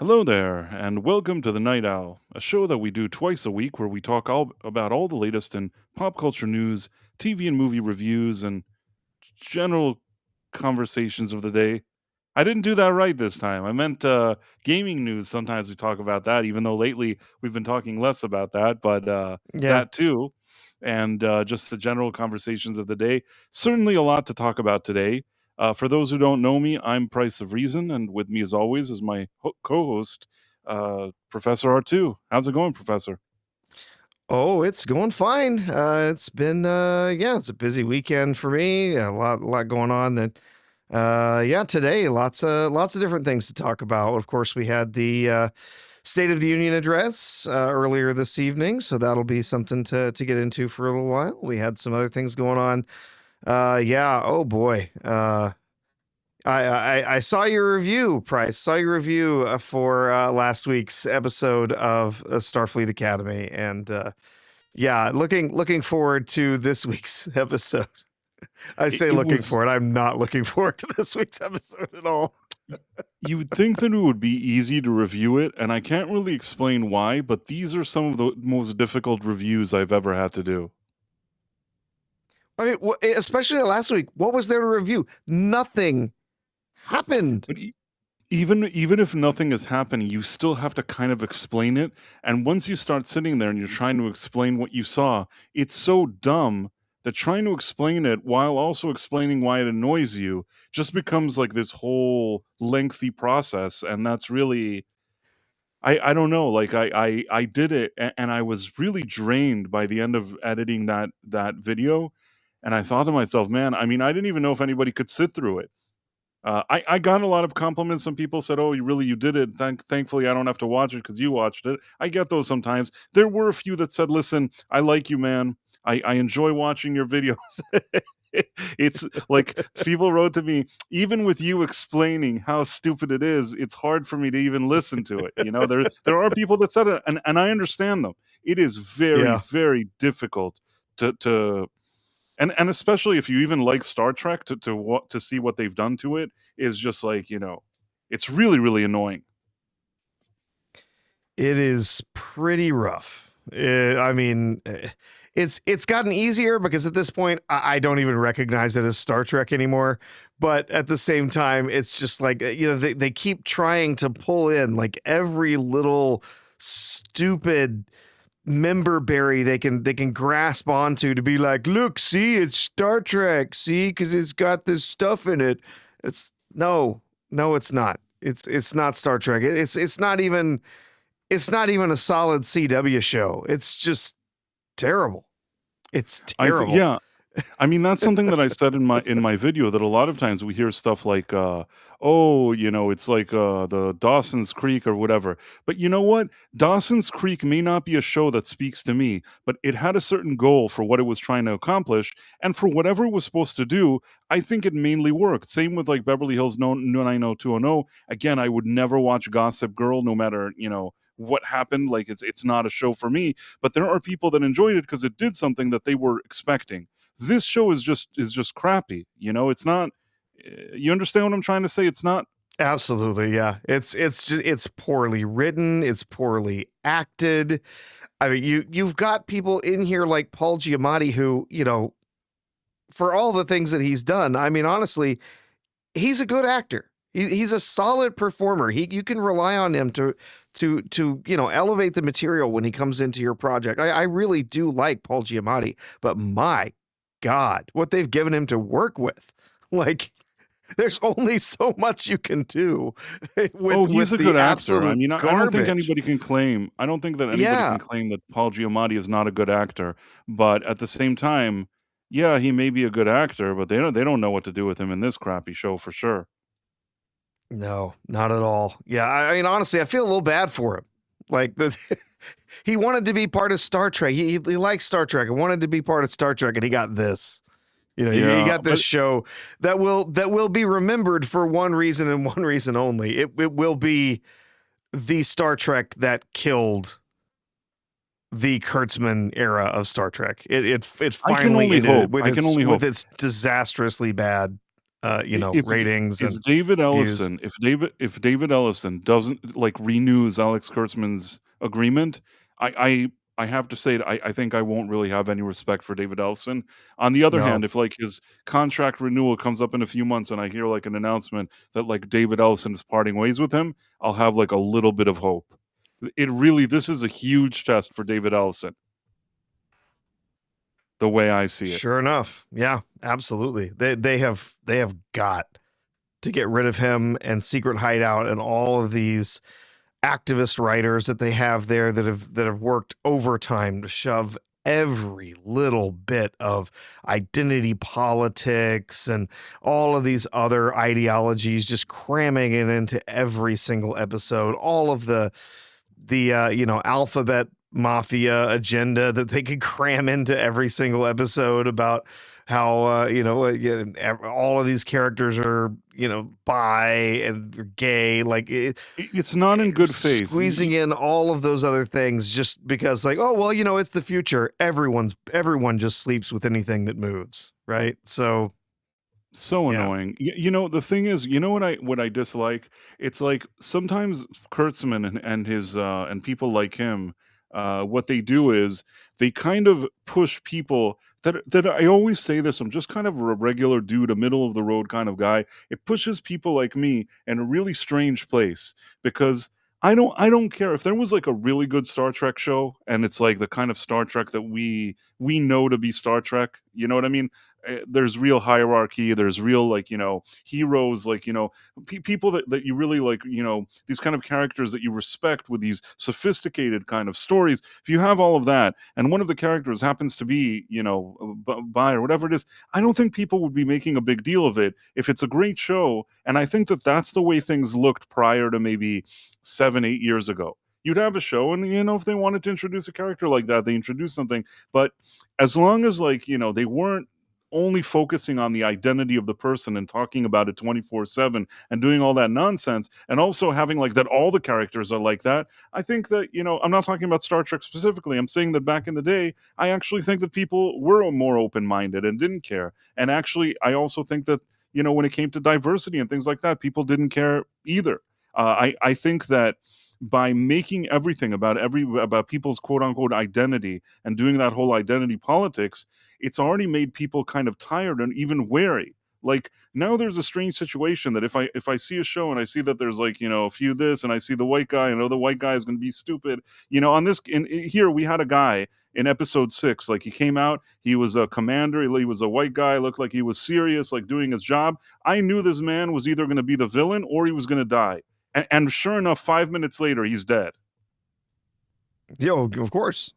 Hello there, and welcome to the Night Owl, a show that we do twice a week where we talk all about all the latest in pop culture news, TV and movie reviews, and general conversations of the day. I didn't do that right this time. I meant gaming news. Sometimes we talk about that, even though lately we've been talking less about that, but Yeah. that too. And just the general conversations of the day. Certainly a lot to talk about today. For those who don't know me, I'm Price of Reason, and with me, as always, is my co host, Professor R2. How's it going, Professor? Oh, it's going fine. It's been it's a busy weekend for me. A lot going on. Today lots of different things to talk about. Of course, we had the State of the Union address earlier this evening, so that'll be something to get into for a little while. We had some other things going on. Oh boy. I saw your review, Price. Saw your review for last week's episode of Starfleet Academy, and looking forward to this week's episode. I It, say it looking was, forward. I'm not looking forward to this week's episode at all. you would think that it would be easy to review it, and I can't really explain why, but these are some of the most difficult reviews I've ever had to do. I mean, especially last week. What was there to review? Nothing happened. But even if nothing is happening, you still have to kind of explain it. And once you start sitting there and you're trying to explain what you saw, it's so dumb that trying to explain it while also explaining why it annoys you just becomes like this whole lengthy process. And that's really, I don't know. Like I did it, and I was really drained by the end of editing that video. And I thought to myself, man, I mean, I didn't even know if anybody could sit through it. I got a lot of compliments. Some people said, "Oh, you did it." Thankfully, I don't have to watch it because you watched it. I get those sometimes. There were a few that said, "Listen, I like you, man. I enjoy watching your videos." It's like people wrote to me, even with you explaining how stupid it is, it's hard for me to even listen to it. You know, there are people that said it, and I understand them. It is very Yeah, very difficult to and especially if you even like Star Trek to see what they've done to it is just like, it's really, really annoying. it is pretty rough. It's gotten easier because at this point I don't even recognize it as Star Trek anymore. But at the same time, it's just like they keep trying to pull in like every little stupid member berry they can grasp onto to be like, look, see, it's Star Trek, see, because it's got this stuff in it. It's no, it's not. It's not Star Trek. It's not even a solid CW show. It's just terrible. It's terrible. Yeah, I mean, that's something that I said in my video, that a lot of times we hear stuff like, "Oh, it's like, the Dawson's Creek or whatever." But you know what? Dawson's Creek may not be a show that speaks to me, but it had a certain goal for what it was trying to accomplish, and for whatever it was supposed to do, I think it mainly worked. Same with, like, Beverly Hills 90210. Again, I would never watch Gossip Girl no matter, what happened. Like, it's not a show for me, but there are people that enjoyed it because it did something that they were expecting. This show is just crappy. It's not. You understand what I'm trying to say? It's not. Absolutely, yeah. It's poorly written. It's poorly acted. I mean, you've got people in here like Paul Giamatti who, for all the things that he's done. I mean, honestly, he's a good actor. He's a solid performer. You can rely on him to elevate the material when he comes into your project. I really do like Paul Giamatti, but my God, what they've given him to work with, like, there's only so much you can do Oh, with he's a the good actor. I absolute mean, I don't think garbage. anybody can claim. I don't think that anybody can Yeah, claim that Paul Giamatti is not a good actor. But at the same time, yeah, he may be a good actor, but they don't know what to do with him in this crappy show for sure. no, not at all. Yeah, I mean, honestly, I feel a little bad for him. Like he wanted to be part of Star Trek. He likes Star Trek and wanted to be part of Star Trek, and he got this. He Yeah, got this but show that will be remembered for one reason and one reason only. It will be the Star Trek that killed the Kurtzman era of Star Trek. It I can finally only ended hope. with I can its only with hope. its disastrously bad If ratings if and David views. Ellison if David Ellison doesn't, like, renews Alex Kurtzman's agreement, I have to say that I think I won't really have any respect for David Ellison. On the other No, hand, if, like, his contract renewal comes up in a few months and I hear, like, an announcement that, like, David Ellison is parting ways with him, I'll have, like, a little bit of hope. It really this is a huge test for David Ellison, the way I see it. sure enough. Yeah, absolutely. They have got to get rid of him and Secret Hideout and all of these activist writers that they have there that have worked overtime to shove every little bit of identity politics and all of these other ideologies, just cramming it into every single episode, all of the alphabet mafia agenda that they could cram into every single episode about how all of these characters are bi and gay, like It's not in good faith. squeezing in all of those other things just because, like, oh well, it's the future, everyone just sleeps with anything that moves, right? So So yeah. annoying. The thing is, you know what I dislike? It's like sometimes Kurtzman and his and people like him, what they do is they kind of push people that I always say this. I'm just kind of a regular dude, a middle of the road kind of guy. It pushes people like me in a really strange place because I don't care if there was like a really good Star Trek show and it's like the kind of Star Trek that we know to be Star Trek. You know what I mean? There's real hierarchy, there's real, like, heroes, like, people that you really like, these kind of characters that you respect with these sophisticated kind of stories. If you have all of that and one of the characters happens to be, bi or whatever it is, I don't think people would be making a big deal of it if it's a great show. And I think that that's the way things looked prior to maybe 7-8 years ago. You'd have a show, and if they wanted to introduce a character like that, they introduced something. But as long as, like, they weren't only focusing on the identity of the person and talking about it 24/7 and doing all that nonsense, and also having like that all the characters are like that, I think that, I'm not talking about Star Trek specifically. I'm saying that back in the day, I actually think that people were more open-minded and didn't care. And actually, I also think that, when it came to diversity and things like that, people didn't care either. I think that by making everything about people's quote unquote identity and doing that whole identity politics, it's already made people kind of tired and even wary. Like, now there's a strange situation that if I see a show and I see that there's, like, a few this, and I see the white guy, I know the white guy is going to be stupid. On this here we had a guy in episode 6, like, he came out, he was a commander, he was a white guy, looked like he was serious, like doing his job. I knew this man was either going to be the villain or he was going to die. And sure enough, 5 minutes later, he's dead. Yeah, of course.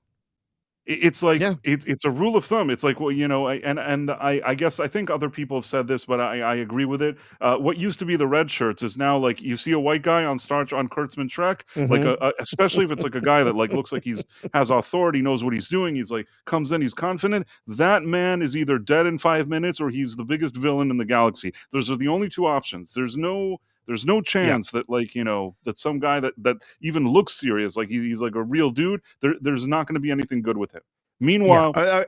It's like Yeah. it's a rule of thumb. It's like, well, and I guess I think other people have said this, but I agree with it. What used to be the red shirts is now, like, you see a white guy on Kurtzman Trek, like, Hmm. especially if it's like a guy that, like, looks like he's has authority, knows what he's doing. He's like, comes in, he's confident. That man is either dead in 5 minutes or he's the biggest villain in the galaxy. Those are the only two options. There's no Yeah. chance that, like, that some guy that even looks serious, like he's like a real dude, there's not going to be anything good with him. Yeah. Meanwhile,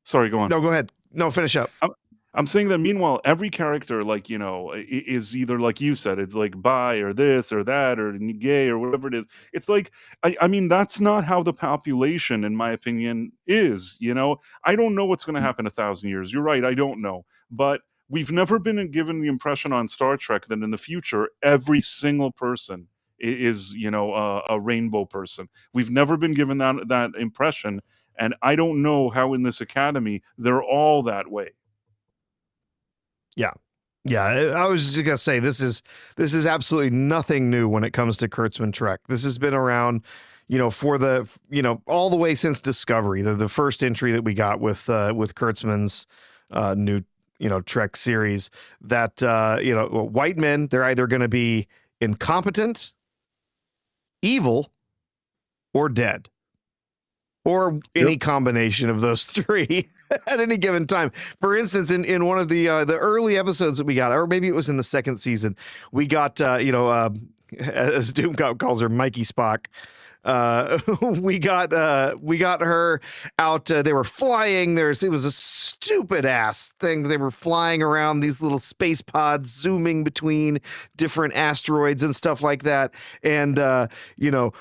sorry, go on. No, go ahead. No, finish up. I'm, I'm saying that meanwhile, every character, like, is either, like you said, it's like bi or this or that or gay or whatever it is. It's like, I mean, that's not how the population, in my opinion, is. I don't know what's going to happen 1,000 years. You're right, I don't know, but we've never been given the impression on Star Trek that in the future every single person is, a rainbow person. We've never been given that impression, and I don't know how in this academy they're all that way. Yeah. Yeah, I was just gonna say this is absolutely nothing new when it comes to Kurtzman Trek. This has been around, for all the way since Discovery, the first entry that we got with Kurtzman's new Trek series. That white men, they're either going to be incompetent, evil, or dead, or Yep. any combination of those three at any given time. For instance, in one of the early episodes that we got, or maybe it was in the second season, we got as Doom calls her, Mikey Spock. We got her out. They were flying. It was a stupid ass thing. They were flying around these little space pods, zooming between different asteroids and stuff like that. And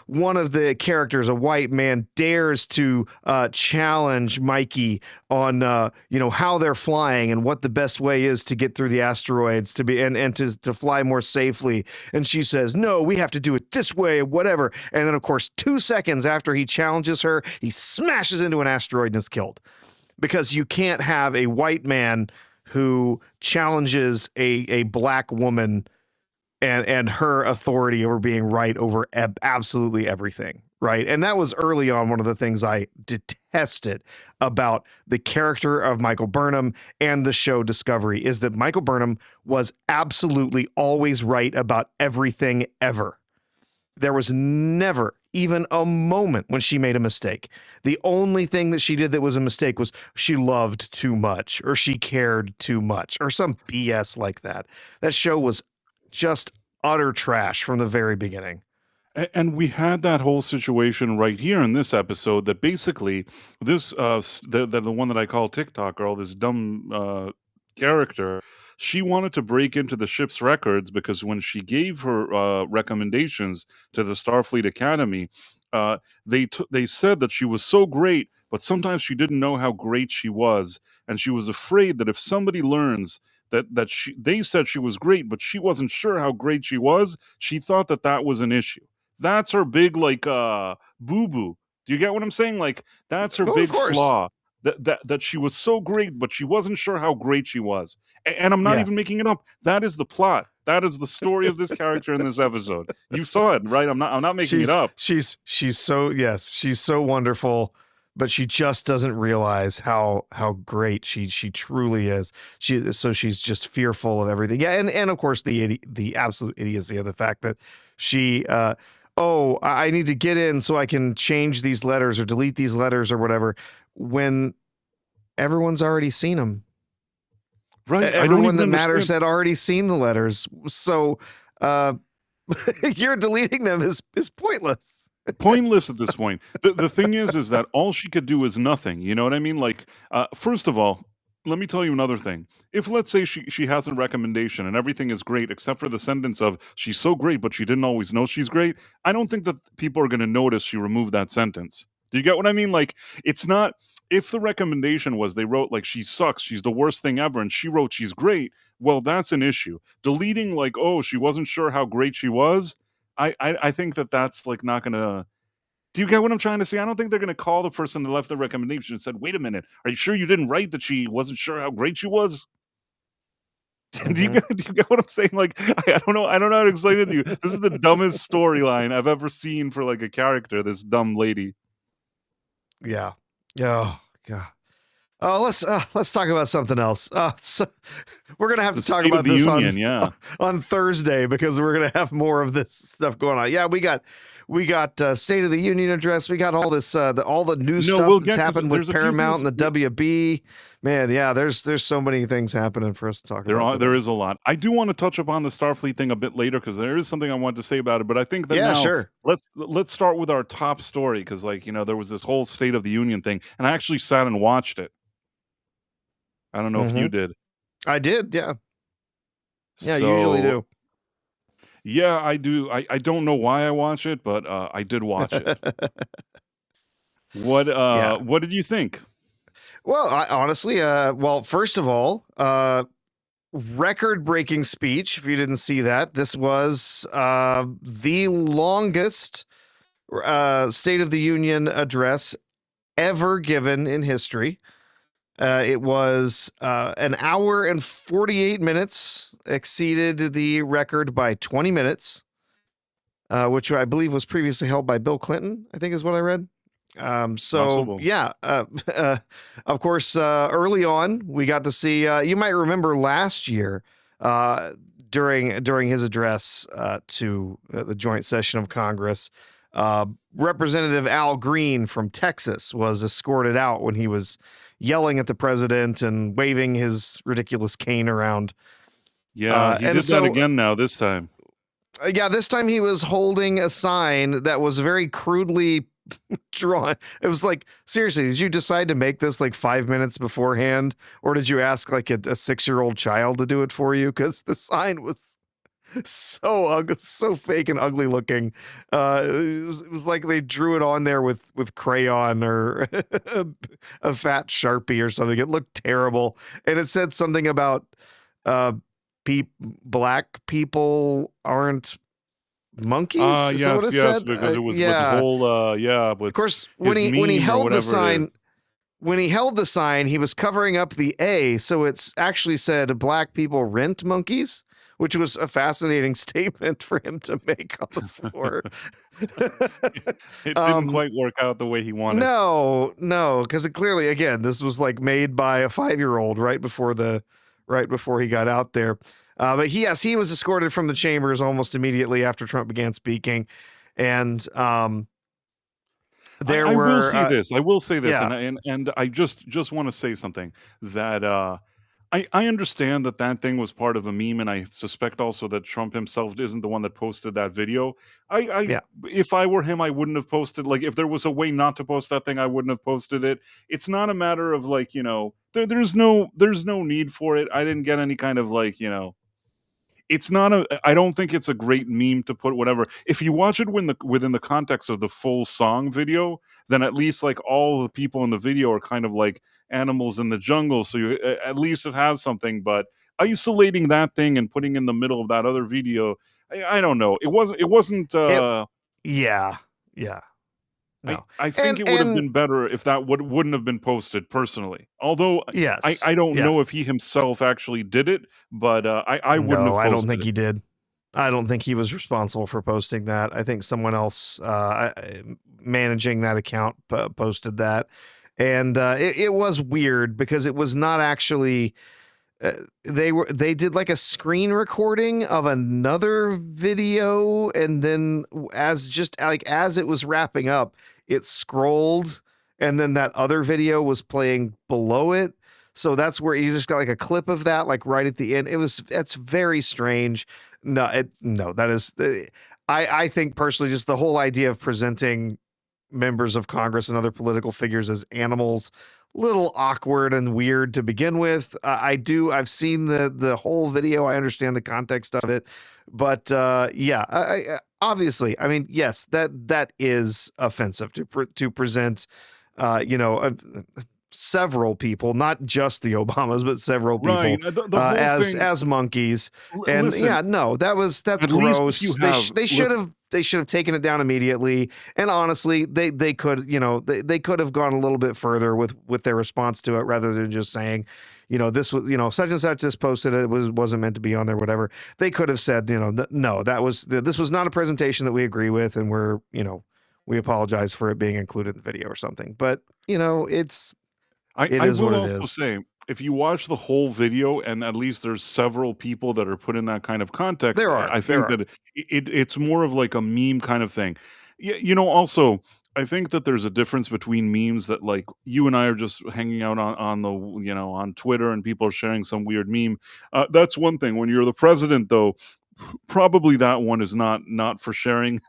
one of the characters, a white man, dares to challenge Mikey on how they're flying and what the best way is to get through the asteroids to be and to fly more safely. And she says, no, we have to do it this way, whatever. And then, of course, 2 seconds after he challenges her, he smashes into an asteroid and is killed. Because you can't have a white man who challenges a black woman and her authority over being right over absolutely everything, right? And that was early on one of the things I detested about the character of Michael Burnham and the show Discovery, is that Michael Burnham was absolutely always right about everything ever. There was never even a moment when she made a mistake. The only thing that she did that was a mistake was she loved too much, or she cared too much, or some BS like that. That show was just utter trash from the very beginning. And we had that whole situation right here in this episode that basically this the one that I call TikTok girl, this dumb character, she wanted to break into the ship's records because when she gave her recommendations to the Starfleet Academy, they said that she was so great, but sometimes she didn't know how great she was, and she was afraid that if somebody learns that they said she was great, but she wasn't sure how great she was, she thought that was an issue. That's her big boo-boo. Do you get what I'm saying? Like, that's her big flaw. That she was so great, but she wasn't sure how great she was. And I'm not even making it up. That is the plot. That is the story of this character in this episode. You saw it, right? I'm not making it up. She's so wonderful, but she just doesn't realize how great she truly is. So she's just fearful of everything. Yeah, and of course the absolute idiocy of the fact that she I need to get in so I can change these letters or delete these letters or whatever, when everyone's already seen them. Right. Everyone that matters had already seen the letters. So you're deleting them is pointless. Pointless at this point. The thing is that all she could do is nothing. You know what I mean? Like, first of all, let me tell you another thing. If, let's say, she has a recommendation and everything is great except for the sentence of she's so great but she didn't always know she's great, I don't think that people are going to notice she removed that sentence. Do you get what I mean? Like, it's not, if the recommendation was they wrote like she sucks, she's the worst thing ever, and she wrote she's great, well, that's an issue. Deleting like, oh, she wasn't sure how great she was, I think that's like not going to. Do you get what I'm trying to say? I don't think they're going to call the person that left the recommendation and said, wait a minute, are you sure you didn't write that she wasn't sure how great she was? Mm-hmm. Do you get what I'm saying? Like, I don't know how to explain it to you. This is the dumbest storyline I've ever seen for like a character, this dumb lady. Yeah. Oh, God. Let's talk about something else. So we're gonna have to talk about this on Thursday, because we're gonna have more of this stuff going on. Yeah, we got State of the Union address. We got all this all the new stuff that's happened with Paramount and the WB. Man, yeah, there's so many things happening for us to talk about. There is a lot. I do want to touch upon the Starfleet thing a bit later because there is something I wanted to say about it. But I think that sure. Let's start with our top story, because there was this whole State of the Union thing, and I actually sat and watched it. I don't know if you did. I did, yeah. Yeah, you usually do. Yeah, I do. I don't know why I watch it, but I did watch it. What did you think? Well, honestly, first of all, record-breaking speech. If you didn't see that, this was the longest State of the Union address ever given in history. It was an hour and 48 minutes, exceeded the record by 20 minutes, which I believe was previously held by Bill Clinton, I think is what I read. Possible. Yeah, of course, early on, we got to see, you might remember last year, during his address to the joint session of Congress, Representative Al Green from Texas was escorted out when he was yelling at the president and waving his ridiculous cane around. Yeah, he did that again now this time. Yeah, this time he was holding a sign that was very crudely drawn. It was like, seriously, did you decide to make this like 5 minutes beforehand, or did you ask like a 6-year-old child to do it for you? Because the sign was so ugly, so fake and ugly looking. It was like they drew it on there with crayon or a fat Sharpie or something. It looked terrible, and it said something about uh, black people aren't monkeys. Is that what Yes, it yes, said? because it was with the Yeah. whole, yeah, Of with course, his when he meme or held the whatever it is. sign, he was covering up the A, so it's actually said "Black people rent monkeys," which was a fascinating statement for him to make on the floor. It didn't um, quite work out the way he wanted. no, because clearly, again, this was like made by a 5-year-old right before he got out there. But he was escorted from the chambers almost immediately after Trump began speaking, and there I will were say this. I will say this, yeah, and I just want to say something that I understand that that thing was part of a meme, and I suspect also that Trump himself isn't the one that posted that video. I yeah. if I were him, I wouldn't have posted. Like, if there was a way not to post that thing, I wouldn't have posted it. It's not a matter of like, there's no need for it. I didn't get any kind of like, it's not a I don't think it's a great meme to put whatever. If you watch it within the context of the full song video, then at least like all the people in the video are kind of like animals in the jungle, so at least it has something. But isolating that thing and putting in the middle of that other video, I don't know. It wasn't It yeah, yeah. I No. I think And it would have and been better if that wouldn't have been posted personally. Although I yes. don't Yeah. know if he himself actually did it, but I wouldn't No, have I don't posted think it. he did. I don't think he was responsible for posting that. I think someone else managing that account posted that. And it was weird because it was not actually uh, they did like a screen recording of another video, and then as it was wrapping up, it scrolled, and then that other video was playing below it. So that's where you just got like a clip of that like right at the end. That's very strange. No, that is I think personally, just the whole idea of presenting members of Congress and other political figures as animals, little awkward and weird to begin with. I've seen the whole video. I understand the context of it, but yeah, obviously, I mean, yes, that is offensive to present, you know, several people, not just the Obamas, but several Right, people the whole as thing. monkeys. And Listen, yeah, no, that's at least if you gross. have They should have taken it down immediately. And honestly, they could, they could have gone a little bit further with their response to it rather than just saying, this was, such and such this posted it wasn't meant to be on there, whatever. They could have said, no, this was not a presentation that we agree with, and we apologize for it being included in the video or something. But it I is what will it also is. say, if you watch the whole video and at least there's several people that are put in that kind of context, I There think are. that it's more of like a meme kind of thing. Yeah, also, I think that there's a difference between memes that like you and I are just hanging out on the on Twitter and people are sharing some weird meme. That's one thing. When you're the president, though, probably that one is not for sharing.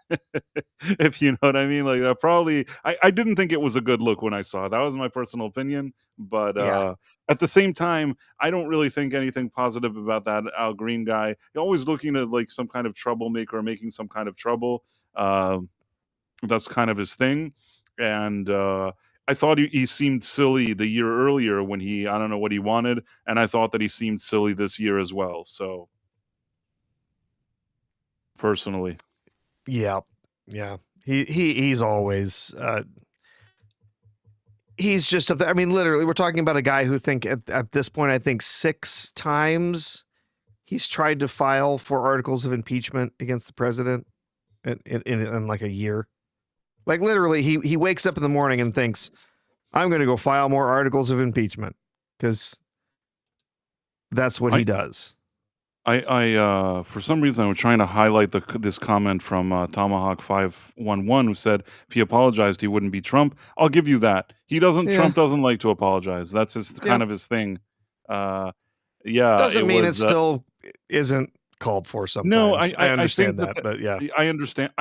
If you know what I mean, like that probably I didn't think it was a good look when I saw it. That was my personal opinion, but Yeah. at the same time, I don't really think anything positive about that Al Green guy. He's always looking at like some kind of troublemaker, making some kind of trouble. Uh, that's kind of his thing, and I thought he seemed silly the year earlier when I don't know what he wanted, and I thought that he seemed silly this year as well. So personally. Yeah. Yeah. He's always he's just up there. I mean, literally, we're talking about a guy who think at this point, I think 6 times he's tried to file for articles of impeachment against the president in like a year. Like literally, he wakes up in the morning and thinks, I'm going to go file more articles of impeachment because that's what he I does. for some reason, I was trying to highlight this comment from Tomahawk 511, who said if he apologized, he wouldn't be Trump. I'll give you that. Yeah. Trump doesn't like to apologize. That's his Yeah. kind of his thing. Uh, yeah, Doesn't it mean it was. still isn't called for No, sometimes. I I understand think that that, but yeah. I understand.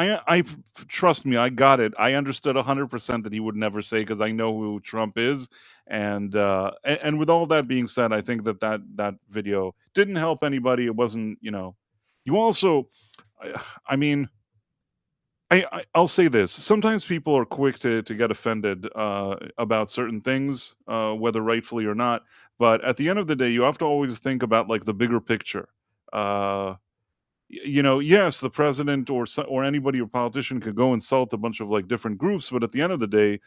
Trust me, I got it. I understood 100% that he would never say because I know who Trump is, and with all that being said, I think that that video didn't help anybody. It wasn't, you also, I mean, I'll say this. Sometimes people are quick to get offended about certain things, whether rightfully or not. But at the end of the day, you have to always think about like the bigger picture. Uh, yes, the president or anybody or politician could go insult a bunch of like different groups, but at the end of the day,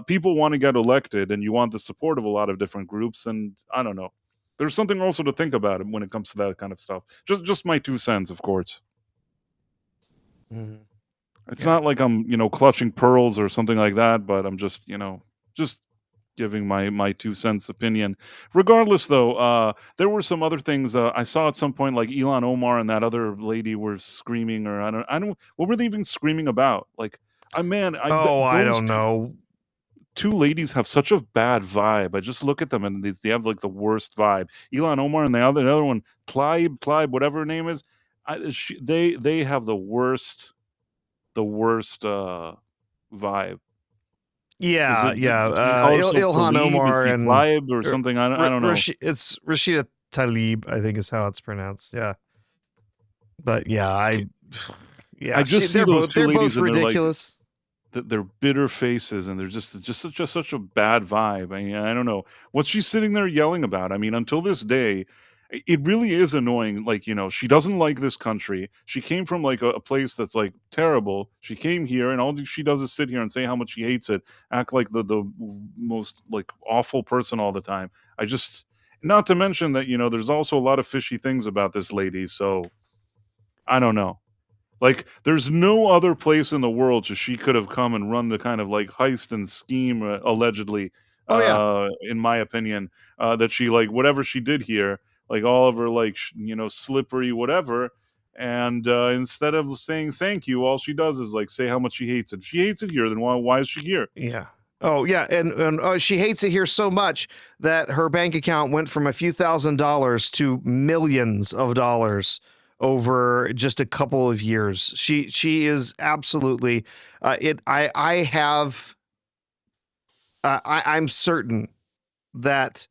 people want to get elected, and you want the support of a lot of different groups. And I don't know. There's something also to think about when it comes to that kind of stuff. Just my 2 cents, of course. Mhm. It's Yeah. not like I'm, clutching pearls or something like that, but I'm just, just giving my 2 cents opinion. Regardless, though, there were some other things I saw at some point, like Elon Omar and that other lady were screaming, or I don't, what were they even screaming about? Like, Oh, I those don't know. two ladies have such a bad vibe. I just look at them and they have like the worst vibe. Elon Omar and the other one, Tlaib, whatever her name is. They have the worst vibe. Is Yeah, it yeah. do you call herself Ilhan Tlaib? Is Omar she and Tlaib or something? I don't know. It's Rashida Tlaib, I think is how it's pronounced. Yeah, but yeah, I yeah, just see those 2 they're both ladies and they're like ridiculous. they're bitter faces, and they're just such a bad vibe. I mean, I don't know. What's she sitting there yelling about? I mean, until this day, it really is annoying. Like, she doesn't like this country. She came from like a place that's like terrible. She came here, and all she does is sit here and say how much she hates it, act like the most like awful person all the time. I just Not to mention that, there's also a lot of fishy things about this lady, so I don't know. Like, there's no other place in the world she could have come and run the kind of like heist and scheme, allegedly, Oh yeah, in my opinion, that she like whatever she did here, like all of her like slippery whatever. And instead of saying thank you, all she does is like say how much she hates it. If she hates it here, then why is she here? yeah. Oh yeah, and she hates it here so much that her bank account went from a few $1,000s to millions of dollars over just a couple of years. She is absolutely it. I have I'm certain that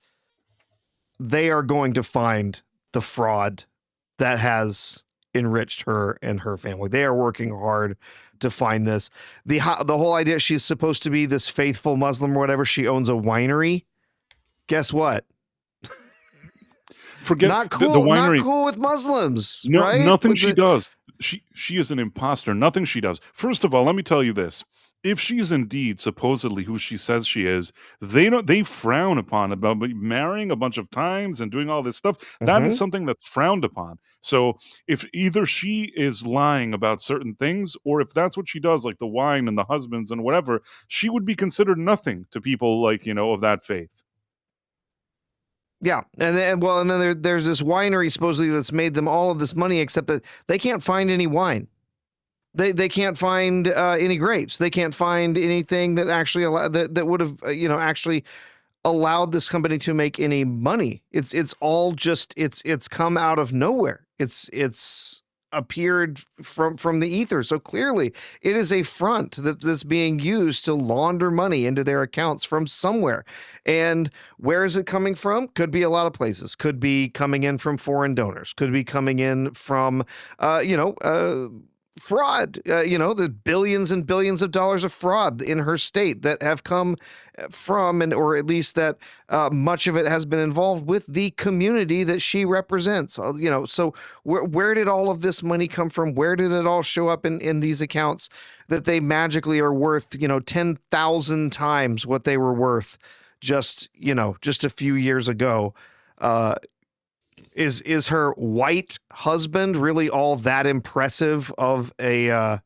they are going to find the fraud that has enriched her and her family. They are working hard to find this. The whole idea she's supposed to be this faithful Muslim or whatever. She owns a winery. Guess what? Forget Not the cool. Not winery. cool with Muslims, No, right? nothing With she the does. She is an imposter. Nothing she does. First of all, let me tell you this. If she's indeed supposedly who she says she is, they frown upon about marrying a bunch of times and doing all this stuff. That is Mhm. something that's frowned upon. So if either she is lying about certain things, or if that's what she does, like the wine and the husbands and whatever, she would be considered nothing to people like, of that faith. Yeah, and then there's this winery supposedly that's made them all of this money, except that they can't find any wine. They can't find any grapes. They can't find anything that actually that would have actually allowed this company to make any money. It's all just it's come out of nowhere. It's appeared from the ether. So clearly it is a front that's being used to launder money into their accounts from somewhere. And where is it coming from? Could be a lot of places. Could be coming in from foreign donors. Could be coming in from fraud, the billions and billions of dollars of fraud in her state that have come from, and or at least that much of it has been involved with the community that she represents. So where did all of this money come from? Where did it all show up in these accounts that they magically are worth 10,000 times what they were worth just a few years ago? Uh, is her white husband really all that impressive of an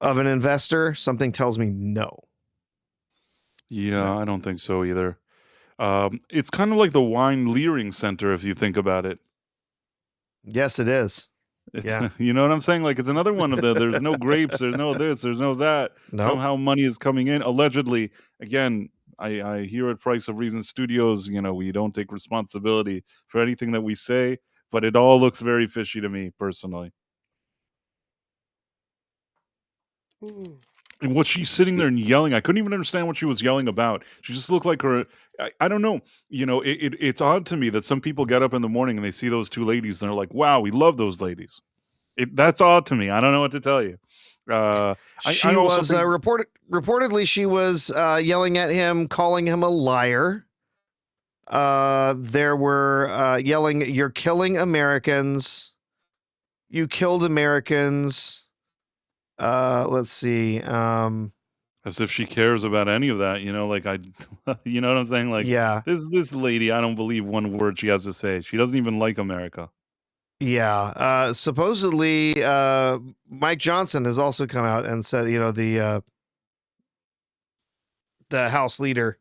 investor? Something tells me no. Yeah, No. I don't think so either. It's kind of like the wine leering center if you think about it. Yes, it is. It's Yeah. you know what I'm saying? Like, it's another one of there's no grapes, there's no this, there's no that. Nope. Somehow money is coming in, allegedly. Again, I hear at Price of Reason Studios, we don't take responsibility for anything that we say, but it all looks very fishy to me personally. And what she's sitting there and yelling, I couldn't even understand what she was yelling about. She just looked like her. I don't know. It's odd to me that some people get up in the morning and they see those two ladies and they're like, "Wow, we love those ladies." That's odd to me. I don't know what to tell you. I She also was think reportedly she was yelling at him, calling him a liar. There were yelling, "You're killing Americans. You killed Americans." Let's see. as if she cares about any of that, like you know what I'm saying? Like Yeah, this lady, I don't believe one word she has to say. She doesn't even like America. yeah. Supposedly, Mike Johnson has also come out and said, the House leader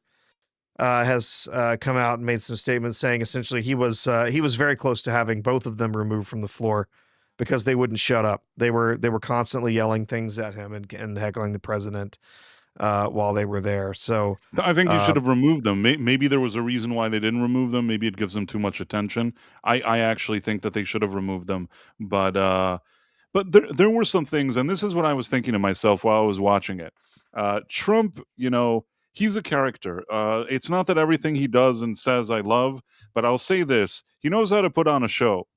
has come out and made some statements saying essentially he was very close to having both of them removed from the floor because they wouldn't shut up. They were constantly yelling things at him and heckling the president while they were there. So I think you should uh, have removed them. Maybe there was a reason why they didn't remove them. Maybe it gives them too much attention. I actually think that they should have removed them, but there were some things, and this is what I was thinking to myself while I was watching it. Trump, he's a character. It's not that everything he does and says I love, but I'll say this: he knows how to put on a show.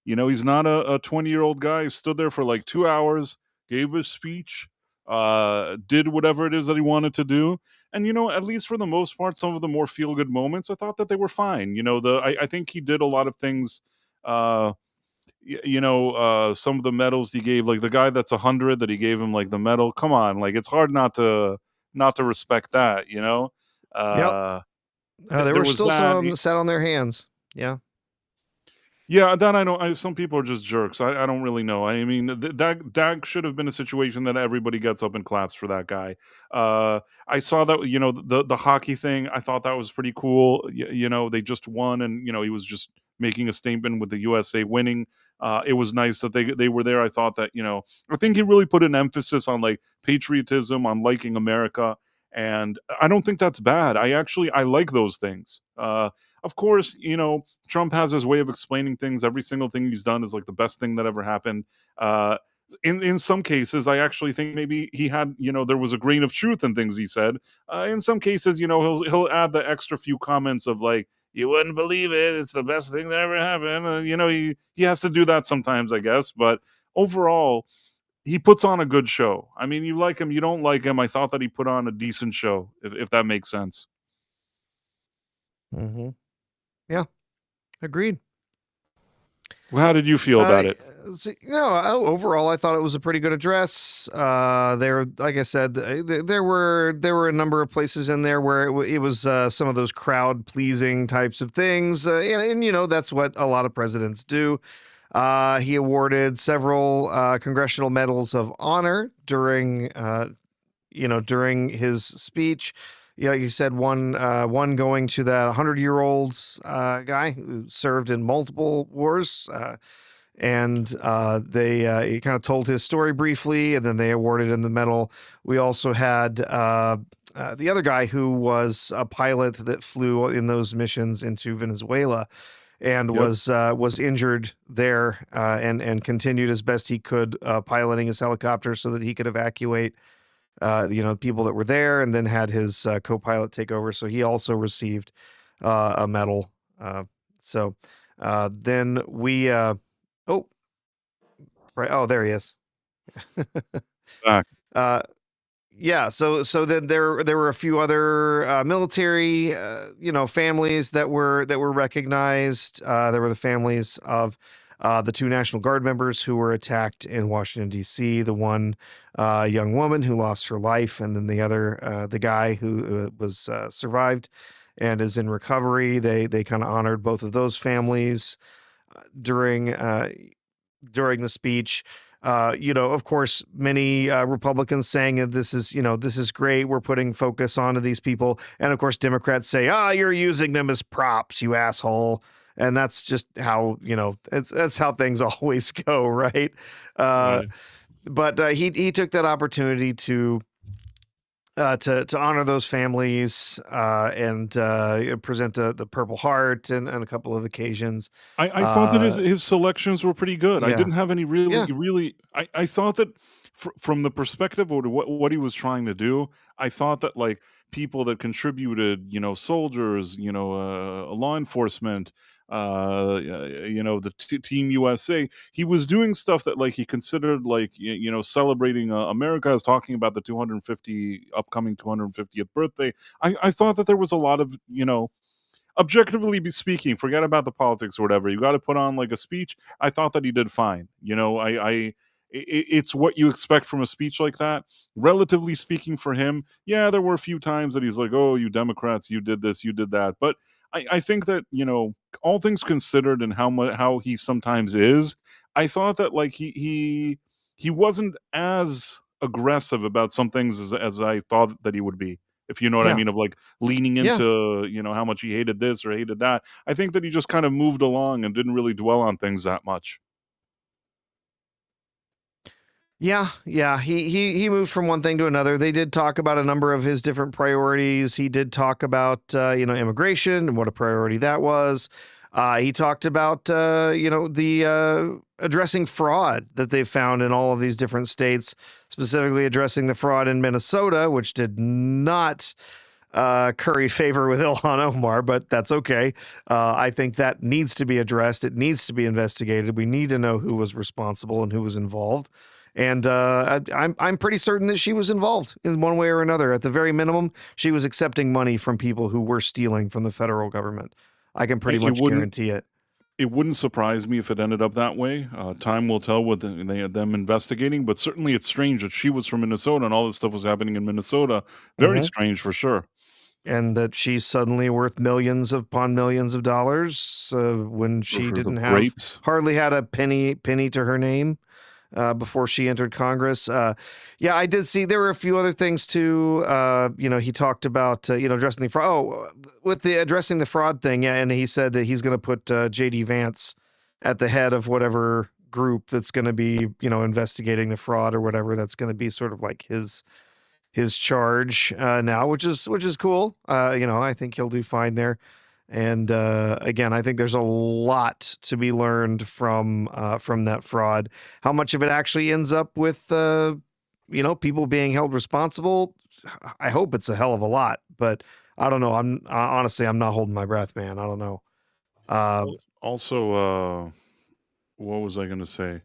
He's not a 20-year-old guy who stood there for like 2 hours, gave a speech, did whatever it is that he wanted to do, and at least for the most part, some of the more feel good moments, I thought that they were fine. I think he did a lot of things. Uh, some of the medals he gave, like the guy that's 100, that he gave him like the medal. Come on, like it's hard not to respect that. yep, Uh, there there were was still some that. of them that sat on their hands. Yeah. Yeah, that I know. Some people are just jerks. I don't really know. I mean, that should have been a situation that everybody gets up and claps for that guy. I saw that the hockey thing. I thought that was pretty cool. They just won, and he was just making a statement with the USA winning. It was nice that they were there. I thought that I think he really put an emphasis on like patriotism, on liking America, and I don't think that's bad. I like those things. Of course, Trump has his way of explaining things. Every single thing he's done is like the best thing that ever happened. Uh, in some cases, I actually think maybe he had, there was a grain of truth in things he said. In some cases, he'll add the extra few comments of like, "You wouldn't believe it. It's the best thing that ever happened." He has to do that sometimes, I guess. But overall, he puts on a good show. I mean, you like him, you don't like him. I thought that he put on a decent show, if that makes sense. Mm-hmm. Yeah. Agreed. Well, how did you feel Uh, about it? Overall, I thought it was a pretty good address. There, like I said, there were a number of places in there where it was some of those crowd pleasing types of things, and that's what a lot of presidents do. He awarded several congressional medals of honor during his speech. Yeah, he said one going to that 100-year-old guy who served in multiple wars. And they he kind of told his story briefly, and then they awarded him the medal. We also had the other guy who was a pilot that flew in those missions into Venezuela and Yep. was injured there and continued as best he could piloting his helicopter so that he could evacuate people that were there, and then had his co-pilot take over. So he also received a medal. So then we oh right, oh, there he is. Back. uh yeah, so then there were a few other military families that were recognized. There were the families of the two National Guard members who were attacked in Washington D.C. The one young woman who lost her life, and then the other the guy who was survived and is in recovery. They kind of honored both of those families during the speech. Of course, many Republicans saying that this is great. We're putting focus onto these people, and of course, Democrats say, you're using them as props, you asshole." And that's just how that's how things always go, right? Uh, Right. but he took that opportunity to to honor those families, and present the Purple Heart and a couple of occasions. I thought that Uh, his selections were pretty good. I yeah, didn't have any yeah, really I thought that from the perspective of what he was trying to do, I thought that, like, people that contributed, soldiers, law enforcement, the Team USA, he was doing stuff that, like, he considered, like, celebrating, America, as talking about the 250 upcoming 250th birthday. I thought that there was a lot of, objectively speaking, forget about the politics or whatever. You got to put on like a speech. I thought that he did fine. It's what you expect from a speech like that. Relatively speaking, for him, yeah, there were a few times that he's like, "Oh, you Democrats, you did this, you did that." But I think that, all things considered, and how he sometimes is, I thought that, like, he wasn't as aggressive about some things as I thought that he would be. If you know what I yeah, mean, of like leaning yeah. into, how much he hated this or hated that. I think that he just kind of moved along and didn't really dwell on things that much. Yeah, yeah. He moved from one thing to another. They did talk about a number of his different priorities. He did talk about immigration and what a priority that was. He talked about the addressing fraud that they found in all of these different states, specifically addressing the fraud in Minnesota, which did not curry favor with Ilhan Omar, but that's okay. I think that needs to be addressed. It needs to be investigated. We need to know who was responsible and who was involved. And I'm pretty certain that she was involved in one way or another. At the very minimum, she was accepting money from people who were stealing from the federal government. I can pretty It much wouldn't guarantee it. it wouldn't surprise me if it ended up that way. Time will tell with them investigating, but certainly it's strange that she was from Minnesota and all this stuff was happening in Minnesota. Very Hmm. strange for sure. And that she's suddenly worth millions upon millions of dollars when she For the didn't have grapes. hardly had a penny to her name. Before she entered Congress. Yeah, I did see there were a few other things too. He talked about addressing the fraud. Oh, with the addressing the fraud thing, yeah, and he said that he's going to put JD Vance at the head of whatever group that's going to be investigating the fraud or whatever. That's going to be sort of like his charge now, which is cool. I think he'll do fine there. And again, I think there's a lot to be learned from that fraud. How much of it actually ends up with people being held responsible? I hope it's a hell of a lot, but I don't know. Honestly, I'm not holding my breath, man. I don't know. Uh, Also, what was I going to say?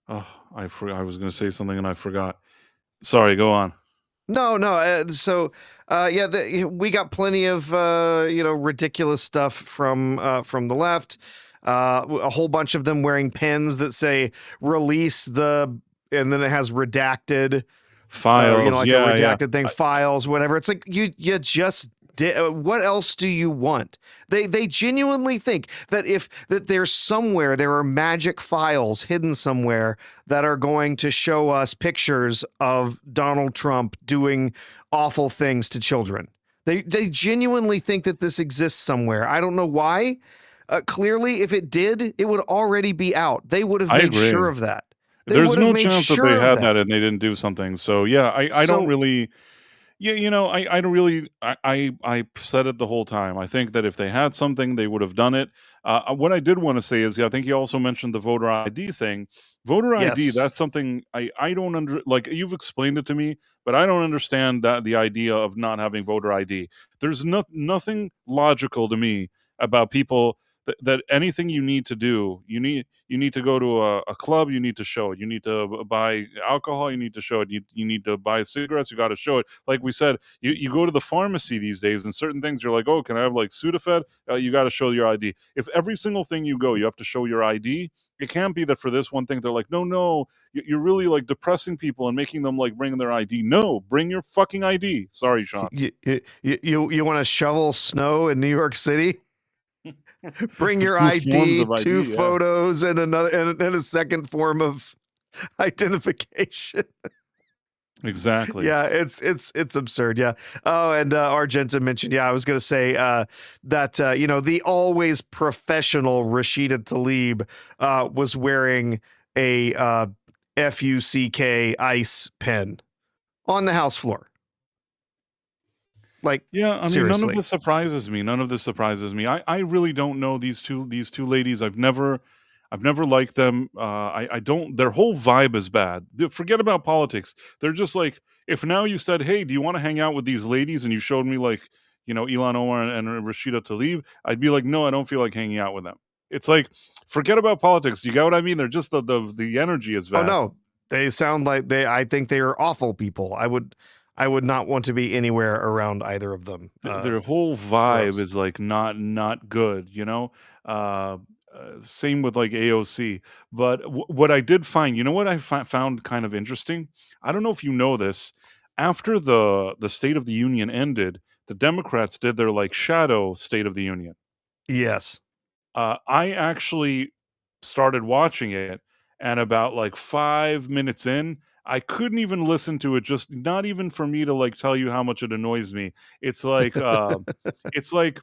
Oh, I was going to say something and I forgot. Sorry, go on. No, no. Yeah, we got plenty of ridiculous stuff from the left. A whole bunch of them wearing pins that say "release the," and then it has redacted, Files. like a Yeah, yeah. redacted thing, files, whatever. It's like you just did. What else do you want? They genuinely think that that there's somewhere there are magic files hidden somewhere that are going to show us pictures of Donald Trump doing awful things to children. They genuinely think that this exists somewhere. I don't know why. Clearly, if it did, it would already be out. They would have I made agree. sure of that. They There's would have no made chance that they sure of had that. that and they didn't do something. So yeah, I don't So really. Yeah, I don't really. I said it the whole time. I think that if they had something, they would have done it. What I did want to say is, yeah, I think you also mentioned the voter ID thing. Voter ID, yes. that's something I don't like. You've explained it to me, but I don't understand that the idea of not having voter ID. There's nothing logical to me about people that anything you need to do, you need to go to a club, you need to show it. You need to buy alcohol, you need to show it. You need to buy cigarettes, you got to show it. Like we said, you go to the pharmacy these days and certain things you're like, oh, can I have like Sudafed? You got to show your ID. If every single thing you go, you have to show your ID, it can't be that for this one thing they're like, no, no, you're really like depressing people and making them like bring their ID. No, bring your fucking ID. Sorry, Sean. You want to shovel snow in New York City? Bring your Two forms ID, of two ID, yeah. photos, and and a second form of identification. Exactly. Yeah, it's absurd. Yeah. Oh, and Argenta mentioned. Yeah, I was gonna say that the always professional Rashida Tlaib was wearing a FUCK ice pen on the House floor. Like, Yeah, I mean, none of seriously. this surprises me. None of this surprises me. I really don't know these two ladies. I've never liked them. I don't. Their whole vibe is bad. Forget about politics. They're just like, if now you said, "Hey, do you want to hang out with these ladies?" and you showed me like, Ilan Omar and Rashida Tlaib, I'd be like, no, I don't feel like hanging out with them. It's like, forget about politics. You get what I mean? They're just the energy is Oh bad. no, they sound like I think they are awful people. I would not want to be anywhere around either of them. Their whole vibe Gross. is like not good, uh, same with like AOC. But what I did find, what I found kind of interesting, I don't know if you know this, after the State of the Union ended, the Democrats did their like shadow State of the Union. Yes. I actually started watching it, and about like 5 minutes in, I couldn't even listen to it. Just not even for me to like tell you how much it annoys me. It's like, it's like,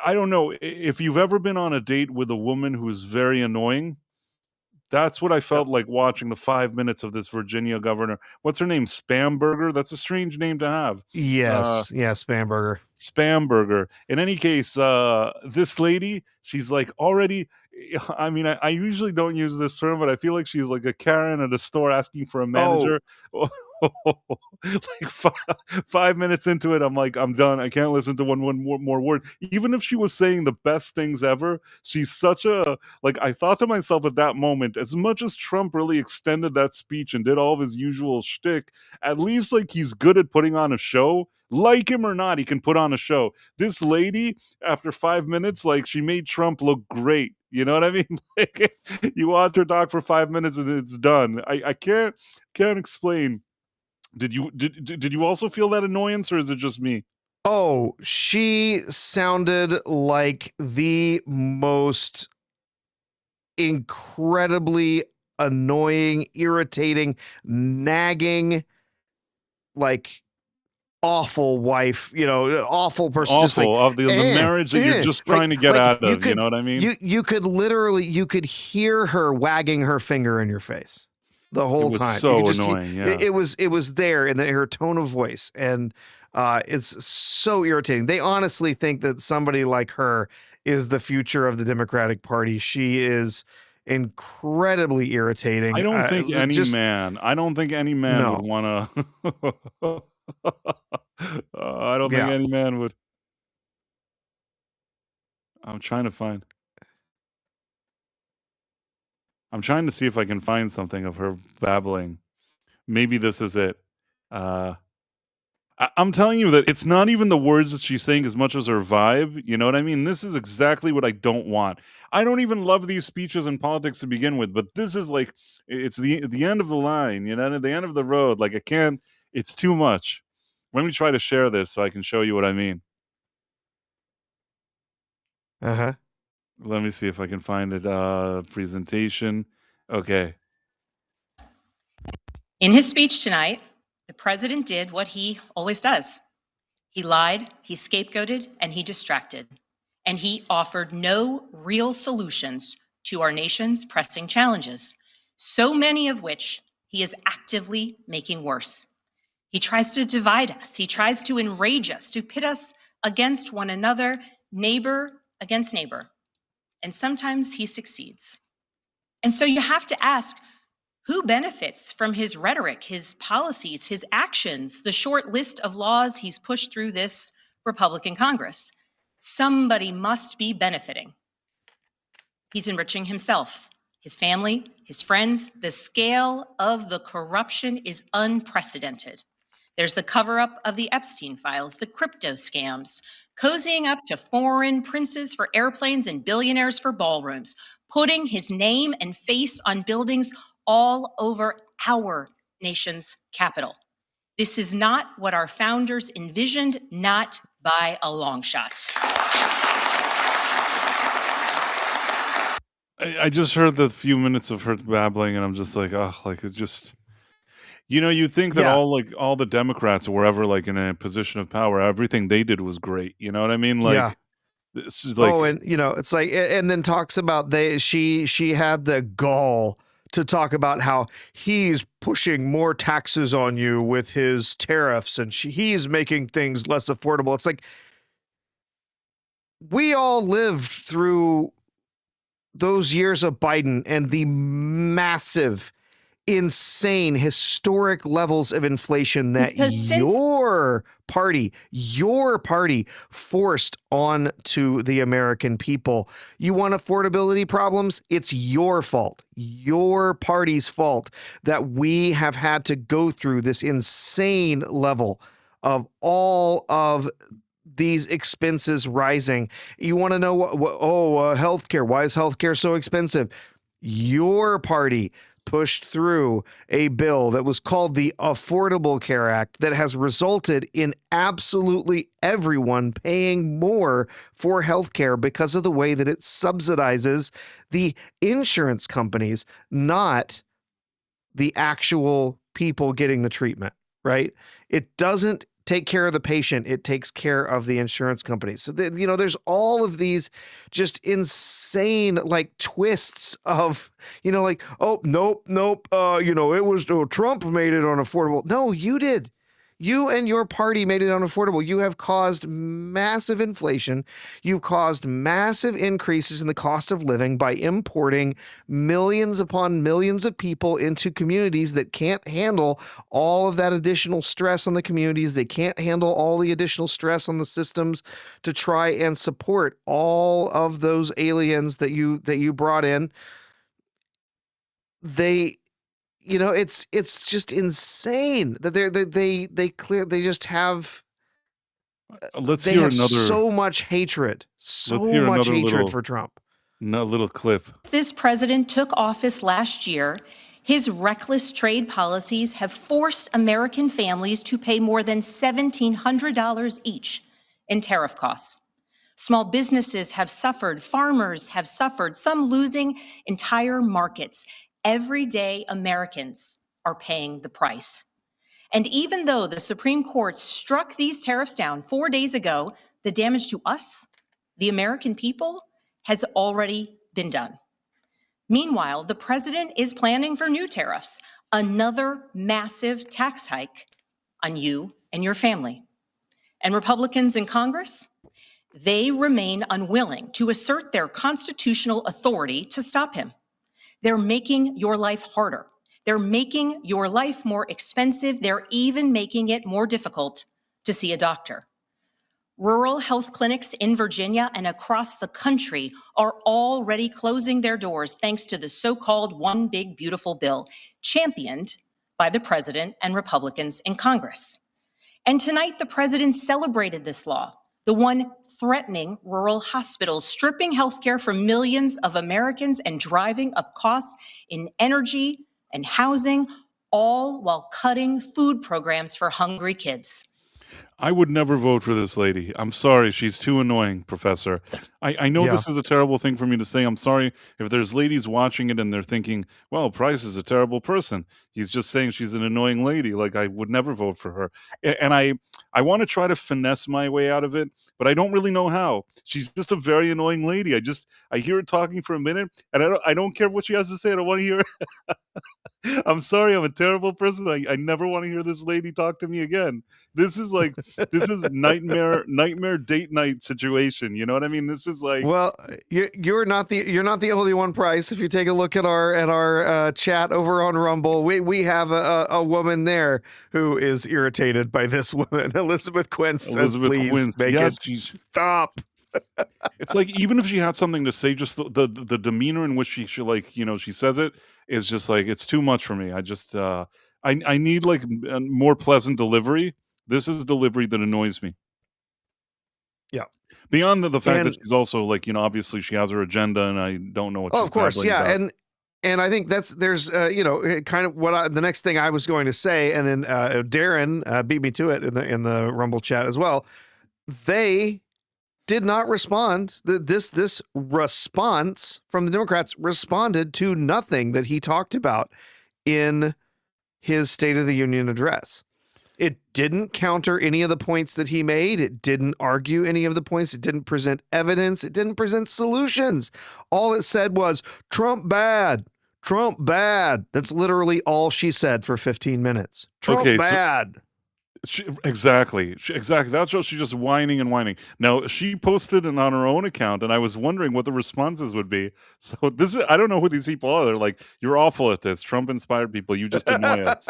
I don't know if you've ever been on a date with a woman who's very annoying. That's what I Yep. felt like watching the 5 minutes of this Virginia governor. What's her name? Spamberger. That's a strange name to have. Uh, Yes. Yeah. Spamberger. Spamberger. In any case, this lady, she's like already. I mean, I usually don't use this term, but I feel like she's like a Karen at a store asking for a Oh, manager. Like 5 minutes into it, I'm like, I'm done. I can't listen to one more word. Even if she was saying the best things ever, she's such a like. I thought to myself at that moment, as much as Trump really extended that speech and did all of his usual shtick, at least like he's good at putting on a show. Like him or not, he can put on a show. This lady, after 5 minutes, like she made Trump look great. You know what I mean? Like, you watch her talk for 5 minutes and it's done. I can't explain. Did you also feel that annoyance, or is it just me? oh, she sounded like the most incredibly annoying, irritating, nagging, like awful wife, awful person, just like Awful of the marriage that you're just trying to get like out of. You know what I mean? you could literally you could hear her wagging her finger in your face the It whole was time. You could so just annoying. it, Yeah. it was there in her tone of voice, and it's so irritating. They honestly think that somebody like her is the future of the Democratic Party. She is incredibly irritating. Just I don't think any man would no. want to. I don't think Yeah. any man would. I'm trying to find. I'm trying to see if I can find something of her babbling. Maybe this is it. Uh, I'm telling you that it's not even the words that she's saying as much as her vibe. You know what I mean? This is exactly what I don't want. I don't even love these speeches in politics to begin with, but this is like it's the end of the line. The end of the road. Like I can't. It's too much. Let me try to share this so I can show you what I mean. Uh-huh. Let me see if I can find it. Presentation. Okay. In his speech tonight, the president did what he always does. He lied, he scapegoated, and he distracted. And he offered no real solutions to our nation's pressing challenges, so many of which he is actively making worse. He tries to divide us, he tries to enrage us, to pit us against one another, neighbor against neighbor. And sometimes he succeeds. And so you have to ask, who benefits from his rhetoric, his policies, his actions, the short list of laws he's pushed through this Republican Congress? Somebody must be benefiting. He's enriching himself, his family, his friends. The scale of the corruption is unprecedented. There's the cover up of the Epstein files, the crypto scams, cozying up to foreign princes for airplanes and billionaires for ballrooms, putting his name and face on buildings all over our nation's capital. This is not what our founders envisioned, not by a long shot. I just heard the few minutes of her babbling, and I'm just like, oh, like it's just. You'd think that Yeah. all the Democrats were ever like in a position of power. Everything they did was great. You know what I mean? Yeah. Like this is Oh, like and it's like, and then talks about she had the gall to talk about how he's pushing more taxes on you with his tariffs and he's making things less affordable. It's like, we all lived through those years of Biden and the massive, insane, historic levels of inflation that your party forced on to the American people. You want affordability problems? It's your fault, your party's fault, that we have had to go through this insane level of all of these expenses rising. You want to know healthcare. Why is healthcare so expensive? Your party pushed through a bill that was called the Affordable Care Act that has resulted in absolutely everyone paying more for healthcare because of the way that it subsidizes the insurance companies, not the actual people getting the treatment, right? It doesn't take care of the patient. It takes care of the insurance companies. So, there's all of these just insane like twists of, oh, nope. It was Trump made it unaffordable. No, you did. You and your party made it unaffordable. You have caused massive inflation. You've caused massive increases in the cost of living by importing millions upon millions of people into communities that can't handle all of that additional stress on the communities. They can't handle all the additional stress on the systems to try and support all of those aliens that you brought in. It's just insane that they just have so much hatred for Trump. A little clip. This president took office last year. His reckless trade policies have forced American families to pay more than $1,700 each in tariff costs. Small businesses have suffered, farmers have suffered, some losing entire markets. Everyday Americans are paying the price. And even though the Supreme Court struck these tariffs down 4 days ago, the damage to us, the American people, has already been done. Meanwhile, the president is planning for new tariffs, another massive tax hike on you and your family. And Republicans in Congress, they remain unwilling to assert their constitutional authority to stop him. They're making your life harder. They're making your life more expensive. They're even making it more difficult to see a doctor. Rural health clinics in Virginia and across the country are already closing their doors thanks to the so-called One Big Beautiful Bill, championed by the president and Republicans in Congress. And tonight, the president celebrated this law, the one threatening rural hospitals, stripping healthcare from millions of Americans and driving up costs in energy and housing, all while cutting food programs for hungry kids. I would never vote for this lady. I'm sorry. She's too annoying, Professor. I know this is a terrible thing for me to say. I'm sorry if there's ladies watching it and they're thinking, well, Price is a terrible person. He's just saying she's an annoying lady. Like, I would never vote for her. And I want to try to finesse my way out of it, but I don't really know how. She's just a very annoying lady. I hear her talking for a minute, and I don't care what she has to say. I don't want to hear her. I'm sorry, I'm a terrible person. I never want to hear this lady talk to me again. This is nightmare date night situation. You know what I mean? This is like, well, you're not the only one, Price. If you take a look at our chat over on Rumble, we have a woman there who is irritated by this woman. Elizabeth Quinn says, please make it stop. It's like, even if she had something to say, just the demeanor in which she says it is just like, it's too much for me. I need like a more pleasant delivery. This is delivery that annoys me. Yeah. Beyond the fact that she's also like, obviously she has her agenda, and I don't know what she's of course, yeah. About. And I think there's kind of the next thing I was going to say, and then Darren beat me to it in the Rumble chat as well. They did not respond. This response from the Democrats responded to nothing that he talked about in his State of the Union address. It didn't counter any of the points that he made. It didn't argue any of the points. It didn't present evidence. It didn't present solutions. All it said was, Trump bad. Trump bad. That's literally all she said for 15 minutes. Trump Okay, so bad. exactly. Exactly. That's what she's just whining and whining. Now, she posted it on her own account, and I was wondering what the responses would be. So I don't know who these people are. They're like, you're awful at this. Trump inspired people. You just annoy us.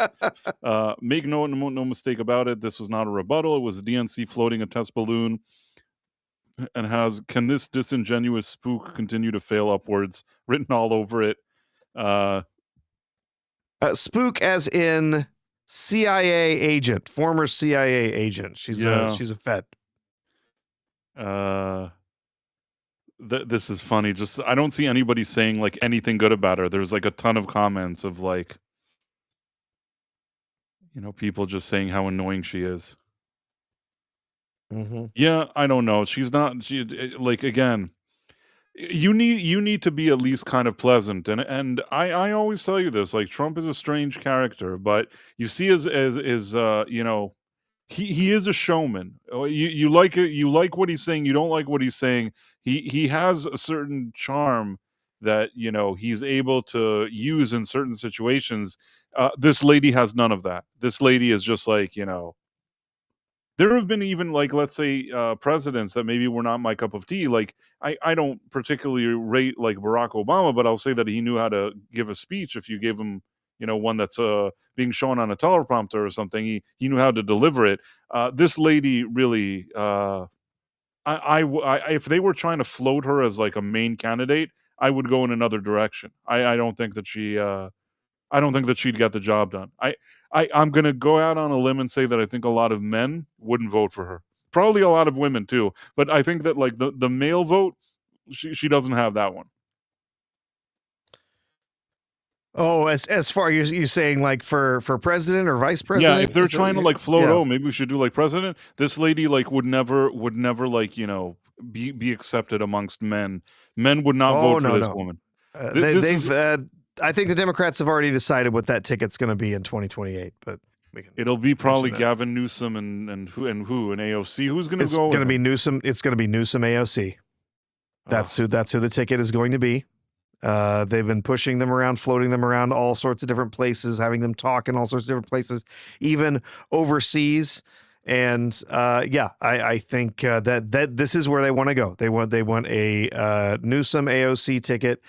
Make no mistake about it. This was not a rebuttal. It was DNC floating a test balloon and can this disingenuous spook continue to fail upwards written all over it. Spook as in CIA agent, former CIA agent. She's a vet. This is funny. Just I don't see anybody saying like anything good about her. There's like a ton of comments of like, people just saying how annoying she is. Mm-hmm. Yeah, I don't know. She's not. Like again. You need to be at least kind of pleasant, and I always tell you this. Like Trump is a strange character, but you see, he is a showman. You like it. You like what he's saying. You don't like what he's saying. He has a certain charm that he's able to use in certain situations. This lady has none of that. This lady is just like. There have been even like, let's say, presidents that maybe were not my cup of tea. Like I don't particularly rate like Barack Obama, but I'll say that he knew how to give a speech. If you gave him, one that's being shown on a teleprompter or something, he knew how to deliver it. This lady really, if they were trying to float her as like a main candidate, I would go in another direction. I don't think that I don't think that she'd get the job done. I'm gonna go out on a limb and say that I think a lot of men wouldn't vote for her. Probably a lot of women too, but I think that like the male vote, she doesn't have that one. Oh, as far as you saying like for president or vice president? Yeah, if they're trying to like float, oh, maybe we should do like president. This lady like would never like be accepted amongst men. Men would not vote for this woman. I think the Democrats have already decided what that ticket's going to be in 2028, but it'll be probably Gavin Newsom and who and AOC. Who's going to go? It's going to be Newsom. It's going to be Newsom AOC. That's who the ticket is going to be. They've been pushing them around, floating them around all sorts of different places, having them talk in all sorts of different places, even overseas. And I think that this is where they want to go. They want a Newsom AOC ticket.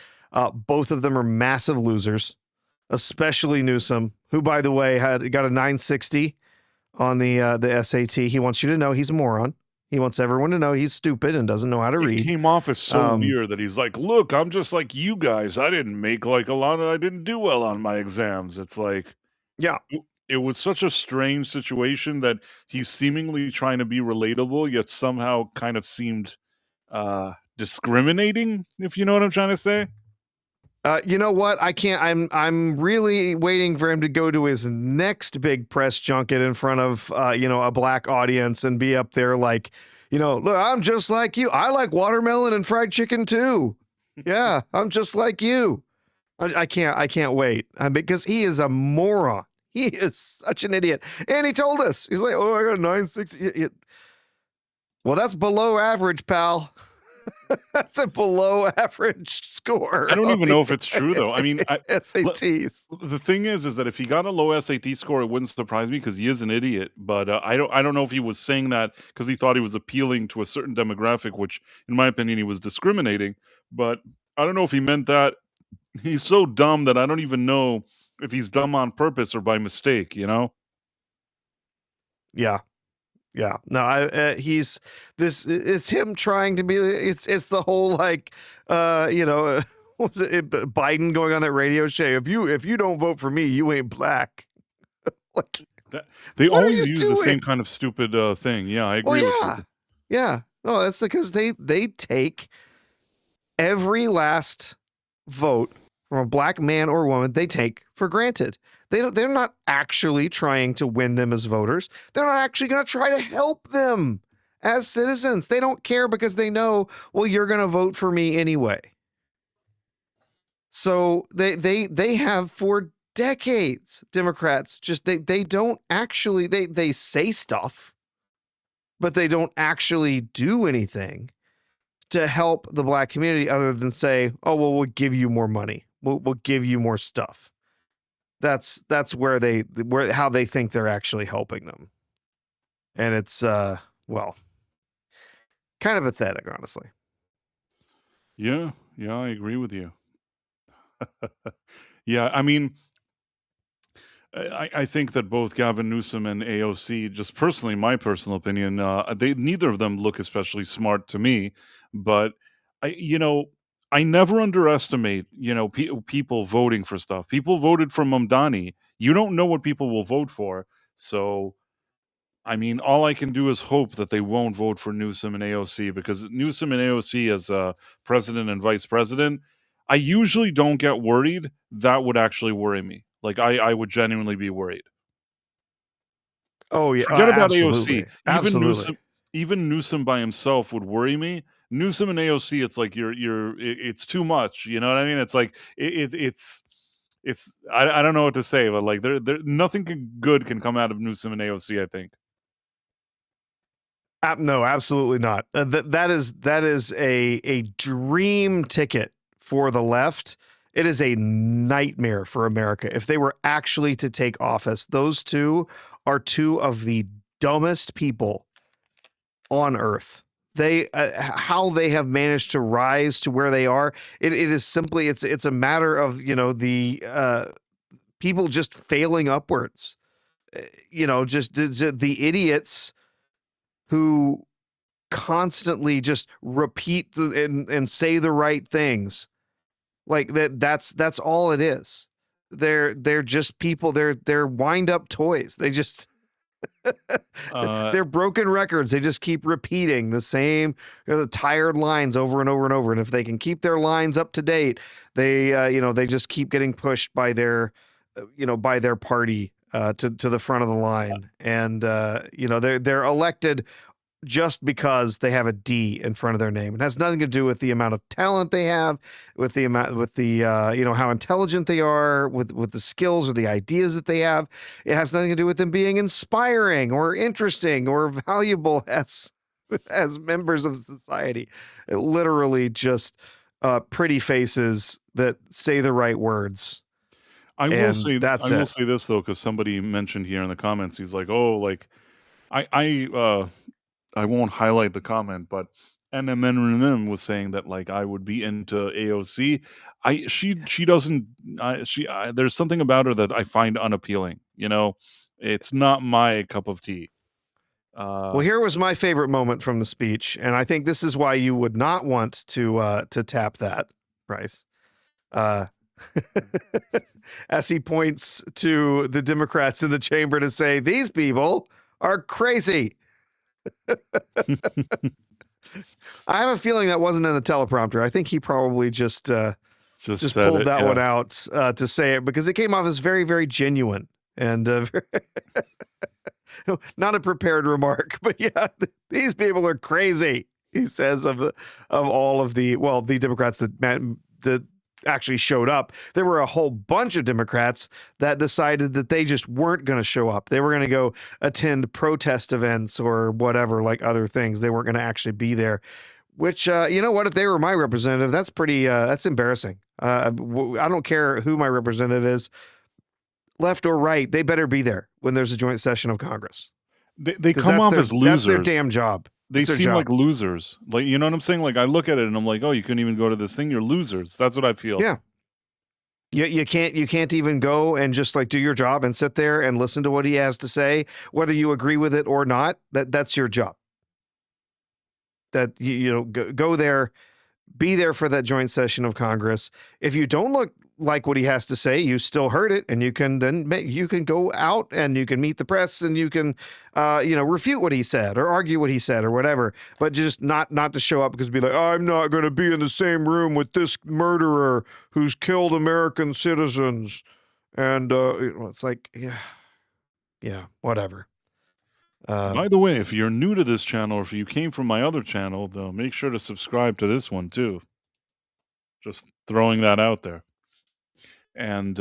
Both of them are massive losers, especially Newsom, who, by the way, got a 960 on the SAT. He wants you to know he's a moron. He wants everyone to know he's stupid and doesn't know how to read. It came off as so weird that he's like, look, I'm just like you guys. I didn't make like I didn't do well on my exams. It's like, yeah. It was such a strange situation that he's seemingly trying to be relatable, yet somehow kind of seemed discriminating, if you know what I'm trying to say. You know what? I can't. I'm really waiting for him to go to his next big press junket in front of a black audience and be up there like, look, I'm just like you. I like watermelon and fried chicken too. Yeah, I'm just like you. I can't wait because he is a moron. He is such an idiot. And he told us, he's like, oh, I got a 960. Well, that's below average, pal. That's a below average score. I don't even know if it's true though. I mean, SATs. The thing is that if he got a low SAT score, it wouldn't surprise me because he is an idiot. But I don't know if he was saying that because he thought he was appealing to a certain demographic, which, in my opinion, he was discriminating. But I don't know if he meant that. He's so dumb that I don't even know if he's dumb on purpose or by mistake. Yeah. Yeah, no, it's him trying to be, it's the whole like, was it Biden going on that radio show? If you don't vote for me, you ain't black. Like, they always use the same kind of stupid thing. Yeah, I agree with you. Yeah, no, that's because they take every last vote from a black man or woman they take for granted. They're not actually trying to win them as voters. They're not actually going to try to help them as citizens. They don't care because they know, well, you're going to vote for me anyway. So they have for decades, Democrats, just they don't actually, they say stuff, but they don't actually do anything to help the black community other than say, oh, well, we'll give you more money. We'll give you more stuff. That's where how they think they're actually helping them. And it's well, kind of pathetic, honestly. Yeah, I agree with you. Yeah, I mean, I think that both Gavin Newsom and AOC, just personally, my personal opinion, they neither of them look especially smart to me. But I never underestimate people voting for stuff. People voted for Mamdani. You don't know what people will vote for, so I mean, all I can do is hope that they won't vote for Newsom and AOC, because Newsom and AOC as president and vice president, I usually don't get worried. That would actually worry me. Like I would genuinely be worried. Oh yeah, Forget about AOC. absolutely, absolutely. Even Newsom by himself would worry me. Newsom and AOC, it's like it's too much. You know what I mean? It's like it's I don't know what to say, but like there nothing good can come out of Newsom and AOC, I think. No, absolutely not. That is a dream ticket for the left. It is a nightmare for America. If they were actually to take office, those two are two of the dumbest people on earth. They how they have managed to rise to where they are. It is simply it's a matter of the people just failing upwards. Just the idiots who constantly just repeat and say the right things. Like that's all it is. They're just people. They're wind up toys. They just they're broken records. They just keep repeating the same the tired lines over and over and over. And if they can keep their lines up to date, they they just keep getting pushed by their by their party to the front of the line. And they're elected just because they have a D in front of their name. It has nothing to do with the amount of talent they have, with the how intelligent they are, with the skills or the ideas that they have. It has nothing to do with them being inspiring or interesting or valuable as members of society. It literally just pretty faces that say the right words. I will say that's I will it. say this though, because somebody mentioned here in the comments, he's like, "Oh, like I won't highlight the comment, but NMNM was saying that like I would be into AOC. She doesn't there's something about her that I find unappealing. It's not my cup of tea. Well, here was my favorite moment from the speech, and I think this is why you would not want to tap that, Bryce. As he points to the Democrats in the chamber to say, "These people are crazy." I have a feeling that wasn't in the teleprompter. I think he probably just pulled that one out to say it, because it came off as very, very genuine and not a prepared remark. But yeah, these people are crazy, he says of all of the Democrats that actually showed up. There were a whole bunch of Democrats that decided that they just weren't going to show up. They were going to go attend protest events or whatever, like other things. They weren't going to actually be there, which, you know what, if they were my representative, that's pretty, that's embarrassing. I don't care who my representative is, left or right, they better be there when there's a joint session of Congress. They come off as losers. That's their damn job. They seem like losers. Like, you know what I'm saying? Like, I look at it and I'm like, oh, you couldn't even go to this thing. You're losers. That's what I feel. Yeah. You can't even go and just like do your job and sit there and listen to what he has to say, whether you agree with it or not. That's your job. That go there, be there for that joint session of Congress. If you don't look like what he has to say, you still heard it, and you can go out and you can meet the press and you can refute what he said or argue what he said or whatever, but just not to show up because be like, I'm not going to be in the same room with this murderer who's killed American citizens. And it's like, yeah, whatever. By the way, if you're new to this channel or if you came from my other channel, though, make sure to subscribe to this one too. Just throwing that out there. And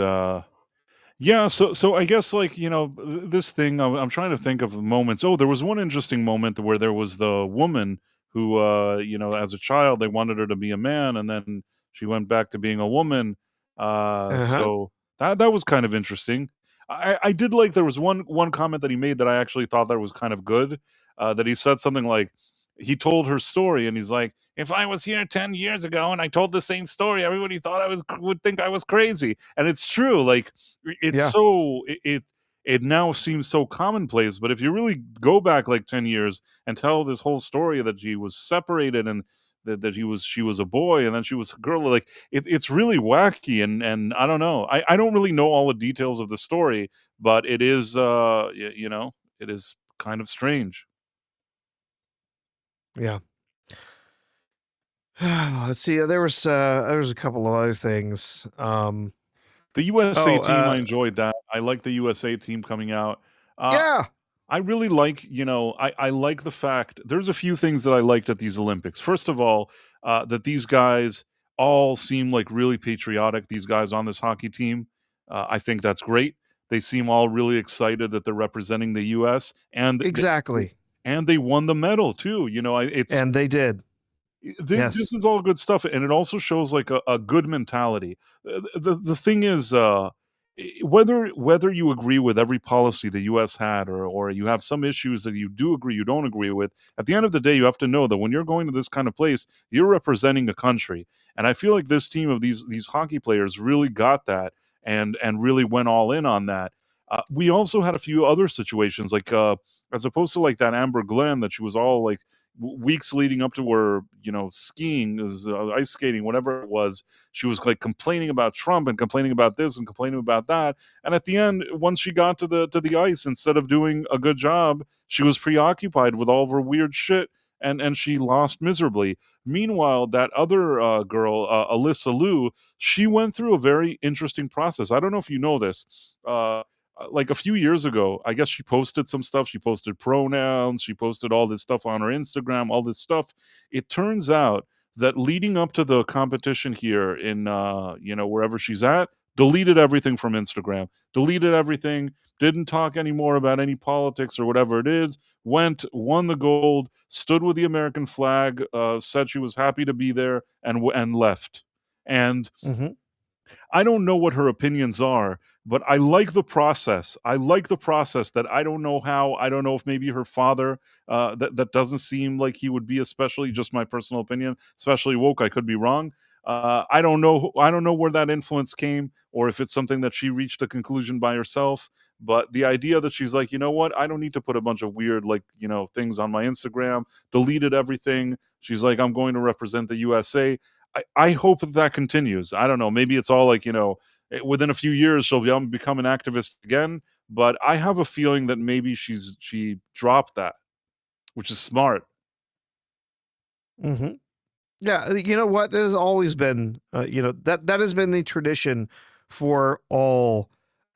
yeah, so I guess like this thing, I'm trying to think of moments. Oh, there was one interesting moment where there was the woman who as a child they wanted her to be a man, and then she went back to being a woman, Uh-huh. So that was kind of interesting. I did like there was one comment that he made that I actually thought that was kind of good. That he said something like he told her story and he's like, if I was here 10 years ago and I told the same story, everybody thought would think I was crazy. And it's true. Like it's Yeah. so it now seems so commonplace, but if you really go back like 10 years and tell this whole story that she was separated and that she was a boy and then she was a girl, like it's really wacky and I don't know. I don't really know all the details of the story, but it is you know, it is kind of strange. Yeah. Let's see. There was a couple of other things. The USA Oh, team, I enjoyed that. I like the USA team coming out. Uh, yeah, I really like, I like the fact there's a few things that I liked at these Olympics. First of all, that these guys all seem like really patriotic. These guys on this hockey team, I think that's great. They seem all really excited that they're representing the U.S. exactly. And they won the medal too. It's And they did. this Yes. is all good stuff, and it also shows like a good mentality. The thing is, whether you agree with every policy the U.S. had, or you have some issues that you do agree, you don't agree with, at the end of the day, you have to know that when you're going to this kind of place, you're representing a country. And I feel like this team of these hockey players really got that and really went all in on that. We also had a few other situations, like as opposed to like that Amber Glenn that she was all like weeks leading up to her, skiing, ice skating, whatever it was, she was like complaining about Trump and complaining about this and complaining about that. And at the end, once she got to the ice, instead of doing a good job, she was preoccupied with all of her weird shit. And she lost miserably. Meanwhile, that other girl, Alyssa Liu, she went through a very interesting process. I don't know if you know this. Like a few years ago, I guess she posted some stuff. She posted pronouns. She posted all this stuff on her Instagram, all this stuff. It turns out that leading up to the competition here in, wherever she's at, deleted everything from Instagram, deleted everything, didn't talk anymore about any politics or whatever it is, went, won the gold, stood with the American flag, said she was happy to be there and left. And Hmm. I don't know what her opinions are, but I like the process. I like the process that I don't know how. I don't know if maybe her father, that doesn't seem like he would be, especially just my personal opinion, especially woke. I could be wrong. I don't know. I don't know where that influence came, or if it's something that she reached a conclusion by herself. But the idea that she's like, you know what, I don't need to put a bunch of weird, like, things on my Instagram. Deleted everything. She's like, I'm going to represent the USA. I hope that continues. I don't know. Maybe it's all like, within a few years she'll become an activist again. But I have a feeling that maybe she dropped that, which is smart. Hmm. Yeah, you know what? There's always been, that has been the tradition for all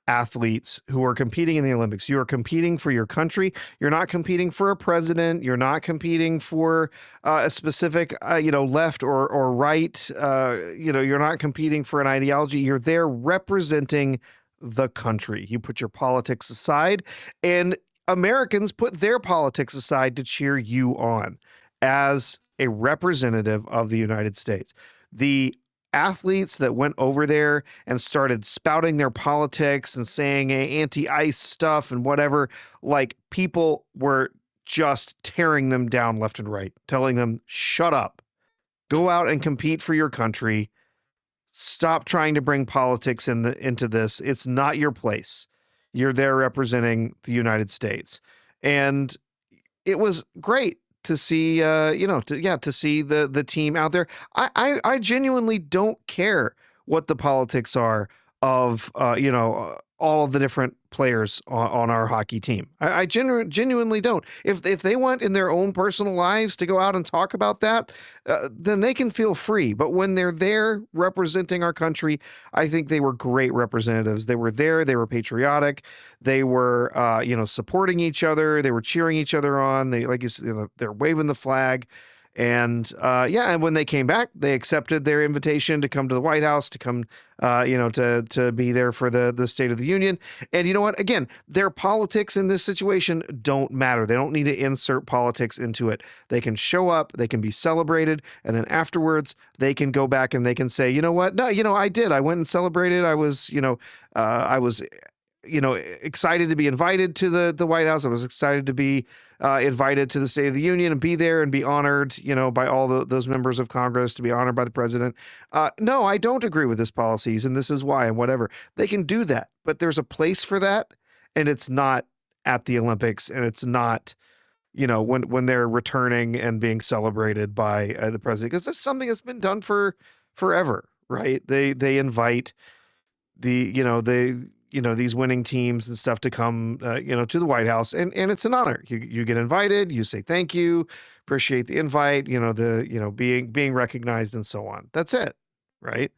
athletes who are competing in the Olympics. You are competing for your country. You're not competing for a president. You're not competing for a specific, left or right. You're not competing for an ideology. You're there representing the country. You put your politics aside, and Americans put their politics aside to cheer you on as a representative of the United States. The athletes that went over there and started spouting their politics and saying anti-ice stuff and whatever, like, people were just tearing them down left and right, telling them, shut up, go out and compete for your country. Stop trying to bring politics into this. It's not your place. You're there representing the United States. And it was great to see, to see the team out there. I genuinely don't care what the politics are of, all of the different players on our hockey team. I genuinely don't. If they want in their own personal lives to go out and talk about that, then they can feel free. But when they're there representing our country, I think they were great representatives. They were there. They were patriotic. They were, supporting each other. They were cheering each other on. They, like you said, they're waving the flag. And and when they came back, they accepted their invitation to come to the White House, to come, to be there for the State of the Union. And you know what? Again, their politics in this situation don't matter. They don't need to insert politics into it. They can show up, they can be celebrated, and then afterwards they can go back and they can say, you know what? No, I did. I went and celebrated. I was, excited to be invited to the White House. I was excited to be invited to the State of the Union and be there and be honored, by all those members of Congress, to be honored by the president. No, I don't agree with his policies, and this is why, and whatever. They can do that, but there's a place for that, and it's not at the Olympics, and it's not, when they're returning and being celebrated by the president, because that's something that's been done for forever, right? They invite these winning teams and stuff to come, to the White House, and it's an honor. You get invited, you say thank you, appreciate the invite, being recognized and so on. That's it, right?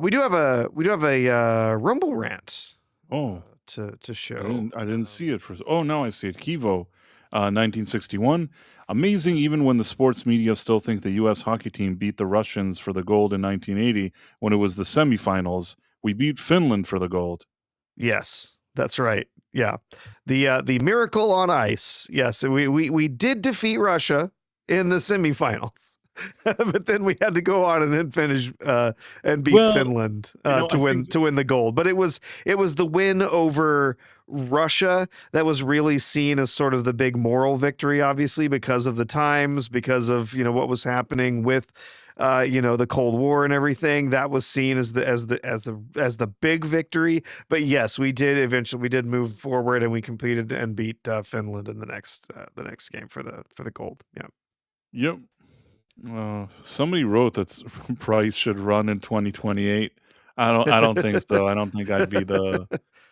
We do have a Rumble rant. To show. I didn't see it first. Oh, now I see it. Kivo, 1961. Amazing, even when the sports media still think the U.S. hockey team beat the Russians for the gold in 1980 when it was the semifinals. We beat Finland for the gold. Yes, that's right. Yeah. The miracle on ice. Yes, we did defeat Russia in the semifinals. But then we had to go on and then finish and beat Finland to win the gold. But it was the win over Russia that was really seen as sort of the big moral victory, obviously, because of the times, because of what was happening with the Cold War and everything. That was seen as the big victory. But yes, we did move forward, and we competed and beat Finland in the next game for the gold. Yeah. Yep. Somebody wrote that Price should run in 2028. I don't think so. I don't think I'd be the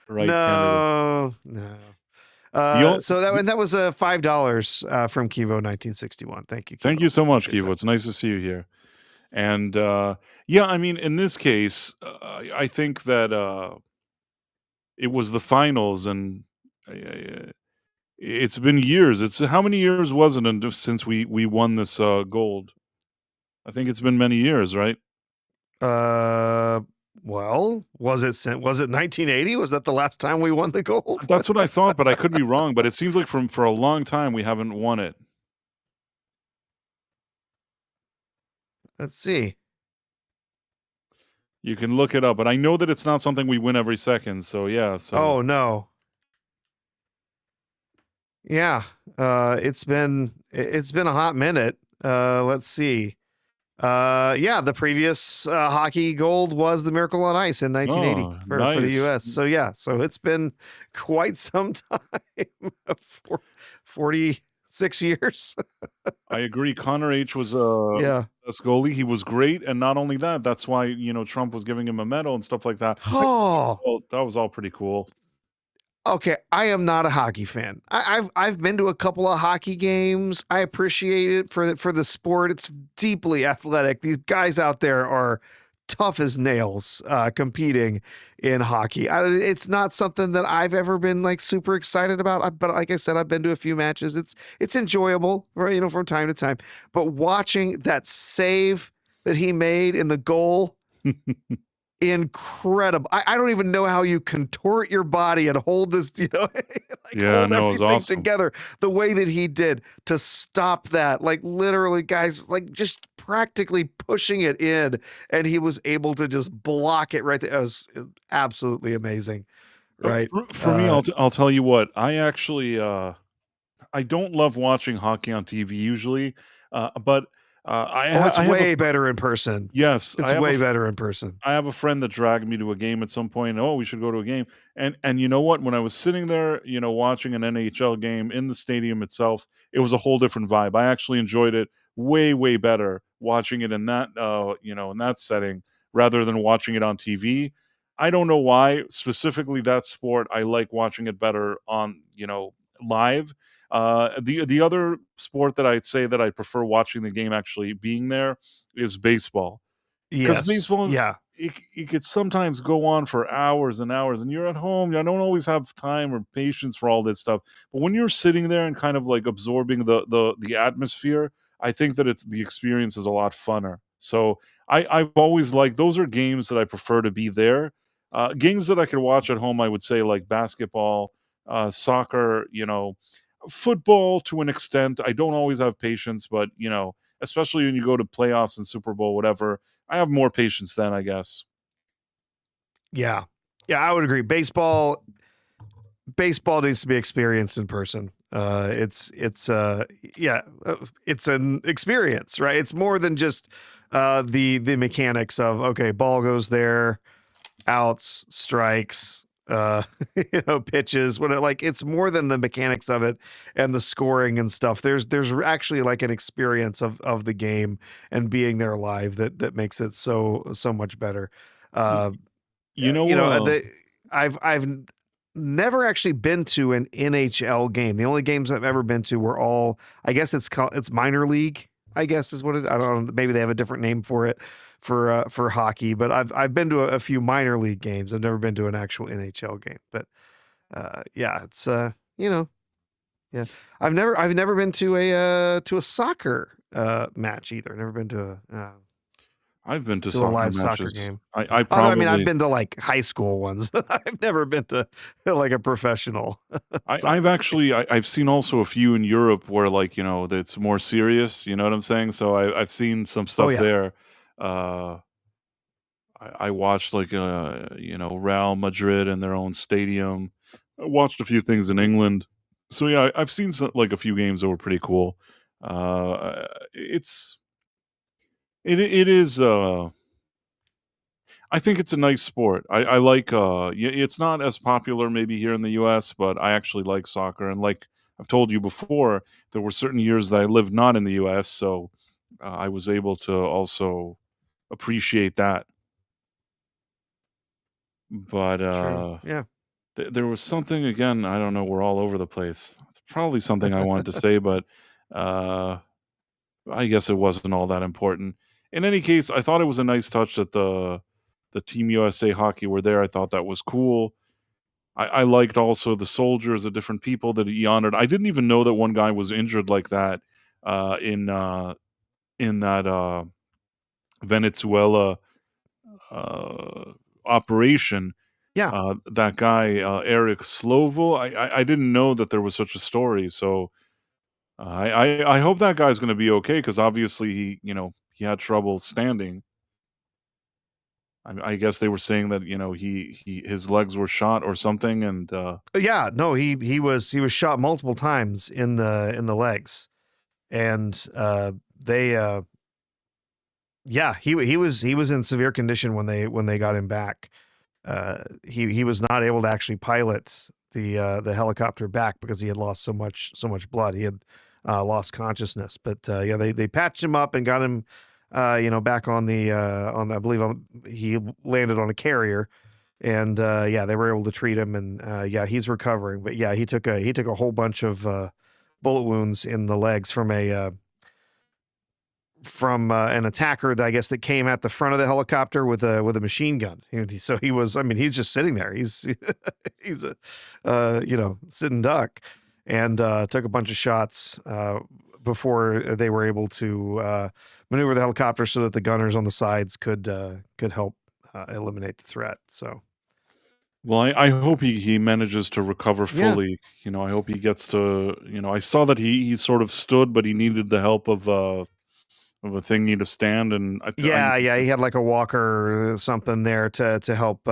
right candidate. No. So that was $5 from Kivo 1961. Thank you, Kivo. Thank you so much, Kivo. It's nice to see you here. And I mean, in this case, I think that it was the finals, and it's been years. How many years was it since we won this gold? I think it's been many years, right? Well, was it 1980? Was that the last time we won the gold? That's what I thought, but I could be wrong. But it seems like for a long time we haven't won it. Let's see. You can look it up, but I know that it's not something we win every second. So yeah. So. Oh no. Yeah. It's been a hot minute. Let's see. The previous hockey gold was the Miracle on Ice in 1980 for the U.S. So yeah, so it's been quite some time, 46 years. I agree. Connor H was a goalie. He was great, and not only that, that's why Trump was giving him a medal and stuff like that. Oh, that was all pretty cool. Okay, I am not a hockey fan. I've been to a couple of hockey games. I appreciate it for the sport. It's deeply athletic. These guys out there are tough as nails competing in hockey. It's not something that I've ever been like super excited about. But like I said, I've been to a few matches. It's enjoyable, right? From time to time. But watching that save that he made in the goal. Incredible. I don't even know how you contort your body and hold this, hold everything awesome. together the way that he did to stop that. Like literally, guys, like just practically pushing it in, and he was able to just block it right there. It was absolutely amazing. Right. For me, I'll tell you what, I actually I don't love watching hockey on TV usually, but it's way better in person. Yes, it's way better in person. I have a friend that dragged me to a game at some point. Oh, we should go to a game. And you know what? When I was sitting there, watching an NHL game in the stadium itself, it was a whole different vibe. I actually enjoyed it way, way better watching it in that, in that setting rather than watching it on TV. I don't know why. Specifically, that sport, I like watching it better on, live. The other sport that I'd say that I prefer watching the game actually being there is baseball. Because baseball, it could sometimes go on for hours and hours, and you're at home. I don't always have time or patience for all this stuff. But when you're sitting there and kind of like absorbing the atmosphere, I think that the experience is a lot funner. So I've always liked, those are games that I prefer to be there. Games that I could watch at home, I would say, like basketball, soccer, football to an extent. I don't always have patience, but especially when you go to playoffs and Super Bowl, whatever, I have more patience then, I guess. Yeah. Yeah, I would agree. Baseball needs to be experienced in person. It's an experience, right? It's more than just the mechanics of, okay, ball goes there, outs, strikes, pitches, like it's more than the mechanics of it and the scoring and stuff. There's actually like an experience of the game and being there live that makes it so much better. Y- Uh, You know, you know, the I've never actually been to an NHL game. The only games I've ever been to were all, I guess it's minor league, I guess is what I don't know. Maybe they have a different name for it for hockey, but I've been to a few minor league games. I've never been to an actual NHL game, but yeah, it's yeah. I've never been to a soccer match either. Never been I've been to to a soccer live soccer matches. game. I Although, I mean, I've probably been to like high school ones. I've never been to like a professional I've soccer game. actually I've seen also a few in Europe where, like, that's more serious. You know what I'm saying? So I've seen some Oh stuff yeah, there. Uh, I watched, like, Real Madrid in their own stadium. I watched a few things in England. So yeah, I've seen like a few games that were pretty cool. It's it is. I think it's a nice sport. I like, it's not as popular maybe here in the US, but I actually like soccer. And like I've told you before, there were certain years that I lived not in the US, so I was able to also appreciate that. But true. Yeah. there was something, again, I don't know, we're all over the place. It's probably something I wanted to say, but uh, I guess it wasn't all that important. In any case, I thought it was a nice touch that the Team USA hockey were there. I thought that was cool. I liked also the soldiers, the different people that he honored. I didn't even know that one guy was injured like that uh, in uh, in that Venezuela uh, operation. Yeah. That guy Eric Slovo. I didn't know that there was such a story. So I hope that guy's going to be okay, because obviously he had trouble standing. I guess they were saying that his legs were shot or something, and Yeah, no, he was shot multiple times in the legs. And they yeah, he was in severe condition when they got him back. He was not able to actually pilot the helicopter back because he had lost so much blood. He had lost consciousness. But yeah, they patched him up and got him back on I believe he landed on a carrier. And yeah, they were able to treat him, and yeah, he's recovering. But yeah, he took a whole bunch of bullet wounds in the legs from an attacker that I guess that came at the front of the helicopter with a machine gun. So he was, I mean, he's just sitting there. He's he's a sitting duck, and took a bunch of shots before they were able to maneuver the helicopter so that the gunners on the sides could help eliminate the threat. So well, I hope he manages to recover yeah. fully. I hope he gets to. I saw that he sort of stood, but he needed the help of a thingy to stand, and Yeah, yeah, he had like a walker or something there to help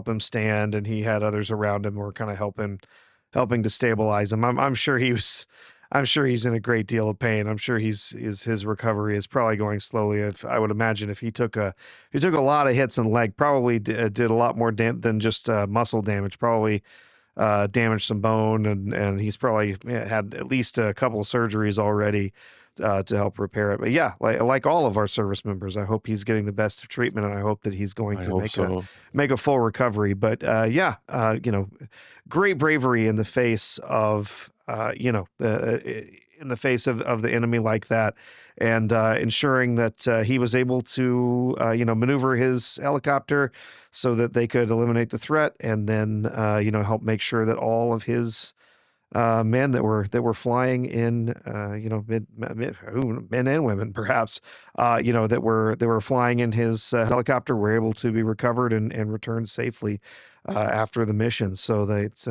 him stand, and he had others around him who were kind of helping to stabilize him. I'm sure he's in a great deal of pain. I'm sure his recovery is probably going slowly. If I would imagine if he took a lot of hits in the leg, probably did a lot more than just muscle damage. Probably damaged some bone, and he's probably had at least a couple of surgeries already to help repair it. But yeah, like all of our service members, I hope he's getting the best of treatment, and I hope that he's going I to hope so. make a full recovery. But yeah, great bravery in the face of in the face of the enemy like that, and ensuring that he was able to maneuver his helicopter so that they could eliminate the threat, and then help make sure that all of his men that were flying in, men and women perhaps, that were flying in his helicopter were able to be recovered and returned safely after the mission. So it's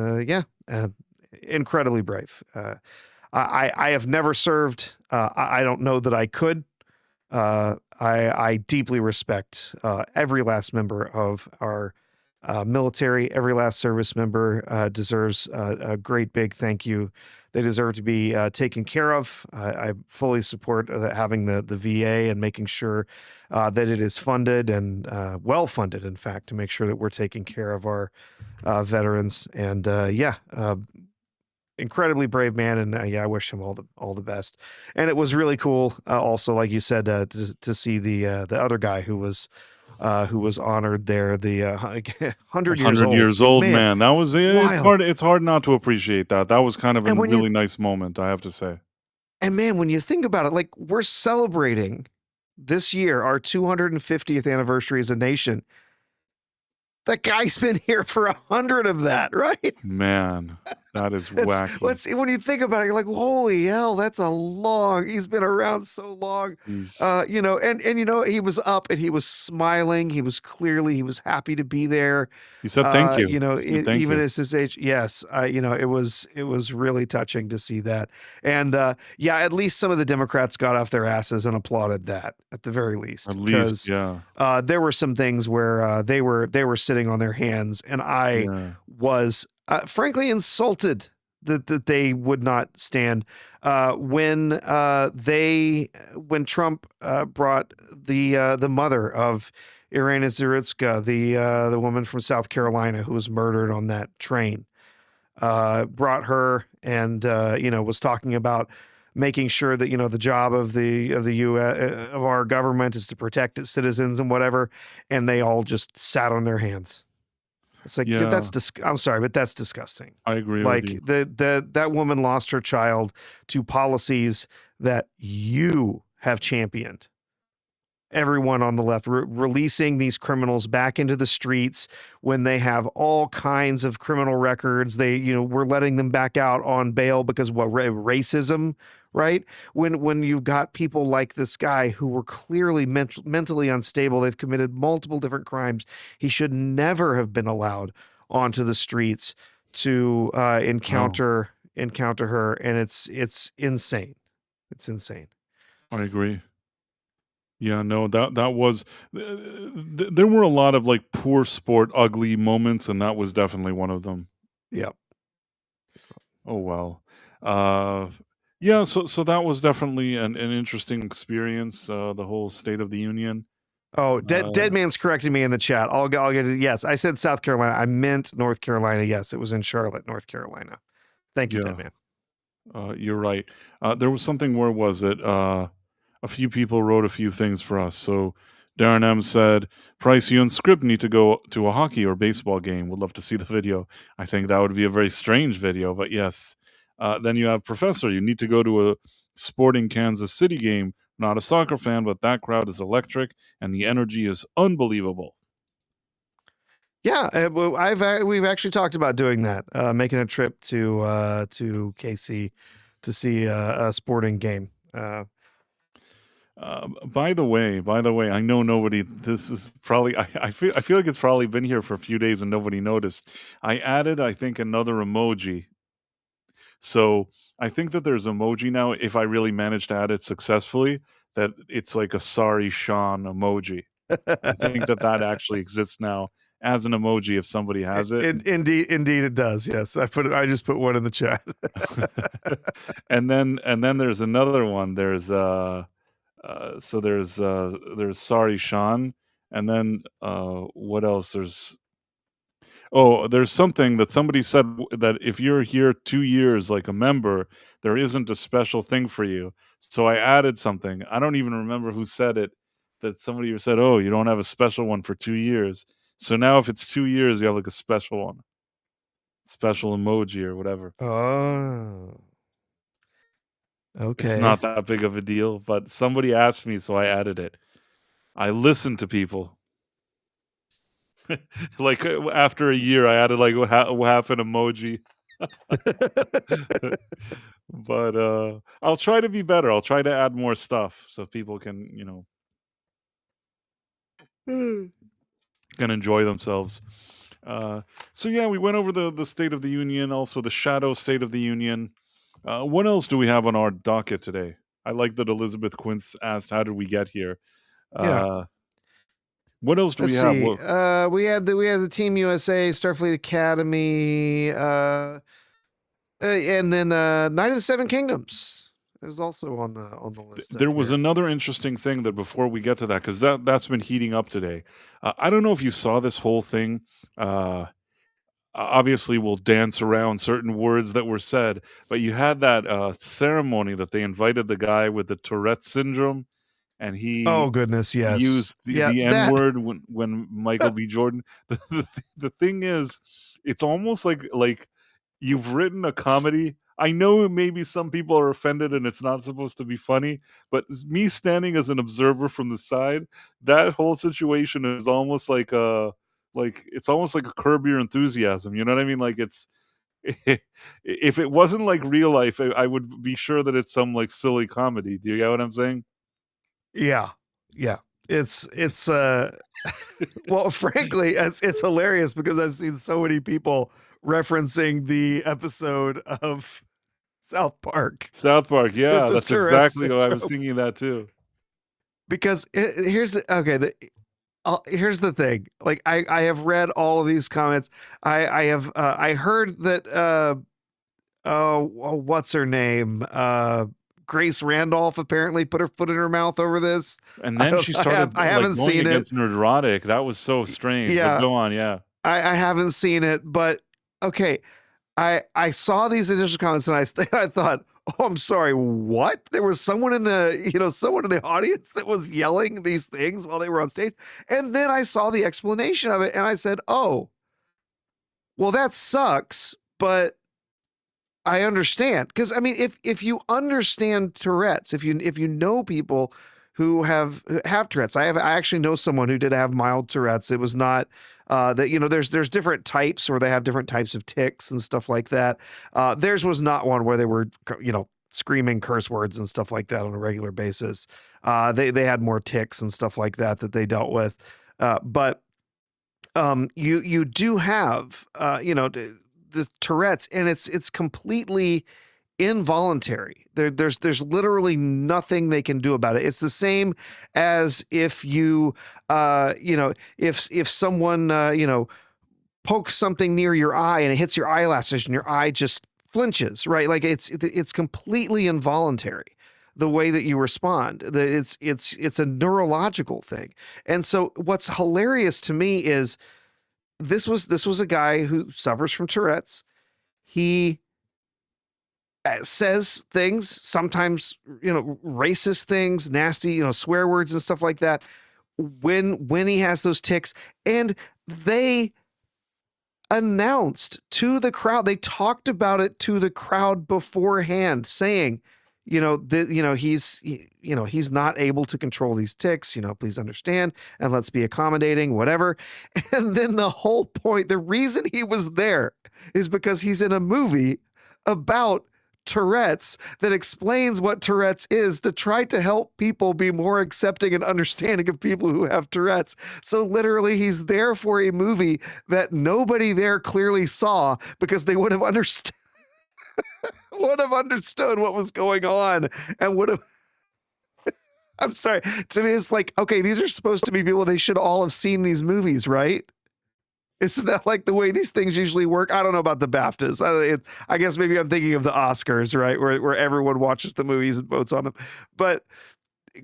incredibly brave. I have never served. I don't know that I could. I deeply respect every last member of our military. Every last service member deserves a great big thank you. They deserve to be taken care of. I fully support having the VA and making sure that it is funded and well funded, in fact, to make sure that we're taking care of our veterans. And incredibly brave man, and I wish him all the best. And it was really cool, also, like you said, to see the other guy who was honored there, the 100 years 100 old. years old, Man, man. That was it's wild. hard. It's hard not to appreciate that. That was kind of a And when you- really nice moment, I have to say. And man, when you think about it, like, we're celebrating this year our 250th anniversary as a nation. That guy's been here for 100 of that, right? Man, that is wacky. When you think about it, you're like, holy hell, he's been around so long. He's He was up and he was smiling. He was happy to be there. He said thank you. He said thank Even you. at his age. Yes. It was really touching to see that. And at least some of the Democrats got off their asses and applauded that at the very least. At least, yeah. There were some things where they were sitting on their hands, and I was frankly insulted that they would not stand when Trump brought the mother of Irina Zurutska, the woman from South Carolina who was murdered on that train, brought her and was talking about making sure that the job of the U.S. of our government is to protect its citizens and whatever, and they all just sat on their hands. It's like I'm sorry, but that's disgusting. I agree like with you. that woman lost her child to policies that you have championed. Everyone on the left releasing these criminals back into the streets when they have all kinds of criminal records. We're letting them back out on bail because racism, right? When you've got people like this guy who were clearly mentally unstable, they've committed multiple different crimes. He should never have been allowed onto the streets to encounter her, and it's insane. It's insane. I agree. Yeah, no, that was there were a lot of like poor sport, ugly moments, and that was definitely one of them. Yep. Oh well. Yeah, so that was definitely an interesting experience, the whole State of the Union. Oh, Dead Man's correcting me in the chat. I'll get it. Yes, I said South Carolina. I meant North Carolina. Yes, it was in Charlotte, North Carolina. Thank you, Dead Man. You're right. There was something, where was it? A few people wrote a few things for us. So Darren M said, Price, you and Script need to go to a hockey or baseball game. Would love to see the video. I think that would be a very strange video, but yes. Then you have Professor, you need to go to a Sporting Kansas City game. Not a soccer fan, but that crowd is electric and the energy is unbelievable. Yeah, we've actually talked about doing that, making a trip to KC to see a sporting game. By the way, I know nobody. This is probably. I feel like it's probably been here for a few days and nobody noticed. I added, I think, another emoji. So I think that there's emoji now. If I really manage to add it successfully, that it's like a sorry Sean emoji. I think that actually exists now as an emoji if somebody has it. Indeed, it does. Yes, I just put one in the chat. and then there's another one. There's there's sorry Sean, and then what else? There's something that somebody said, that if you're here 2 years like a member, there isn't a special thing for you. So I added something. I don't even remember who said it. That somebody said, "Oh, you don't have a special one for 2 years." So now if it's 2 years, you have like a special one, special emoji or whatever. Oh. Okay. It's not that big of a deal, but somebody asked me, so I added it. I listen to people. Like after a year, I added like half an emoji. But I'll try to be better. I'll try to add more stuff so people can, can enjoy themselves. Uh, so yeah, we went over the State of the Union, also the Shadow State of the Union. What else do we have on our docket today? I like that Elizabeth Quince asked, "How did we get here?" Yeah. Uh, what else do Let's we have? see. Well, We had the Team USA, Starfleet Academy, and then Night of the Seven Kingdoms is also on the list. there was another interesting thing that before we get to that, because that's been heating up today. I don't know if you saw this whole thing. Obviously, we'll dance around certain words that were said, but you had that ceremony that they invited the guy with the Tourette syndrome, and Oh he goodness, yes. used Yeah, the N that word when Michael B. Jordan. The thing is, it's almost like you've written a comedy. I know maybe some people are offended and it's not supposed to be funny, but me standing as an observer from the side, that whole situation is almost like it's almost like a Curb Your Enthusiasm. You know what I mean? Like it's if it wasn't like real life, I would be sure that it's some like silly comedy. Do you get what I'm saying? yeah. Yeah. It's well, frankly, it's hilarious because I've seen so many people referencing the episode of South Park South Park, with yeah, the that's Tourette exactly what I was syndrome. thinking of that too. Because here's the thing. Like I have read all of these comments. I have I heard that what's her name? Grace Randolph apparently put her foot in her mouth over this. And then she started I like haven't going seen it. against Nerdrotic. That was so strange. But Yeah, go on, yeah. I haven't seen it, but okay. I saw these initial comments and I thought, oh, I'm sorry, what? There was someone in the audience that was yelling these things while they were on stage. And then I saw the explanation of it and I said, oh, well, that sucks, but I understand. Because I mean, if you understand Tourette's, if you know people who have Tourette's, I actually know someone who did have mild Tourette's. It was not that there's different types where they have different types of tics and stuff like that. Theirs was not one where they were screaming curse words and stuff like that on a regular basis. They had more tics and stuff like that they dealt with. But you do have the Tourette's, and it's completely involuntary. There's literally nothing they can do about it. It's the same as if if someone pokes something near your eye and it hits your eyelashes and your eye just flinches, right? Like it's completely involuntary the way that you respond. It's a neurological thing. And so what's hilarious to me is this was a guy who suffers from Tourette's. He says things, sometimes racist things, nasty swear words and stuff like that when he has those tics, and they announced to the crowd, they talked about it to the crowd beforehand, saying he's not able to control these tics, please understand and let's be accommodating, whatever. And then the whole point, the reason he was there is because he's in a movie about Tourette's that explains what Tourette's is to try to help people be more accepting and understanding of people who have Tourette's. So literally he's there for a movie that nobody there clearly saw because they would have understood what was going on and would have I'm sorry. To me, it's like, okay, these are supposed to be people, they should all have seen these movies, right? Isn't that like the way these things usually work? I don't know about the BAFTAs. I guess maybe I'm thinking of the Oscars, right? Where everyone watches the movies and votes on them. But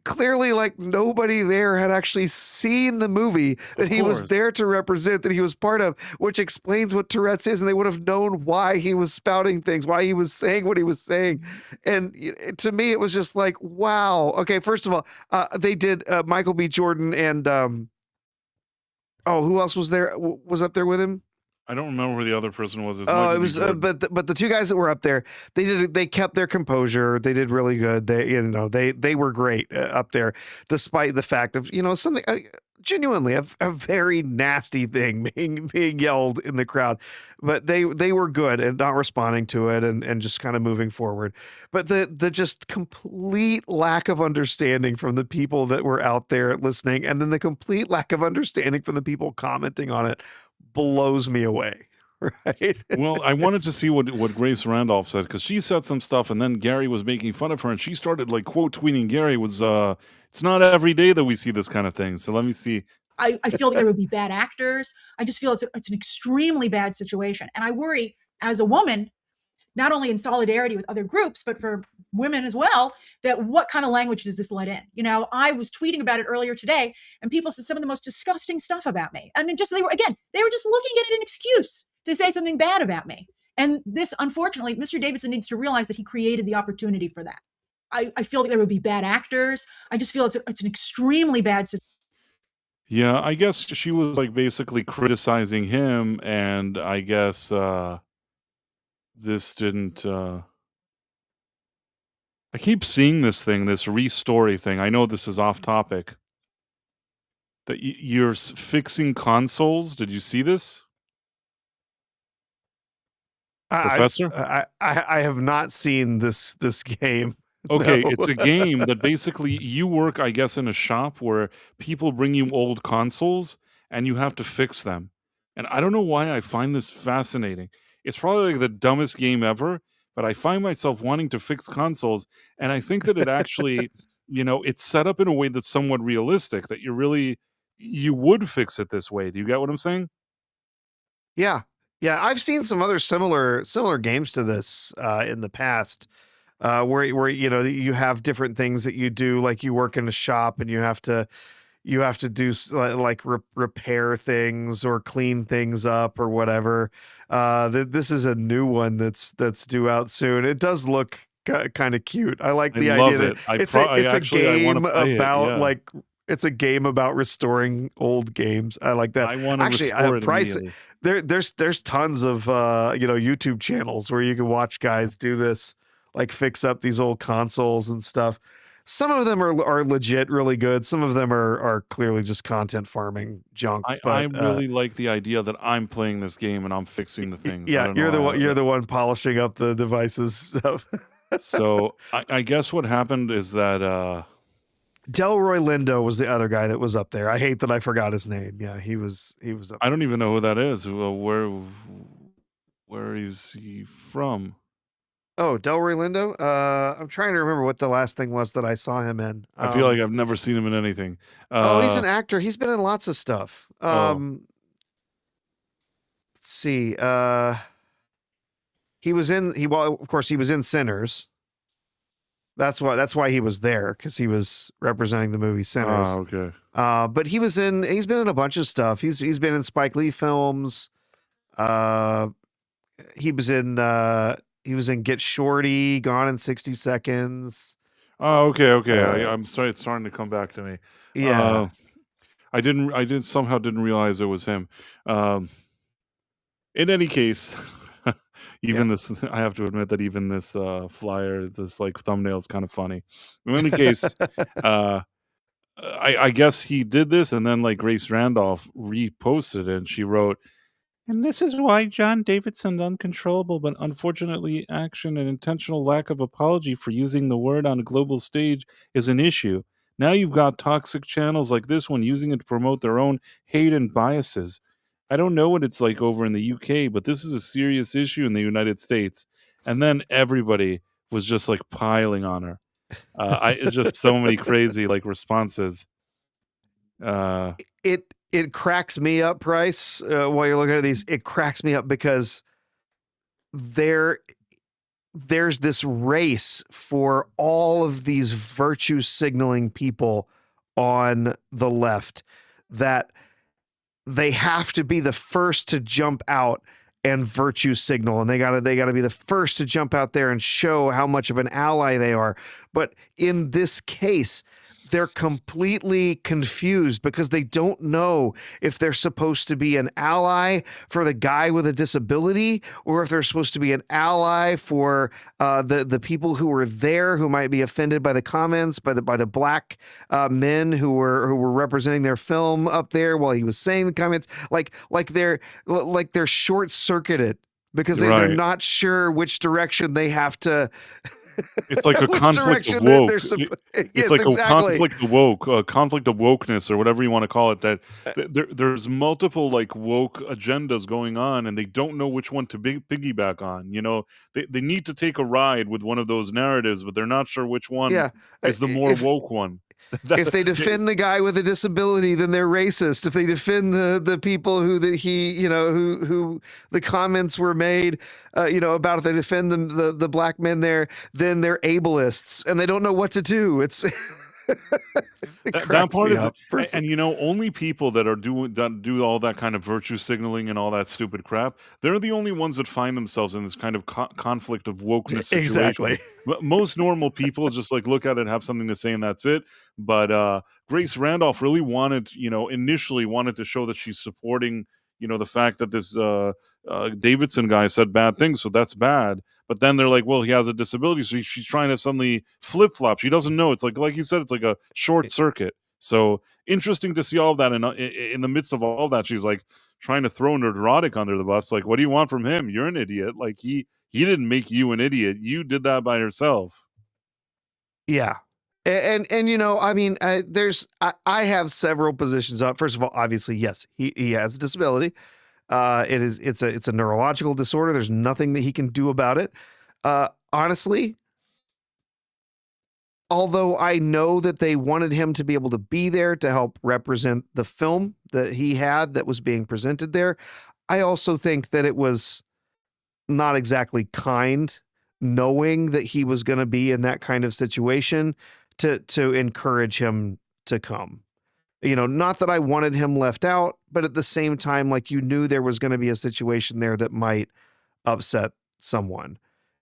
clearly, like, nobody there had actually seen the movie that he was there to represent, that he was part of, which explains what Tourette's is. And they would have known why he was spouting things, why he was saying what he was saying. And to me, it was just like, wow. Okay, first of all, they did Michael B. Jordan and who else was there? Was up there with him? I don't remember who the other person was. It was, but the two guys that were up there, they kept their composure. They did really good. They were great up there, despite the fact of something. genuinely a very nasty thing being yelled in the crowd, but they were good and not responding to it and just kind of moving forward. But the just complete lack of understanding from the people that were out there listening, and then the complete lack of understanding from the people commenting on it blows me away. Right? Well, I wanted to see what Grace Randolph said, because she said some stuff, and then Gary was making fun of her, and she started like quote tweeting Gary. Was it's not every day that we see this kind of thing. So let me see. I feel like there would be bad actors. I just feel it's an extremely bad situation. And I worry as a woman, not only in solidarity with other groups, but for women as well, that what kind of language does this let in? You know, I was tweeting about it earlier today, and people said some of the most disgusting stuff about me. I mean, they were just looking at it an excuse to say something bad about me. And this, unfortunately, Mr. Davidson needs to realize that he created the opportunity for that. I feel like there would be bad actors. I just feel it's an extremely bad situation. Yeah, I guess she was like basically criticizing him, and I guess this didn't. I keep seeing this thing, this restory thing. I know this is off topic. That you're fixing consoles. Did you see this, Professor? I have not seen this game. Okay, No. it's a game that basically you work, I guess, in a shop where people bring you old consoles and you have to fix them. And I don't know why I find this fascinating. It's probably like the dumbest game ever, but I find myself wanting to fix consoles, and I think that it actually, it's set up in a way that's somewhat realistic, that you would fix it this way. Do you get what I'm saying? Yeah. Yeah, I've seen some other similar games to this in the past, where you have different things that you do, like you work in a shop and you have to do like repair things or clean things up or whatever. This is a new one that's due out soon. It does look kind of cute. I like the idea that it's a game about it's a game about restoring old games. I like that. I want to Actually, restore it immediately. There's tons of YouTube channels where you can watch guys do this, like fix up these old consoles and stuff. Some of them are legit really good. Some of them are clearly just content farming junk. I really like the idea that I'm playing this game and I'm fixing the things. Yeah, you're the one polishing up the devices stuff. So I guess what happened is that Delroy Lindo was the other guy that was up there. I hate that I forgot his name. Yeah, he was up. I don't even know who that is. Where is he from? Oh, Delroy Lindo? I'm trying to remember what the last thing was that I saw him in. I feel like I've never seen him in anything. He's an actor. He's been in lots of stuff. Let's see. He was of course he was in Sinners. That's why he was there, because he was representing the movie Sinners. Oh, okay. But he's been in a bunch of stuff. He's been in Spike Lee films. He was in Get Shorty, Gone in 60 Seconds. Oh, okay. I'm it's starting to come back to me. Yeah. I somehow didn't realize it was him. In any case, this, I have to admit that even this flyer, this like thumbnail is kind of funny. In any case, I guess he did this, and then like Grace Randolph reposted it, and she wrote, "And this is why John Davidson's uncontrollable but unfortunately action and intentional lack of apology for using the word on a global stage is an issue. Now you've got toxic channels like this one using it to promote their own hate and biases. I don't know what it's like over in the UK, but this is a serious issue in the United States." And then everybody was just like piling on her. It's just so many crazy like responses. It cracks me up, Price, while you're looking at these. It cracks me up because there's this race for all of these virtue signaling people on the left that they have to be the first to jump out and virtue signal, and they gotta be the first to jump out there and show how much of an ally they are. But in this case, they're completely confused because they don't know if they're supposed to be an ally for the guy with a disability or if they're supposed to be an ally for the people who were there who might be offended by the comments by the black men who were representing their film up there while he was saying the comments. Like they're short circuited because they're Right. not sure which direction they have to. It's like a which conflict of direction woke. yes, It's like exactly. a conflict of wokeness, or whatever you want to call it. That there's multiple like woke agendas going on, and they don't know which one to piggyback on. You know, they need to take a ride with one of those narratives, but they're not sure which one Yeah. is the more woke one. If they defend the guy with a disability, then they're racist. If they defend the people who who the comments were made, about, if they defend the black men there, then they're ableists, and they don't know what to do. It's that part is, and only people that do all that kind of virtue signaling and all that stupid crap, they're the only ones that find themselves in this kind of conflict of wokeness situation. Exactly. Most normal people just like look at it, have something to say, and that's it. But Grace Randolph really initially wanted to show that she's supporting, the fact that this Davidson guy said bad things, so that's bad. But then they're like, well, he has a disability, so she's trying to suddenly flip flop. She doesn't know. It's like you said, it's like a short circuit. So interesting to see all of that. And in the midst of all of that, she's like trying to throw Nerdrotic under the bus. Like, what do you want from him? You're an idiot. Like he didn't make you an idiot. You did that by yourself. Yeah. And I mean, I have several positions on. First of all, obviously, yes, he has a disability. It's a neurological disorder. There's nothing that he can do about it. Honestly, although I know that they wanted him to be able to be there to help represent the film that he had that was being presented there, I also think that it was not exactly kind, knowing that he was going to be in that kind of situation, to encourage him to come. Not that I wanted him left out, but at the same time, like, you knew there was going to be a situation there that might upset someone.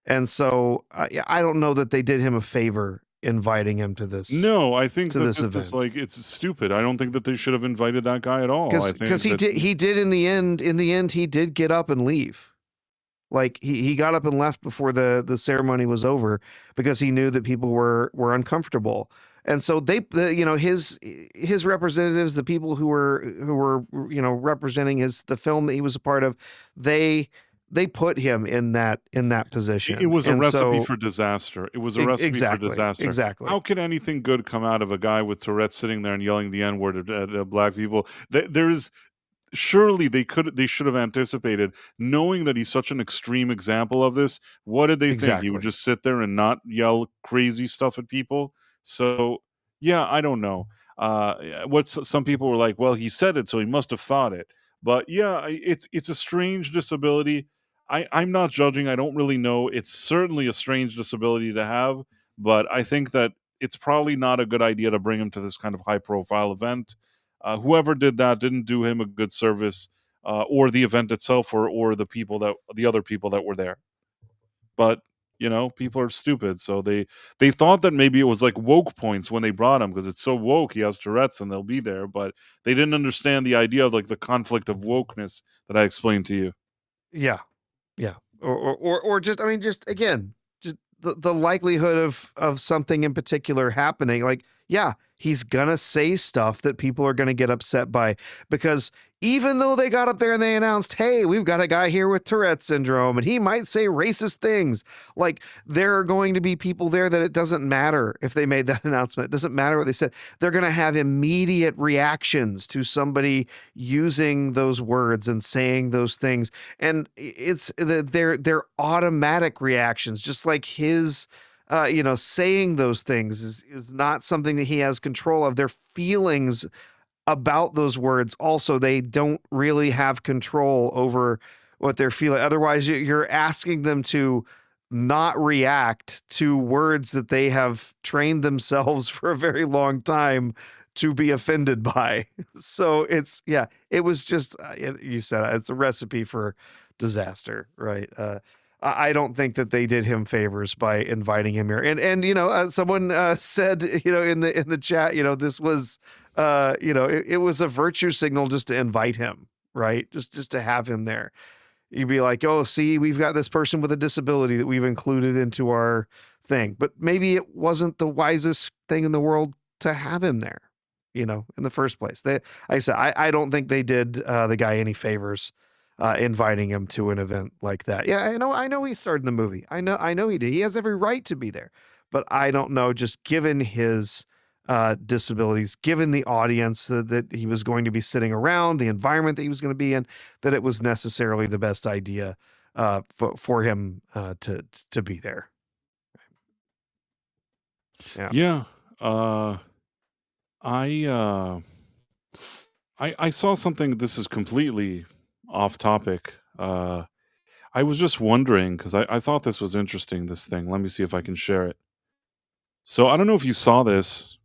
And so I don't know that they did him a favor inviting him to this. No, I think that this this event. is like, it's stupid. I don't think that they should have invited that guy at all. Because he did in the end, he did get up and leave. Like he got up and left before the ceremony was over because he knew that people were uncomfortable. And so his representatives, the people who were representing the film that he was a part of, they put him in that position. It was a recipe for disaster. It was a recipe for disaster. Exactly. How can anything good come out of a guy with Tourette's sitting there and yelling the N-word at black people? Surely they should have anticipated, knowing that he's such an extreme example of this. What did they think? He would just sit there and not yell crazy stuff at people? So yeah, I don't know. Some people were like, well, he said it, so he must have thought it. But yeah, it's a strange disability. I'm not judging. I don't really know. It's certainly a strange disability to have, but I think that it's probably not a good idea to bring him to this kind of high profile event. Whoever did that didn't do him a good service, or the event itself, or the other people that were there. But people are stupid, so they thought that maybe it was like woke points when they brought him, because it's so woke. He has Tourette's, and they'll be there. But they didn't understand the idea of like the conflict of wokeness that I explained to you. Yeah, or just, I mean, just again, just the likelihood of something in particular happening. Like, yeah, he's gonna say stuff that people are gonna get upset by, because even though they got up there and they announced, hey, we've got a guy here with Tourette syndrome and he might say racist things, like, there are going to be people there that it doesn't matter if they made that announcement. It doesn't matter what they said. They're going to have immediate reactions to somebody using those words and saying those things. And they're automatic reactions, just like his saying those things is not something that he has control of. Their feelings about those words also, they don't really have control over what they're feeling. Otherwise, you're asking them to not react to words that they have trained themselves for a very long time to be offended by. So it was just, you said it's a recipe for disaster, right? I don't think that they did him favors by inviting him here. And someone said, in the chat, this was, it was a virtue signal just to invite him, right? Just to have him there. You'd be like, oh, see, we've got this person with a disability that we've included into our thing. But maybe it wasn't the wisest thing in the world to have him there, in the first place. Like I said, I don't think they did the guy any favors inviting him to an event like that. Yeah, I know he starred in the movie. I know he did. He has every right to be there. But I don't know, just given his disabilities, given the audience that he was going to be sitting around, the environment that he was going to be in, that it was necessarily the best idea for him to be there. Yeah. I saw something. This is completely off topic. I was just wondering because I thought this was interesting. This thing. Let me see if I can share it. So I don't know if you saw this.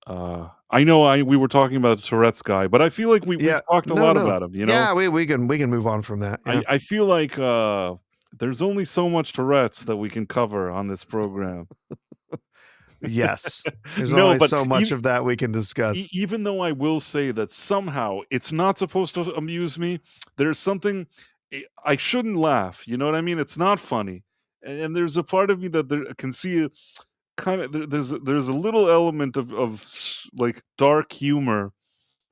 I know we were talking about the Tourette's guy, but I feel like we've talked a lot about him. Yeah, we can move on from that. Yeah. I feel like there's only so much Tourette's that we can cover on this program. Yes, there's only so much of that we can discuss. Even though I will say that somehow it's not supposed to amuse me, there's something I shouldn't laugh. You know what I mean? It's not funny, and there's a part of me that can see kind of there's a little element of like dark humor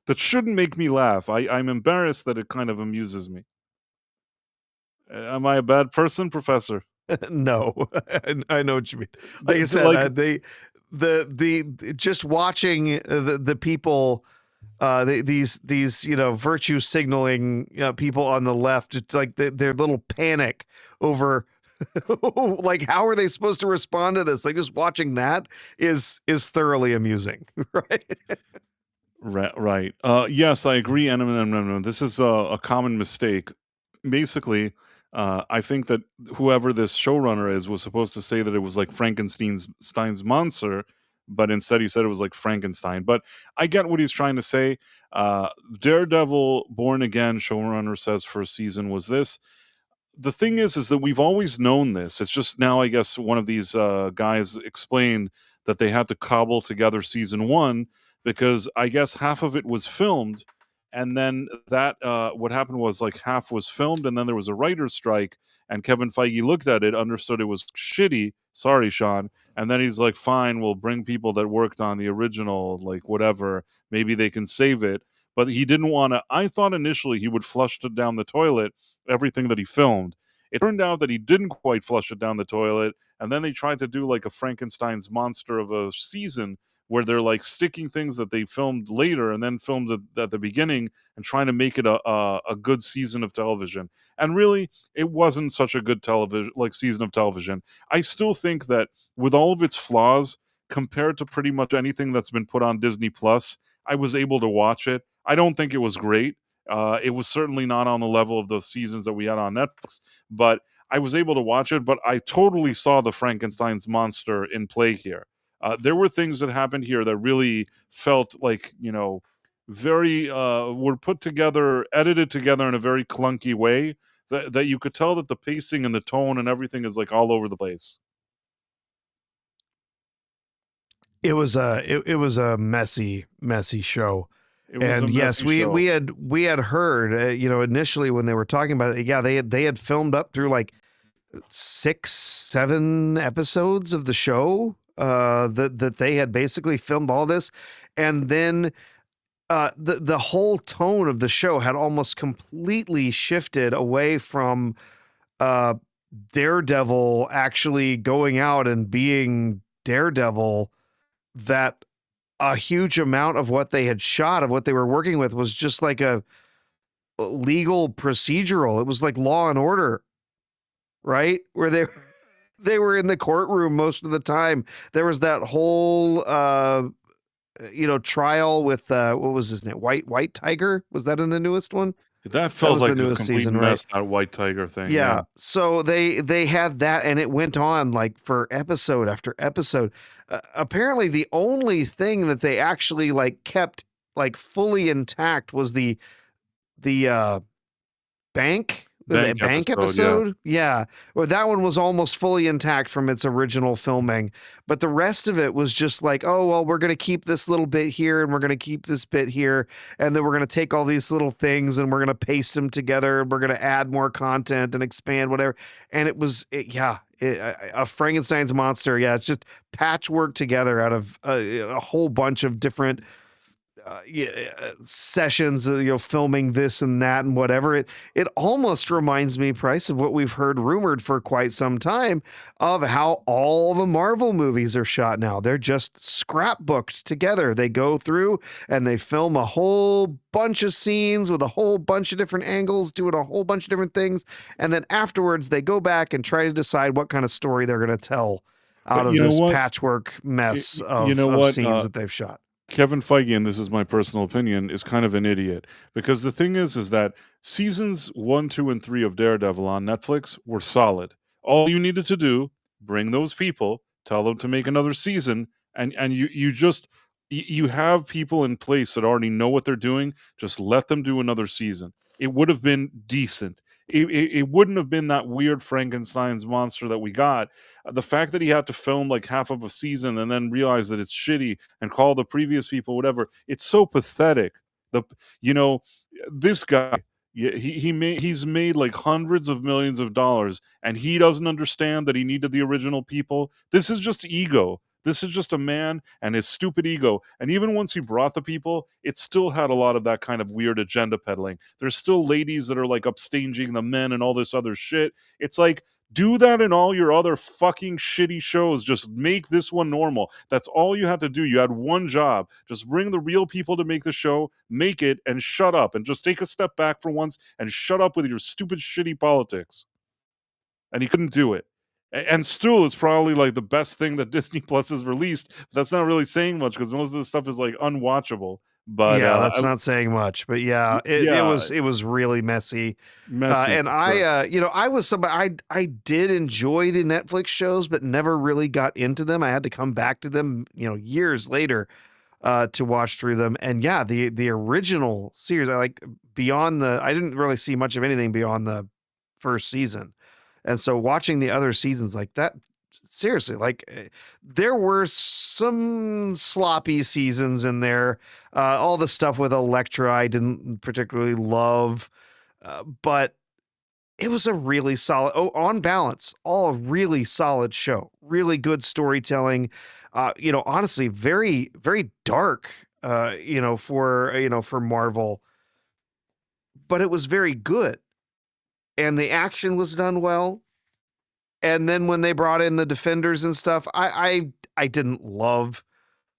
that shouldn't make me laugh. I'm embarrassed that it kind of amuses me. Am I a bad person, Professor? No, I know what you mean. Like I said, the just watching the people, these virtue signaling people on the left, it's like their little panic over like how are they supposed to respond to this? Like just watching that is thoroughly amusing, right? Right. Yes, I agree. And no. This is a common mistake. Basically, I think that whoever this showrunner is was supposed to say that it was like Frankenstein's monster, but instead he said it was like Frankenstein. But I get what he's trying to say. Daredevil Born Again showrunner says first season was this. The thing is that we've always known this. It's just now, I guess, one of these guys explained that they had to cobble together season one because I guess half of it was filmed. And then that what happened was like half was filmed and then there was a writer's strike and Kevin Feige looked at it, understood it was shitty. Sorry, Sean. And then he's like, fine, we'll bring people that worked on the original, like whatever. Maybe they can save it. But he didn't want to. I thought initially he would flush it down the toilet, everything that he filmed. It turned out that he didn't quite flush it down the toilet. And then they tried to do like a Frankenstein's monster of a season where they're like sticking things that they filmed later and then filmed at the beginning and trying to make it a good season of television. And really, it wasn't such a good season of television. I still think that with all of its flaws, compared to pretty much anything that's been put on Disney Plus, I was able to watch it. I don't think it was great. It was certainly not on the level of the seasons that we had on Netflix, but I was able to watch it. But I totally saw the Frankenstein's monster in play here. There were things that happened here that really felt like, very were put together, edited together in a very clunky way that you could tell that the pacing and the tone and everything is like all over the place. It was a messy show. And yes, we had heard, initially when they were talking about it, yeah, they had filmed up through like 6-7 episodes of the show, that they had basically filmed all this. And then the whole tone of the show had almost completely shifted away from Daredevil actually going out and being Daredevil, that a huge amount of what they had shot, of what they were working with, was just like a legal procedural. It was like Law and Order, right? Where they were in the courtroom most of the time. There was that whole trial with what was his name? White Tiger? Was that in the newest one? That felt like a complete season, mess, right? That White Tiger thing. Yeah. So they had that, and it went on like for episode after episode. Apparently, the only thing that they actually like kept like fully intact was the bank The Bank bank episode, yeah. episode? Yeah. Well, that one was almost fully intact from its original filming, but the rest of it was just like, oh, well, we're going to keep this little bit here and we're going to keep this bit here. And then we're going to take all these little things and we're going to paste them together and we're going to add more content and expand whatever. And a Frankenstein's monster. Yeah. It's just patchwork together out of a whole bunch of different sessions, filming this and that and whatever. It almost reminds me, Price, of what we've heard rumored for quite some time of how all the Marvel movies are shot now. They're just scrapbooked together. They go through and they film a whole bunch of scenes with a whole bunch of different angles, doing a whole bunch of different things, and then afterwards they go back and try to decide what kind of story they're going to tell out But of you know this what? patchwork mess You know of what? scenes that they've shot. Kevin Feige, and this is my personal opinion, is kind of an idiot because the thing is that seasons 1, 2, and 3 of Daredevil on Netflix were solid. All you needed to do, bring those people, tell them to make another season, and you have people in place that already know what they're doing. Just let them do another season. It would have been decent. It wouldn't have been that weird Frankenstein's monster that we got. The fact that he had to film like half of a season and then realize that it's shitty and call the previous people whatever, it's so pathetic. The you know this guy, yeah, he's made like hundreds of millions of dollars and he doesn't understand that he needed the original people. This is just ego. This is just a man and his stupid ego. And even once he brought the people, it still had a lot of that kind of weird agenda peddling. There's still ladies that are like upstaging the men and all this other shit. It's like, do that in all your other fucking shitty shows. Just make this one normal. That's all you had to do. You had one job. Just bring the real people to make the show, make it, and shut up. And just take a step back for once and shut up with your stupid, shitty politics. And he couldn't do it. And still, it's probably like the best thing that Disney Plus has released. That's not really saying much because most of the stuff is like unwatchable. But Yeah, that's not saying much, but yeah, yeah, it was really messy. messy. And Correct. I was somebody I did enjoy the Netflix shows, but never really got into them. I had to come back to them, years later, to watch through them. And yeah, the original series, I didn't really see much of anything beyond the first season. And so watching the other seasons like that, seriously, there were some sloppy seasons in there. All the stuff with Elektra, I didn't particularly love, but it was a really solid, on balance, all a really solid show. Really good storytelling. Honestly, very, very dark, for Marvel, but it was very good. And the action was done well. And then when they brought in the Defenders and stuff, I didn't love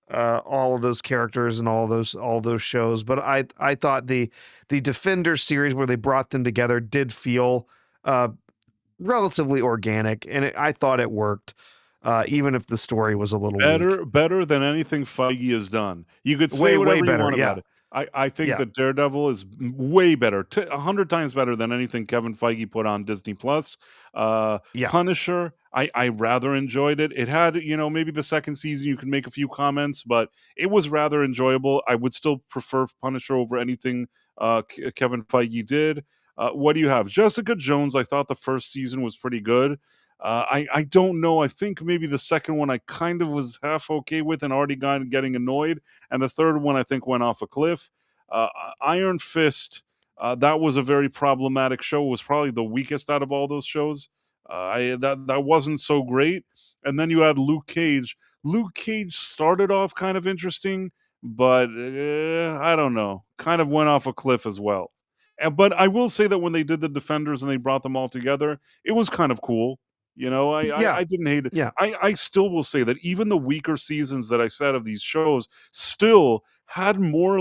all of those characters and all those shows, but I thought the Defenders series where they brought them together did feel relatively organic, and I thought it worked, even if the story was a little weak. Better than anything Feige has done. You could say Way whatever you better. want about Yeah, it. I think yeah, that Daredevil is way better, 100 times better than anything Kevin Feige put on Disney Plus. yeah, Punisher, I rather enjoyed it. It had, maybe the second season you could make a few comments, but it was rather enjoyable. I would still prefer Punisher over anything Kevin Feige did. What do you have? Jessica Jones, I thought the first season was pretty good. I don't know. I think maybe the second one I kind of was half okay with and already getting annoyed, and the third one I think went off a cliff. Uh, Iron Fist, that was a very problematic show. It was probably the weakest out of all those shows. That wasn't so great. And then you had Luke Cage. Luke Cage started off kind of interesting, but I don't know, kind of went off a cliff as well. But I will say that when they did the Defenders and they brought them all together, it was kind of cool. yeah, I didn't hate it. yeah, I still will say that even the weaker seasons that I said of these shows still had more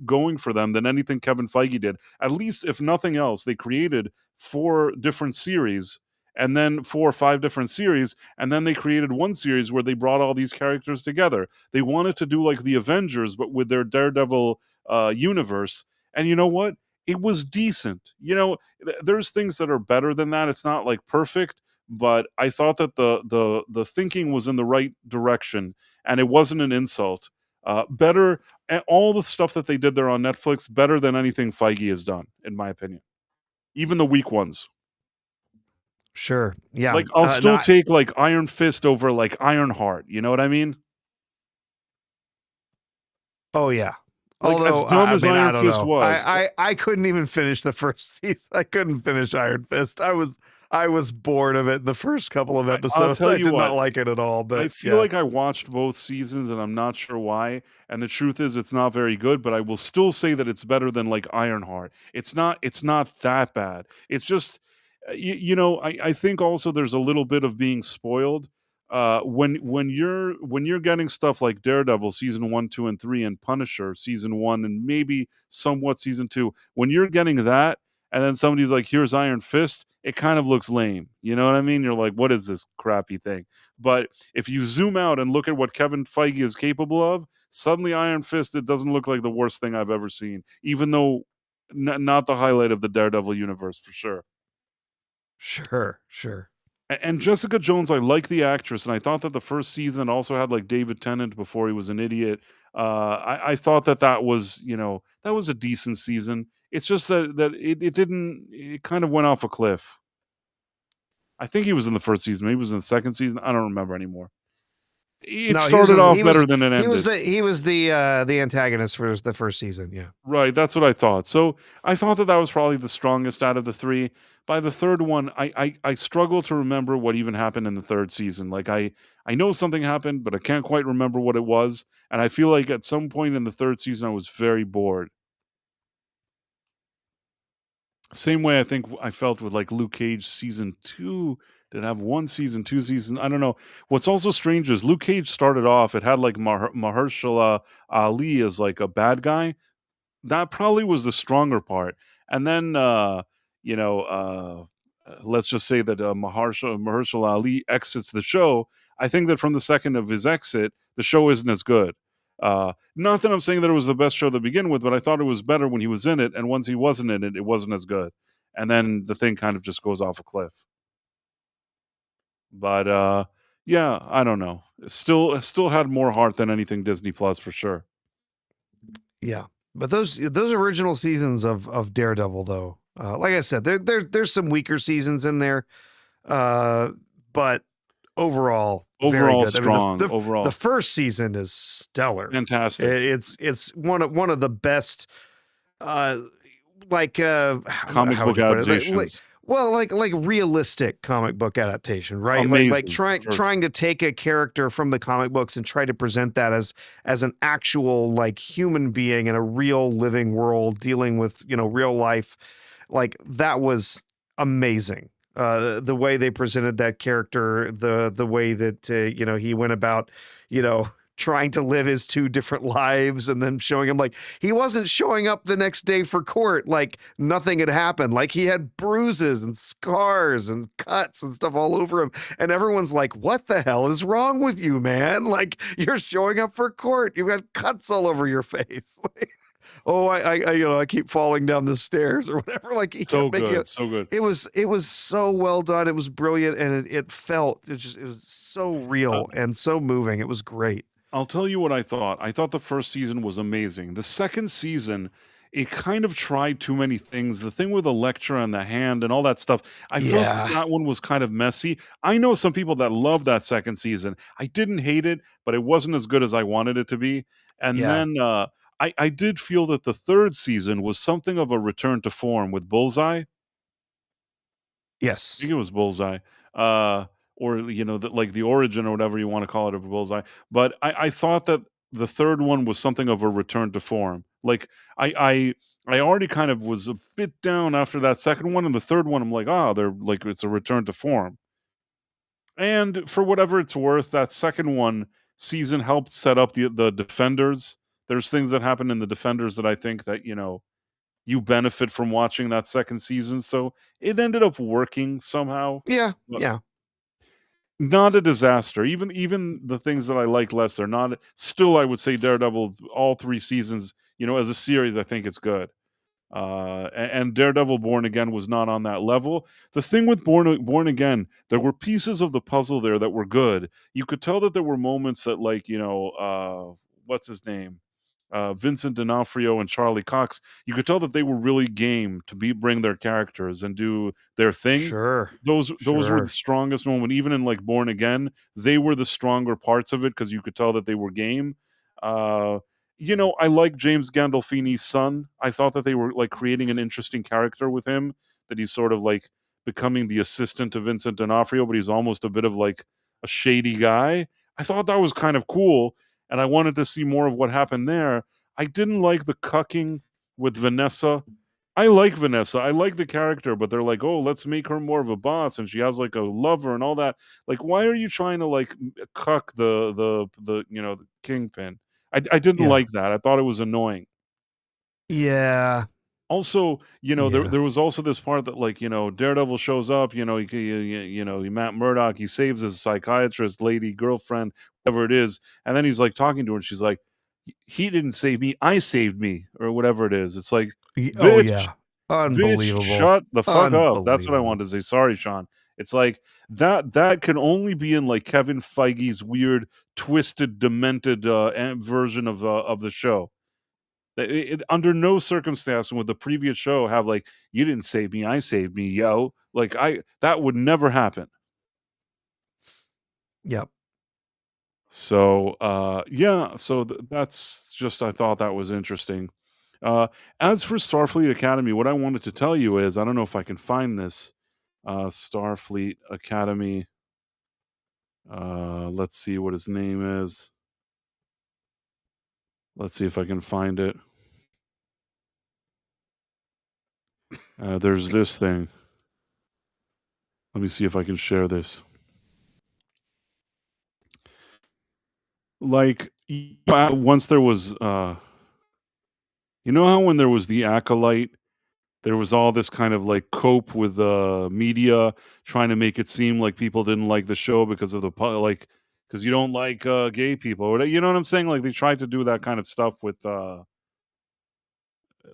going for them than anything Kevin Feige did. At least if nothing else, they created 4 different series and then 4 or 5 different series, and then they created one series where they brought all these characters together. They wanted to do like the Avengers, but with their Daredevil universe. And you know what? It was decent. There's things that are better than that. It's not like perfect, but I thought that the thinking was in the right direction, and it wasn't an insult. Better, all the stuff that they did there on Netflix, better than anything Feige has done, in my opinion. even the weak ones. Sure. Yeah. Like, I'll No, still take, like, Iron Fist over, like, Ironheart, you know what I mean? oh yeah. Like, as Although dumb I as mean, I Iron don't Fist know. was, I couldn't even finish the first season. I couldn't finish Iron Fist. I was bored of it in the first couple of I'll episodes. tell I you did not what, like it at all. I But feel yeah, like I watched both seasons, and I'm not sure why, and the truth is it's not very good, but I will still say that it's better than, like, Ironheart. It's not that bad. It's just, I think also there's a little bit of being spoiled, when you're getting stuff like Daredevil season 1, 2, and 3, and Punisher season 1, and maybe somewhat season 2, when you're getting that, and then somebody's like, "Here's Iron Fist," it kind of looks lame, you know what I mean? You're like, "What is this crappy thing?" But if you zoom out and look at what Kevin Feige is capable of, suddenly Iron Fist, it doesn't look like the worst thing I've ever seen, even though not the highlight of the Daredevil universe for sure. sure. And Jessica Jones, I like the actress, and I thought that the first season also had like David Tennant before he was an idiot. I thought that was that was a decent season. It's just that it didn't. It kind of went off a cliff. I think he was in the first season. Maybe he was in the second season. I don't remember anymore. It No, started off better than it ended. he was the antagonist for the first season. Yeah. Right, that's what I thought. So I thought that was probably the strongest out of the three. By the third one, I struggle to remember what even happened in the third season. Like I know something happened, but I can't quite remember what it was. And I feel like at some point in the third season, I was very bored. Same way I think I felt with like Luke Cage season two. Did it have one season, two seasons? I don't know. What's also strange is Luke Cage started off. It had like Mahershala Ali as like a bad guy. That probably was the stronger part. And then, you know, let's just say that Mahershala Ali exits the show. I think that from the second of his exit, the show isn't as good. Not that I'm saying that it was the best show to begin with, but I thought it was better when he was in it. And once he wasn't in it, it wasn't as good. And then the thing kind of just goes off a cliff. But yeah, I don't know. It still had more heart than anything Disney Plus for sure. Yeah, but those original seasons of Daredevil, though, like I said, there's some weaker seasons in there, but overall, very Overall good. I mean, strong. the Overall first season is stellar. fantastic. It's one of the best, uh, Comic how would book you put it? adaptations. Well, like realistic comic book adaptation, right? Like Amazing, for sure. trying to take a character from the comic books and try to present that as an actual like human being in a real living world dealing with, real life. Like that was amazing. The way they presented that character, the way that he went about, trying to live his two different lives, and then showing him like he wasn't showing up the next day for court like nothing had happened. Like he had bruises and scars and cuts and stuff all over him, and everyone's like, what the hell is wrong with you, man? Like you're showing up for court, you've got cuts all over your face. Like, oh, I keep falling down the stairs or whatever. Like he So kept making good, it. so good. It was so well done. It was brilliant, and it was so Uh, real and so moving. It was great. I'll tell you what I thought. I thought the first season was amazing. The second season, it kind of tried too many things. The thing with Elektra and the hand and all that stuff, I felt Yeah, that one was kind of messy. I know some people that love that second season. I didn't hate it, but it wasn't as good as I wanted it to be. And yeah, then I did feel that the third season was something of a return to form with Bullseye. I yes, think it was Bullseye, uh, or like the origin or whatever you want to call it of Bullseye. But I thought that the third one was something of a return to form. Like I already kind of was a bit down after that second one, and the third one I'm like, they're like it's a return to form. And for whatever it's worth, that second one season helped set up the Defenders. There's things that happen in the Defenders that I think that you benefit from watching that second season. So it ended up working somehow. yeah, But yeah, not a disaster. Even the things that I like less are not still I would say Daredevil all three seasons, as a series, I think it's good. And Daredevil Born Again was not on that level. The thing with Born Again, there were pieces of the puzzle there that were good. You could tell that there were moments that like, what's his name? Vincent D'Onofrio and Charlie Cox, you could tell that they were really game to bring their characters and do their thing. Sure. Those were the Sure. strongest moment. Even in like Born Again, they were the stronger parts of it because you could tell that they were game. Uh, I like James Gandolfini's son. I thought that they were like creating an interesting character with him. That he's sort of like becoming the assistant to Vincent D'Onofrio, but he's almost a bit of like a shady guy. I thought that was kind of cool, and I wanted to see more of what happened there. I didn't like the cucking with Vanessa. I like Vanessa. I like the character, but they're like, "Oh, let's make her more of a boss," and she has like a lover and all that. Like, why are you trying to like cuck the kingpin? I didn't Yeah. like that. I thought it was annoying. Yeah. Also, there Yeah. there was also this part that like, Daredevil shows up, Matt Murdock, he saves his psychiatrist, lady, girlfriend, whatever it is, and then he's like talking to her and she's like, He didn't save me, I saved me," or whatever it is. It's like, Oh "Bitch, yeah. bitch, Unbelievable. shut the fuck up." That's what I wanted Unbelievable. to say. Sorry, Sean. It's like that can only be in like Kevin Feige's weird, twisted, demented version of the show. Under no circumstance would the previous show have like, "You didn't save me, I saved me, yo." Like that would never happen. Yep. So yeah, so that's just, I thought that was interesting. Uh as for Starfleet Academy, what I wanted to tell you is, I don't know if I can find this. Starfleet Academy. Let's see what his name is. Let's see if I can find it. There's this thing. Let me see if I can share this. Like, once there was, how when there was the acolyte, there was all this kind of like cope with media trying to make it seem like people didn't like the show because of like, because you don't like gay people, you know what I'm saying? Like they tried to do that kind of stuff with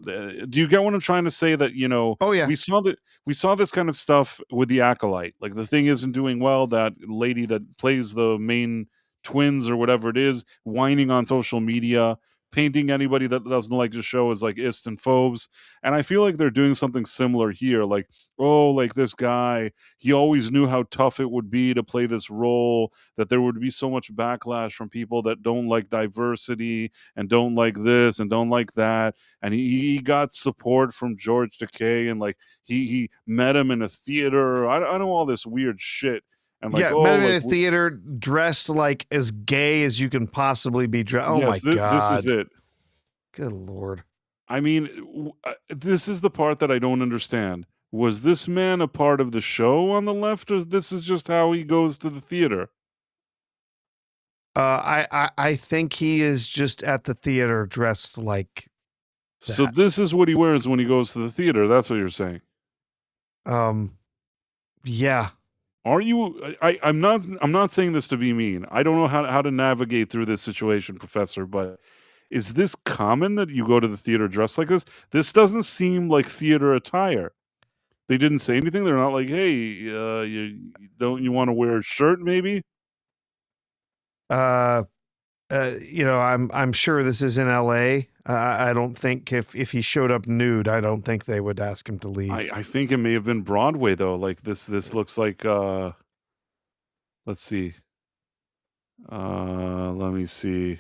do you get what I'm trying to say? That Oh yeah. we saw this kind of stuff with the acolyte. Like the thing isn't doing well. That lady that plays the main twins or whatever it is, whining on social media, painting anybody that doesn't like the show as like ist and phobes. And I feel like they're doing something similar here. Like, oh, like this guy, he always knew how tough it would be to play this role. That there would be so much backlash from people that don't like diversity and don't like this and don't like that, and he got support from George Takei, and like he met him in a theater. I know all this weird shit, and like, Yeah. oh, Met him in like a theater dressed like as gay as you can possibly be dressed. Oh my yes, this is God. it. Good Lord. I mean, this is the part that I don't understand. Was this man a part of the show on the left, or this is just how he goes to the theater? I think he is just at the theater dressed like So that. this is what he wears when he goes to the theater. That's what you're saying. Yeah. Are you? I'm not. I'm not saying this to be mean. I don't know how to navigate through this situation, Professor. But is this common that you go to the theater dressed like this? This doesn't seem like theater attire. They didn't say anything. They're not like, "Hey, don't you want to wear a shirt, maybe?" Uh, I'm sure this is in LA. I don't think if he showed up nude, I don't think they would ask him to leave. I think it may have been Broadway though. Like this looks like. Let's see. Let me see.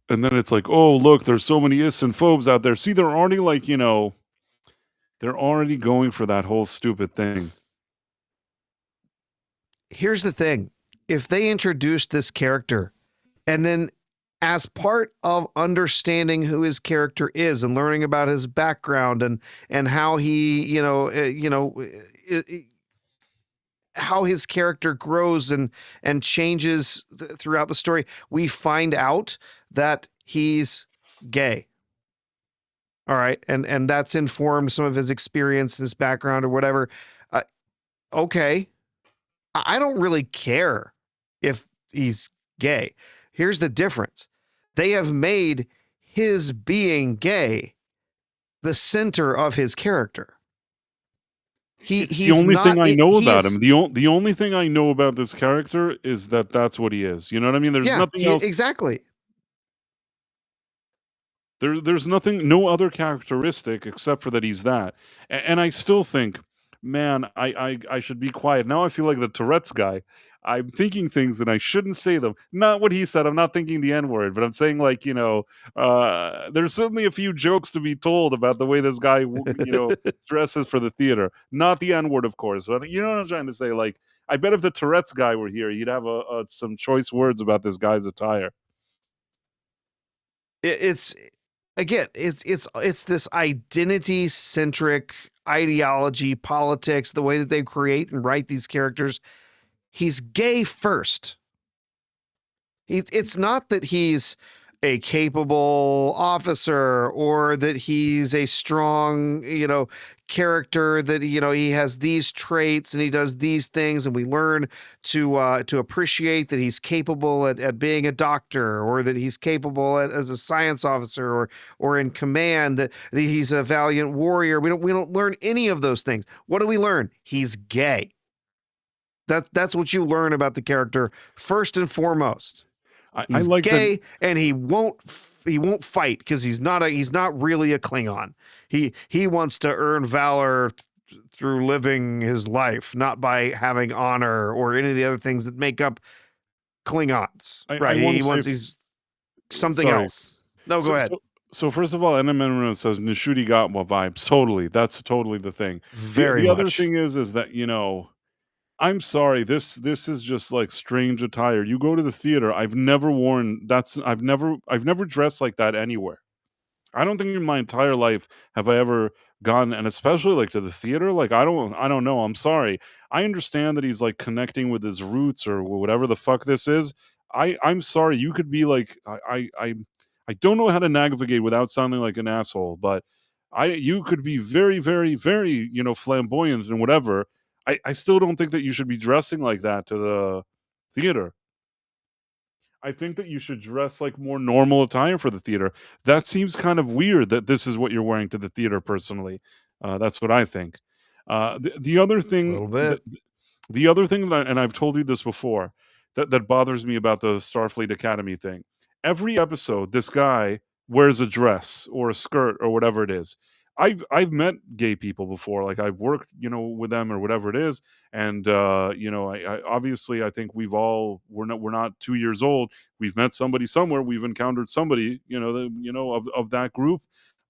And then it's like, oh look, there's so many ists and phobes out there. See, they're already like, they're already going for that whole stupid thing. Here's the thing. If they introduced this character and then as part of understanding who his character is and learning about his background and how he, how his character grows and changes throughout the story, we find out that he's gay. All right, and that's informed some of his experience, his background, or whatever. Okay, I don't really care if he's gay. Here's the difference: they have made his being gay the center of his character. It's the he's only not thing I it, know he about is him. The only thing I know about this character is that that's what he is. You know what I mean? There's yeah, nothing else. exactly. There's nothing, no other characteristic except for that he's that. And I still think, man, I should be quiet. Now I feel like the Tourette's guy. I'm thinking things and I shouldn't say them. Not what he said. I'm not thinking the N word, but I'm saying like, there's certainly a few jokes to be told about the way this guy, dresses for the theater. Not the N word, of course. But you know what I'm trying to say? Like, I bet if the Tourette's guy were here, he'd have some choice words about this guy's attire. It's again, it's this identity centric ideology, politics, the way that they create and write these characters. He's gay first. It's not that he's a capable officer or that he's a strong, character that he has these traits and he does these things, and we learn to appreciate that he's capable at being a doctor, or that he's capable as a science officer, or in command, that he's a valiant warrior. We don't learn any of those things. What do we learn? He's gay. That's what you learn about the character first and foremost. I He's like that. gay, and he won't fight because he's not really a Klingon. He wants to earn valor through living his life, not by having honor or any of the other things that make up Klingons. I Right? want He to say, wants he's something sorry. else. No, So, go ahead. so, so first of all, NMN says Nishudi Gatwa vibes. Totally, that's totally the thing. Very The other much. thing is that I'm sorry. This is just like strange attire. You go to the theater. I've never worn that's. I've never dressed like that anywhere. I don't think in my entire life have I ever gone, and especially like to the theater. Like I don't know. I'm sorry. I understand that he's like connecting with his roots or whatever the fuck this is. I'm sorry. You could be like I don't know how to navigate without sounding like an asshole, but you could be very very very flamboyant and whatever. I still don't think that you should be dressing like that to the theater. I think that you should dress like more normal attire for the theater. That seems kind of weird that this is what you're wearing to the theater. Personally, that's what I think. The other A thing, little bit. the other thing that, and I've told you this before, that bothers me about the Starfleet Academy thing. Every episode, this guy wears a dress or a skirt or whatever it is. I've met gay people before, like I've worked, with them or whatever it is, and I obviously I think we're not 2 years old. We've met somebody somewhere. We've encountered somebody, of that group.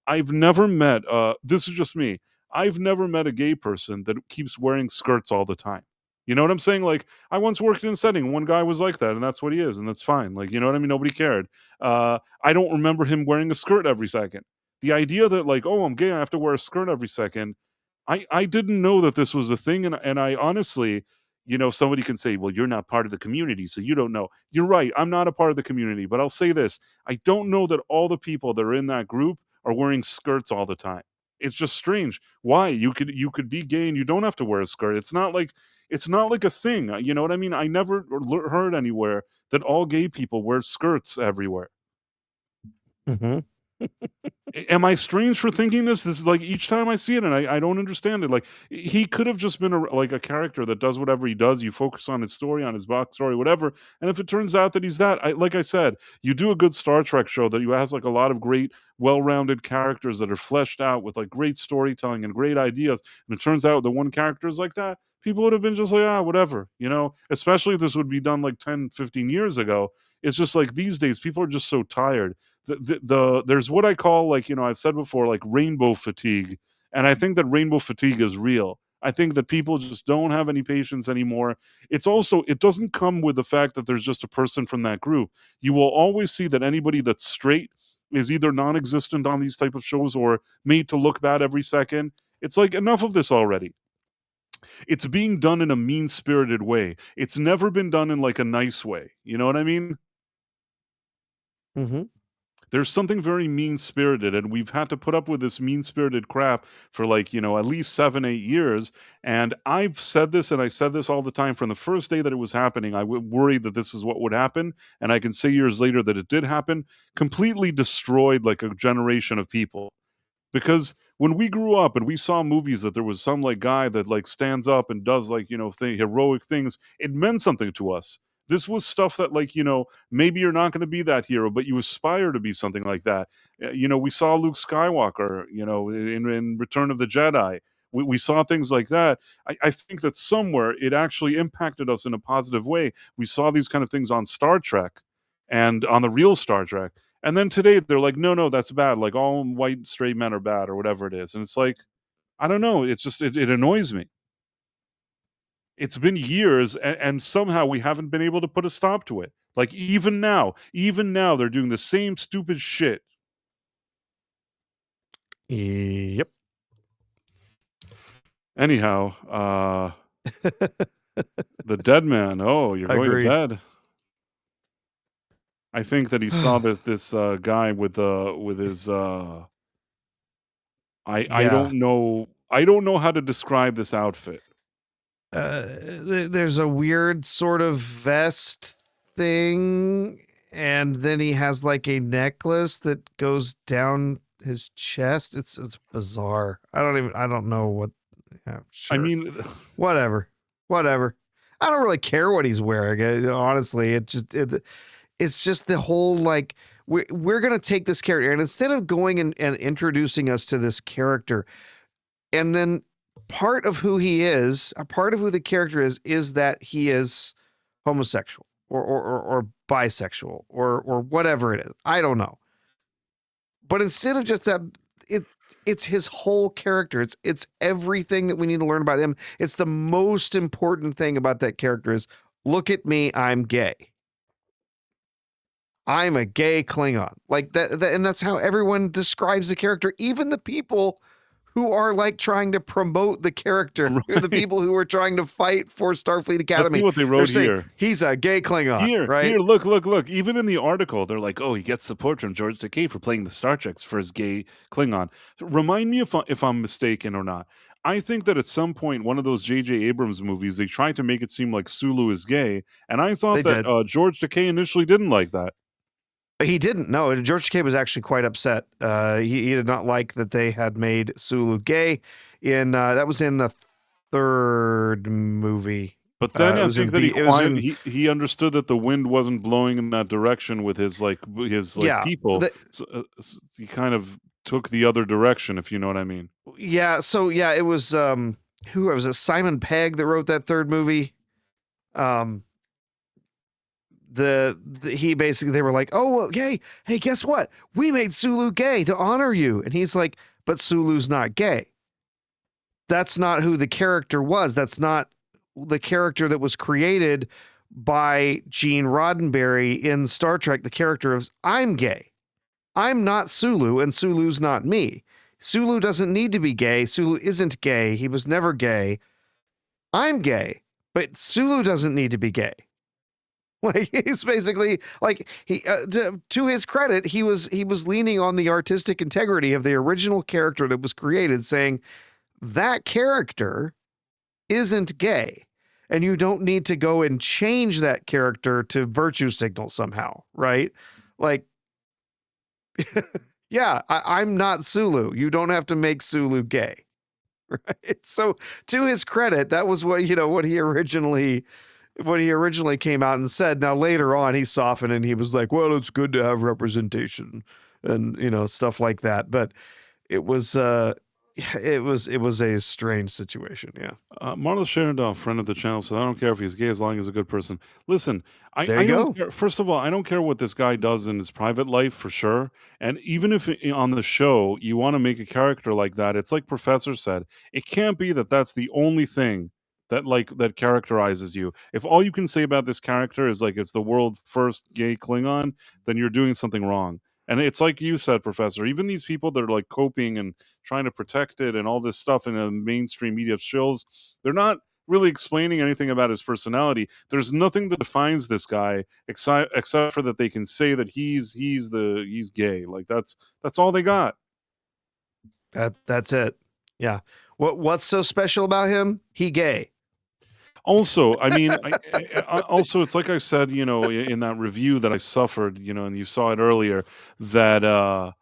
I've never met. This is just me. I've never met a gay person that keeps wearing skirts all the time. You know what I'm saying? Like I once worked in a setting. One guy was like that, and that's what he is, and that's fine. Like you know what I mean? Nobody cared. I don't remember him wearing a skirt every second. The idea that like, oh, I'm gay, I have to wear a skirt every second. I didn't know that this was a thing, and I honestly, somebody can say, well, you're not part of the community, so you don't know. You're right. I'm not a part of the community, but I'll say this: I don't know that all the people that are in that group are wearing skirts all the time. It's just strange. Why? You could be gay and you don't have to wear a skirt. It's not like a thing. You know what I mean? I never heard anywhere that all gay people wear skirts everywhere. Mm-hmm. Am I strange for thinking this? This is like each time I see it, and I don't understand it. Like he could have just been like a character that does whatever he does. You focus on his story, on his backstory, whatever. And if it turns out that he's that, like I said, you do a good Star Trek show that you has like a lot of great, well-rounded characters that are fleshed out with like great storytelling and great ideas. And it turns out the one character is like that. People would have been just like, whatever, especially if this would be done like 10, 15 years ago. It's just like these days, people are just so tired. There's what I call, like I've said before, like rainbow fatigue, and I think that rainbow fatigue is real. I think that people just don't have any patience anymore. It doesn't come with the fact that there's just a person from that group. You will always see that anybody that's straight is either non-existent on these type of shows or made to look bad every second. It's like enough of this already. It's being done in a mean-spirited way. It's never been done in like a nice way. You know what I mean? Mm-hmm. There's something very mean-spirited, and we've had to put up with this mean-spirited crap for like, at least 7, 8 years. And I've said this, and I said this all the time from the first day that it was happening. I worried that this is what would happen. And I can say years later that it did happen, completely destroyed like a generation of people. Because when we grew up and we saw movies that there was some like guy that like stands up and does like, heroic things, it meant something to us. This was stuff that like, maybe you're not going to be that hero, but you aspire to be something like that. We saw Luke Skywalker, in Return of the Jedi. We saw things like that. I think that somewhere it actually impacted us in a positive way. We saw these kind of things on Star Trek and on the real Star Trek. And then today they're like, no, that's bad. Like all white straight men are bad or whatever it is. And it's like, I don't know. It's just, it annoys me. It's been years and somehow we haven't been able to put a stop to it. Like even now they're doing the same stupid shit. Yep. Anyhow, the dead man. Oh, you're going Agreed. to bed. I think that he saw this guy with his I don't know how to describe this outfit. There's a weird sort of vest thing, and then he has like a necklace that goes down his chest. It's bizarre. I don't know what. Yeah, sure. I mean, whatever. I don't really care what he's wearing. Honestly, it's just the whole like we're gonna take this character, and instead of going and introducing us to this character, and then part of who he is, a part of who the character is that he is homosexual or bisexual or whatever it is. I don't know. But instead of just that, it's his whole character. It's everything that we need to learn about him. It's the most important thing about that character is, look at me, I'm gay. I'm a gay Klingon. Like that, and that's how everyone describes the character, even the people who are like trying to promote the character, right. The people who are trying to fight for Starfleet Academy. Let's see what they wrote here. He's a gay Klingon, right? Here, look. Even in the article, they're like, oh, he gets support from George Takei for playing the Star Treks for his gay Klingon. Remind me if I'm mistaken or not. I think that at some point, one of those J.J. Abrams movies, they tried to make it seem like Sulu is gay, and I thought that George Takei initially didn't like that. He didn't. No, George Takei was actually quite upset. He did not like that they had made Sulu gay. That was in the third movie. But then I think that he understood that the wind wasn't blowing in that direction with his people. So he kind of took the other direction, if you know what I mean. Yeah. So yeah, it was who was it? Simon Pegg that wrote that third movie. He basically, they were like, oh, well, hey, guess what? We made Sulu gay to honor you. And he's like, but Sulu's not gay. That's not who the character was. That's not the character that was created by Gene Roddenberry in Star Trek. The character of, I'm gay. I'm not Sulu, and Sulu's not me. Sulu doesn't need to be gay. Sulu isn't gay. He was never gay. I'm gay, but Sulu doesn't need to be gay. Like he's basically like to his credit, he was leaning on the artistic integrity of the original character that was created, saying that character isn't gay, and you don't need to go and change that character to virtue signal somehow, right? Like, yeah, I'm not Sulu. You don't have to make Sulu gay, right? So to his credit, that was what he originally came out and said. Now later on he softened and he was like, well, it's good to have representation and stuff like that, but it was a strange situation. Yeah. Marla Sherendorf, friend of the channel, said, I don't care if he's gay as long as he's a good person. Listen, I don't care. First of all, I don't care what this guy does in his private life, for sure. And even if on the show you want to make a character like that, it's like Professor said, it can't be that that's the only thing that characterizes you. If all you can say about this character is like it's the world's first gay Klingon, then you're doing something wrong. And it's like you said, Professor, even these people that are like coping and trying to protect it and all this stuff in a mainstream media shills, they're not really explaining anything about his personality. There's nothing that defines this guy except for that they can say that he's gay. Like that's all they got. That's it. Yeah. What's so special about him? He gay. Also, I mean, also, it's like I said, in that review that I suffered, and you saw it earlier, that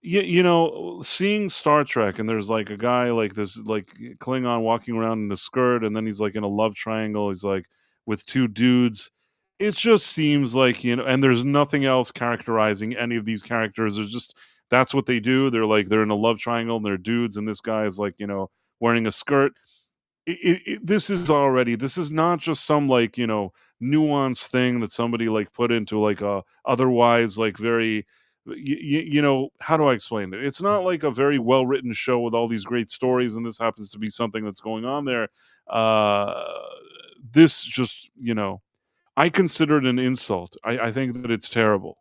seeing Star Trek and there's like a guy like this, like Klingon walking around in a skirt, and then he's like in a love triangle. He's like with two dudes. It just seems like, and there's nothing else characterizing any of these characters. There's just that's what they do. They're in a love triangle and they're dudes, and this guy is like, wearing a skirt. This is not just some like nuanced thing that somebody like put into like a otherwise like very how do I explain it? It's not like a very well written show with all these great stories, and this happens to be something that's going on there. uh this just I consider it an insult. I think that it's terrible.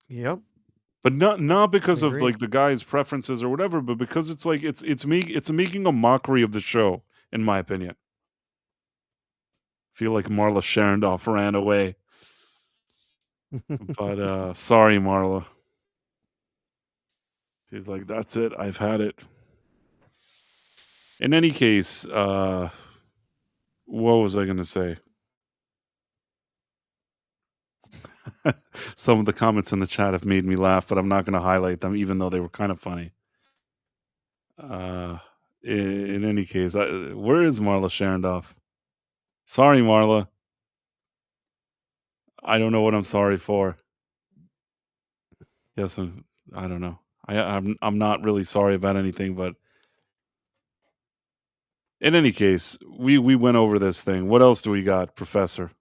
Yep. But not because of Agreed. like the guy's preferences or whatever, but because it's like it's making a mockery of the show, in my opinion. Feel like Marla Sharondoff ran away. But sorry, Marla. She's like, that's it, I've had it. In any case, what was I gonna say? Some of the comments in the chat have made me laugh, but I'm not gonna highlight them, even though they were kind of funny. In any case, where is Marla Sharondoff? Sorry, Marla. I don't know what I'm sorry for. Yes, I don't know. I'm not really sorry about anything, but in any case, we went over this thing. What else do we got, Professor?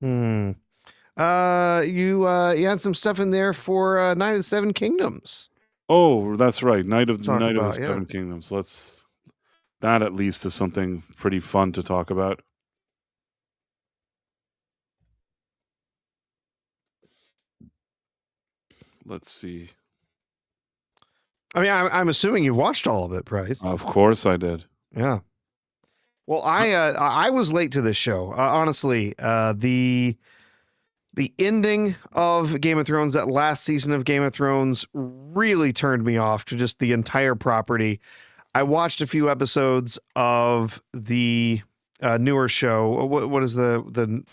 You had some stuff in there for Night of the Seven Kingdoms. Oh, that's right. Night of Talk the about, Seven Kingdoms. That at least is something pretty fun to talk about. Let's see. I mean, I'm assuming you've watched all of it, Bryce. Of course I did. Yeah. Well, I was late to this show. Honestly, the ending of Game of Thrones, that last season of Game of Thrones, really turned me off to just the entire property. I watched a few episodes of the newer show. What is the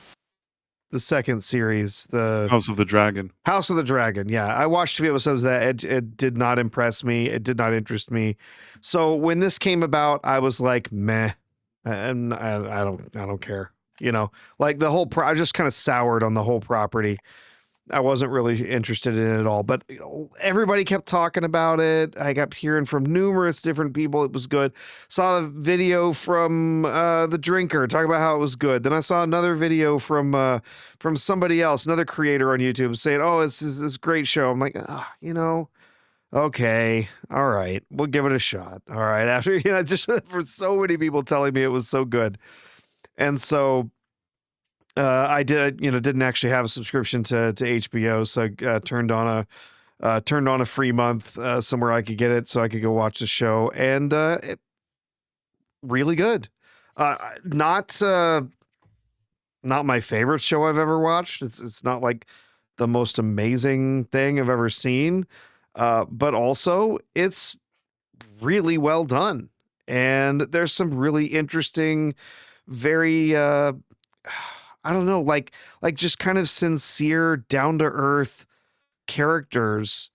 second series? The House of the Dragon. House of the Dragon. Yeah, I watched a few episodes of that. It did not impress me. It did not interest me. So when this came about, I was like, meh, and I don't care. Like the whole I just kind of soured on the whole property. I wasn't really interested in it at all, but everybody kept talking about it. I kept hearing from numerous different people it was good. Saw a video from the Drinker talking about how it was good. Then I saw another video from somebody else, another creator on YouTube, saying, "Oh, it's this great show." I'm like, okay, all right, we'll give it a shot. All right, after just for so many people telling me it was so good, and so. I didn't actually have a subscription to HBO, so I turned on a free month somewhere I could get it, so I could go watch the show, and it really good. Not my favorite show I've ever watched. It's not like the most amazing thing I've ever seen, but also it's really well done, and there's some really interesting, very I don't know, like just kind of sincere, down to earth characters,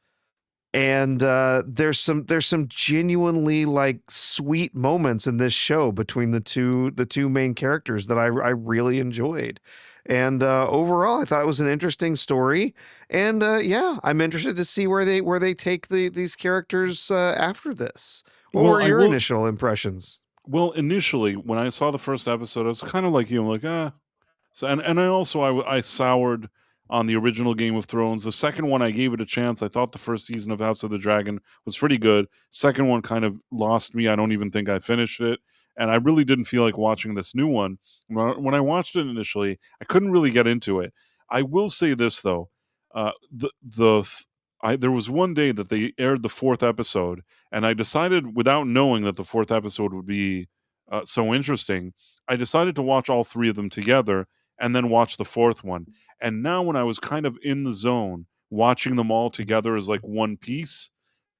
and there's some genuinely like sweet moments in this show between the two main characters that I really enjoyed, and overall I thought it was an interesting story, and yeah, I'm interested to see where they take these characters after this. What were your initial impressions? Well, initially when I saw the first episode, I was kind of like you. I'm like, So and I also I soured on the original Game of Thrones. The second one I gave it a chance. I thought the first season of House of the Dragon was pretty good. Second one kind of lost me. I don't even think I finished it, and I really didn't feel like watching this new one. When I watched it initially, I couldn't really get into it. I will say this though, there was one day that they aired the fourth episode, and I decided, without knowing that the fourth episode would be so interesting, I decided to watch all three of them together and then watch the fourth one. And now when I was kind of in the zone, watching them all together as like one piece,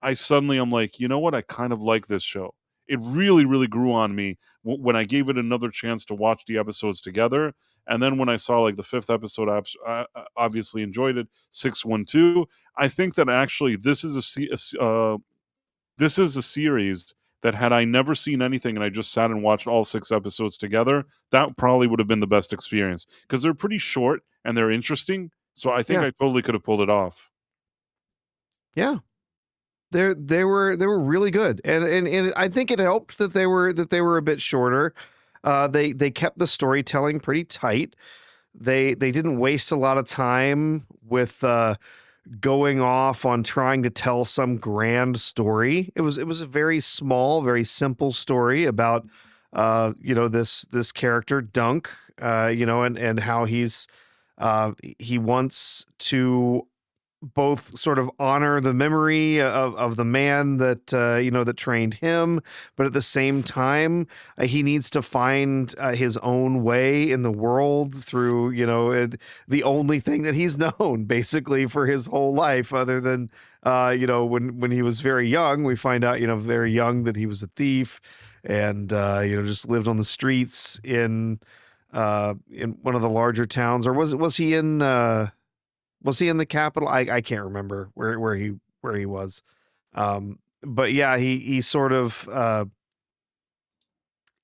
I'm like, you know what? I kind of like this show. it really, really grew on me when I gave it another chance to watch the episodes together. And then when I saw like the fifth episode, I obviously enjoyed it. 612. I think that actually this is a series that, had I never seen anything and I just sat and watched all 6 episodes together, that probably would have been the best experience, because they're pretty short and they're interesting. So I think Yeah. I totally could have pulled it off. Yeah. They were really good, and I think it helped that they were a bit shorter. They kept the storytelling pretty tight. They didn't waste a lot of time with going off on trying to tell some grand story. It was a very small, very simple story about this character Dunk, and how he wants to both sort of honor the memory of the man that that trained him, but at the same time he needs to find his own way in the world through the only thing that he's known basically for his whole life, other than when he was very young. We find out very young that he was a thief, and just lived on the streets in one of the larger towns. Or was he in the capital? I can't remember where he was. But yeah, he sort of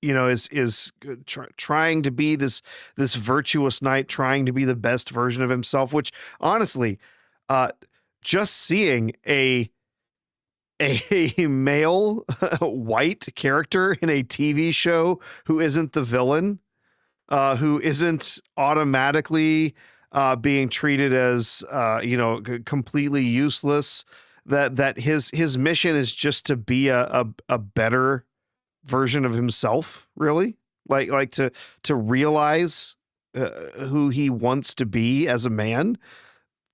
is trying to be this virtuous knight, trying to be the best version of himself, which honestly, just seeing a male white character in a TV show who isn't the villain, who isn't automatically being treated as completely useless, that his mission is just to be a better version of himself, really, like to realize who he wants to be as a man.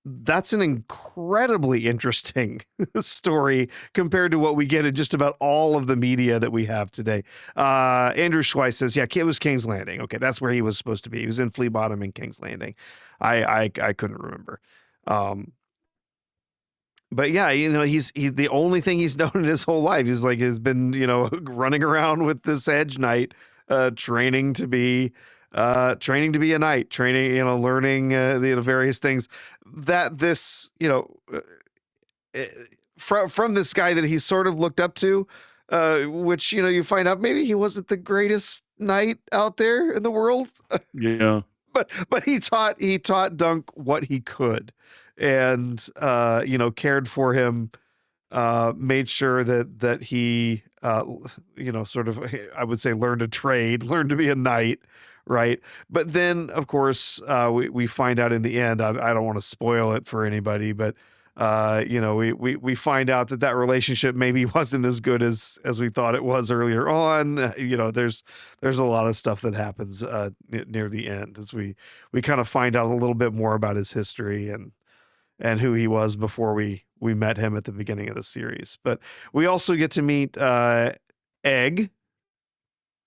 That's an incredibly interesting story compared to what we get in just about all of the media that we have today. Andrew Schweiss says, yeah, it was King's Landing. Okay, that's where he was supposed to be. He was in Flea Bottom and King's Landing. I couldn't remember. But yeah, he's the only thing he's known in his whole life. He's has been, running around with this Edge Knight, training to be a knight, learning the various things that this, from this guy that he sort of looked up to, which, you find out maybe he wasn't the greatest knight out there in the world. Yeah. But he taught Dunk what he could, and cared for him, made sure that he sort of, I would say, learned a trade, learned to be a knight, right? But then of course we find out in the end, I don't want to spoil it for anybody, but we find out that relationship maybe wasn't as good as we thought it was earlier on. There's a lot of stuff that happens near the end, as we kind of find out a little bit more about his history and who he was before we met him at the beginning of the series. But we also get to meet Egg,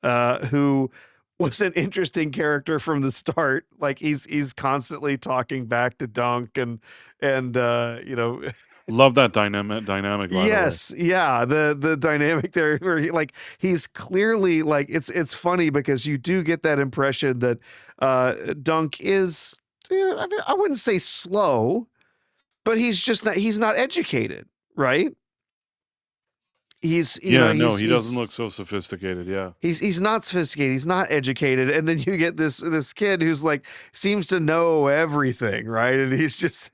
who was an interesting character from the start. Like he's constantly talking back to Dunk and love that dynamic. By yes, yeah, the dynamic there, where he's clearly it's funny because you do get that impression that Dunk is, I mean, I wouldn't say slow, but he's not educated, right? He doesn't look so sophisticated. Yeah, he's not sophisticated. He's not educated, and then you get this kid who's seems to know everything, right? And he's just,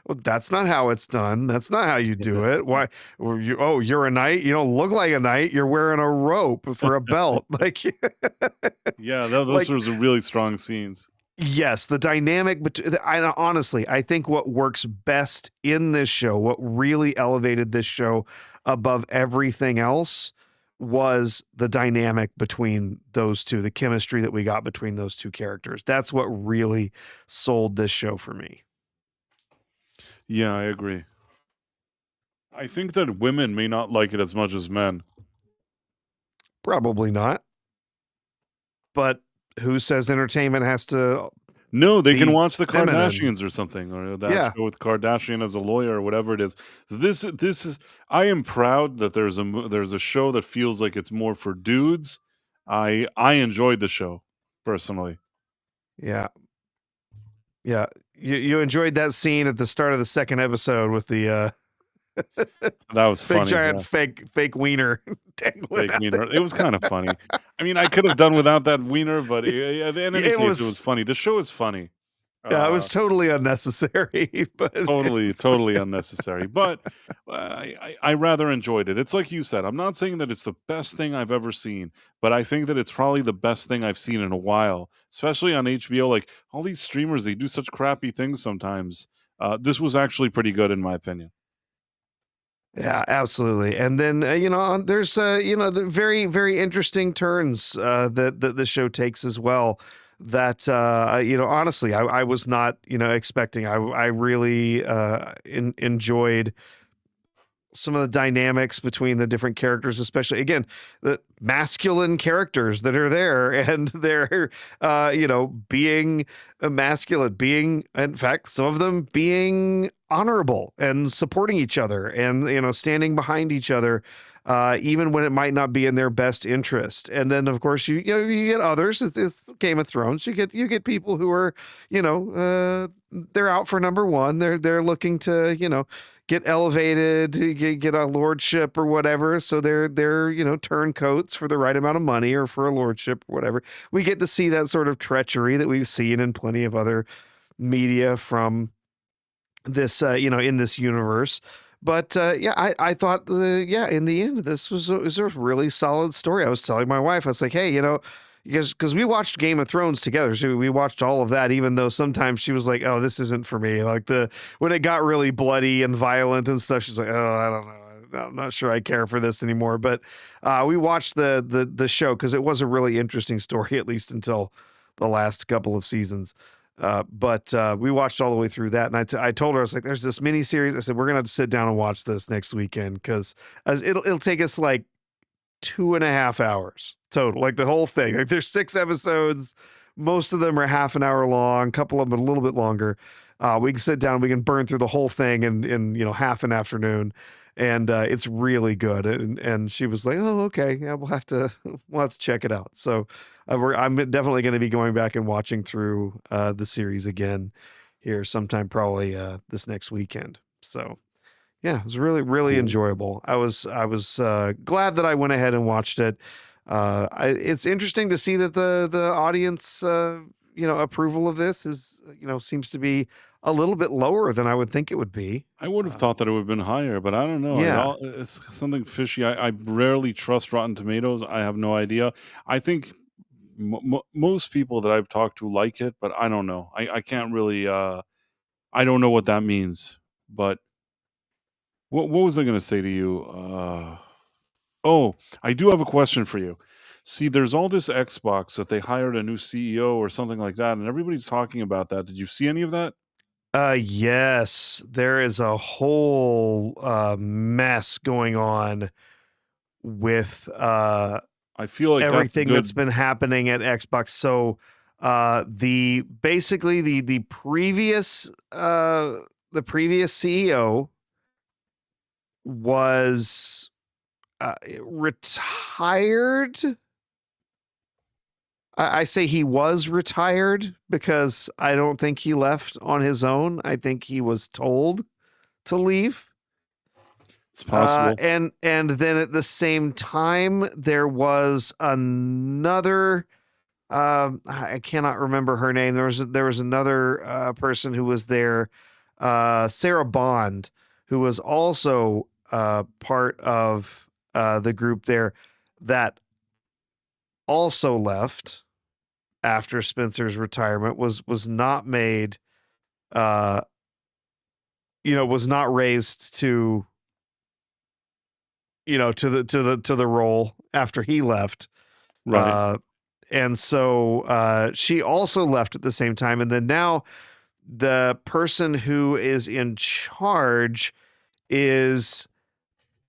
well, that's not how it's done. That's not how you do it. Why? You're a knight. You don't look like a knight. You're wearing a rope for a belt. Yeah, those were some really strong scenes. Yes, the dynamic, but honestly, I think what works best in this show, what really elevated this show above everything else, was the dynamic between those two, the chemistry that we got between those two characters. That's what really sold this show for me. Yeah, I agree. I think that women may not like it as much as men. Probably not. But who says entertainment has to No, they can be watch the feminine. Kardashians or something, or that Yeah. show with Kardashian as a lawyer or whatever it is. This is I am proud that there's a show that feels like it's more for dudes. I enjoyed the show personally. Yeah. Yeah. You enjoyed that scene at the start of the second episode with the That was big funny. giant Yeah, fake wiener dangling fake out wiener. It there. was kind of funny. I mean, I could have done without that wiener, but in any It case, it was was funny. The show is funny. yeah, it Uh, was totally unnecessary, but Totally, it's totally unnecessary, but I rather enjoyed it. It's like you said, I'm not saying that it's the best thing I've ever seen, but I think that it's probably the best thing I've seen in a while, especially on HBO. Like, all these streamers, they do such crappy things sometimes. This was actually pretty good in my opinion. yeah, absolutely. And then there's the very very interesting turns that the show takes as well. That honestly, I was not expecting. I really enjoyed some of the dynamics between the different characters, especially again the masculine characters that are there, and they're being masculine, being in fact some of them being honorable and supporting each other, and standing behind each other. Even when it might not be in their best interest, and then of course you get others. It's Game of Thrones. You get people who are they're out for number one. They're looking to get elevated, get a lordship or whatever. So they're turncoats for the right amount of money or for a lordship or whatever. We get to see that sort of treachery that we've seen in plenty of other media from this in this universe. But I thought in the end this was a really solid story. I was telling my wife, I was like, hey, because we watched Game of Thrones together, so we watched all of that, even though sometimes she was like, oh, this isn't for me. Like when it got really bloody and violent and stuff, she's like, oh, I don't know, I'm not sure I care for this anymore. But we watched the show because it was a really interesting story, at least until the last couple of seasons. But we watched all the way through that, and I told her, I was like, there's this mini series. I said, we're gonna have to sit down and watch this next weekend, because it'll take us like 2.5 hours total, like the whole thing. Like there's 6 episodes, most of them are half an hour long, a couple of them a little bit longer. We can sit down, we can burn through the whole thing in half an afternoon, and it's really good. And she was like, oh, okay, yeah, we'll have to check it out. So I'm definitely going to be going back and watching through the series again here sometime, probably this next weekend. So yeah, it was really, really Cool. enjoyable. I was glad that I went ahead and watched it. It's interesting to see that the audience approval of this is seems to be a little bit lower than I would think it would be. I would have thought that it would have been higher, but I don't know. Yeah. It's something fishy. I rarely trust Rotten Tomatoes. I have no idea. I think most people that I've talked to like it, but I don't know. I can't really. I don't know what that means. But what was I going to say to you? Oh, I do have a question for you. See, there's all this Xbox that they hired a new CEO or something like that, and everybody's talking about that. Did you see any of that? Yes, there is a whole mess going on with I feel like that's a everything that's good. been happening at Xbox. So the previous CEO was retired. I say he was retired because I don't think he left on his own. I think he was told to leave. It's possible. And then at the same time, there was another. I cannot remember her name. There was another person who was there, Sarah Bond, who was also part of the group there, that also left after Spencer's retirement. Was not made, was not raised to to the role after he left. Right. And so she also left at the same time. And then now the person who is in charge is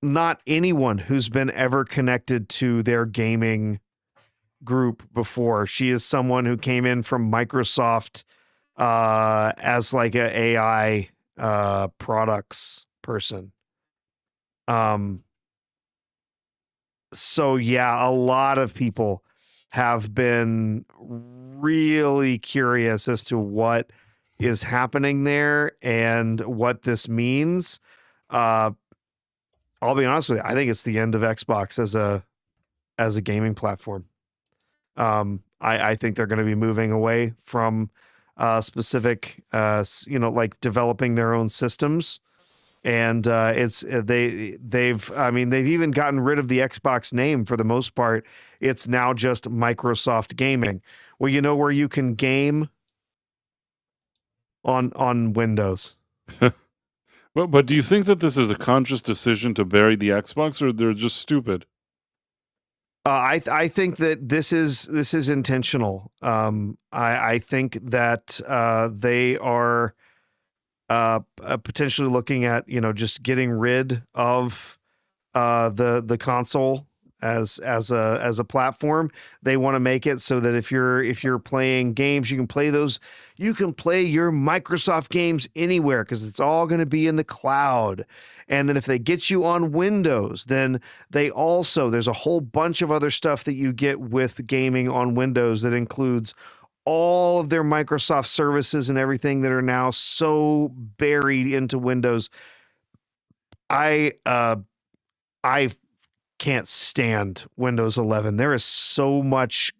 not anyone who's been ever connected to their gaming group before. She is someone who came in from Microsoft as like a AI products person. So yeah, a lot of people have been really curious as to what is happening there and what this means. I'll be honest with you, I think it's the end of Xbox as a gaming platform. I think they're going to be moving away from specific, like developing their own systems. And they've even gotten rid of the Xbox name for the most part. It's now just Microsoft Gaming. Well, you know where you can game on Windows. But do you think that this is a conscious decision to bury the Xbox, or they're just stupid? I think that this is intentional. I think that they are potentially looking at just getting rid of the console as a platform. They want to make it so that if you're playing games, you can play your Microsoft games anywhere because it's all going to be in the cloud. And then if they get you on Windows, then there's a whole bunch of other stuff that you get with gaming on Windows that includes all of their Microsoft services and everything that are now so buried into Windows. I can't stand Windows 11. There is so much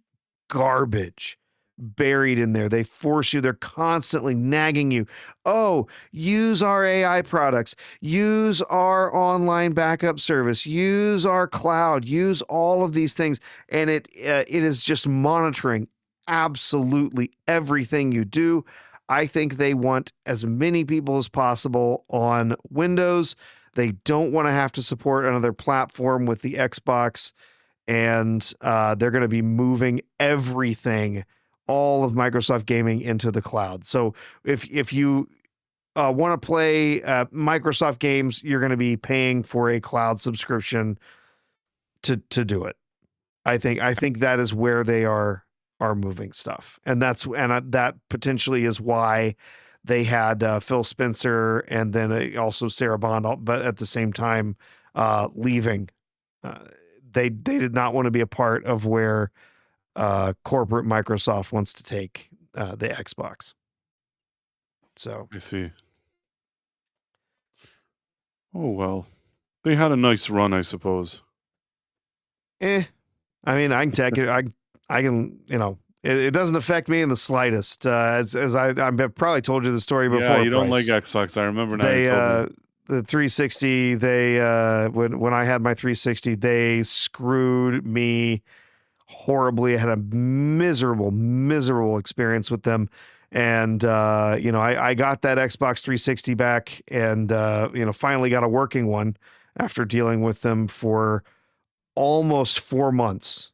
garbage buried in there. They force you, they're constantly nagging you. Oh, use our AI products, use our online backup service, use our cloud, use all of these things. And it is just monitoring absolutely everything you do. I think they want as many people as possible on Windows. They don't want to have to support another platform with the Xbox, and they're going to be moving everything, all of Microsoft Gaming, into the cloud. So if you want to play Microsoft games, you're going to be paying for a cloud subscription to do it. I think that is where they are moving stuff, and that potentially is why they had Phil Spencer and then also Sarah Bond, but at the same time leaving. They did not want to be a part of where corporate Microsoft wants to take the Xbox. So I see. Oh, well. They had a nice run, I suppose. I mean, I can take it. I can, it doesn't affect me in the slightest. As I've probably told you the story before. Yeah, you don't Price. like Xbox. I remember now. They you told me. the 360. They when I had my 360, they screwed me horribly. I had a miserable experience with them. And, I got that Xbox 360 back and, finally got a working one after dealing with them for almost 4 months,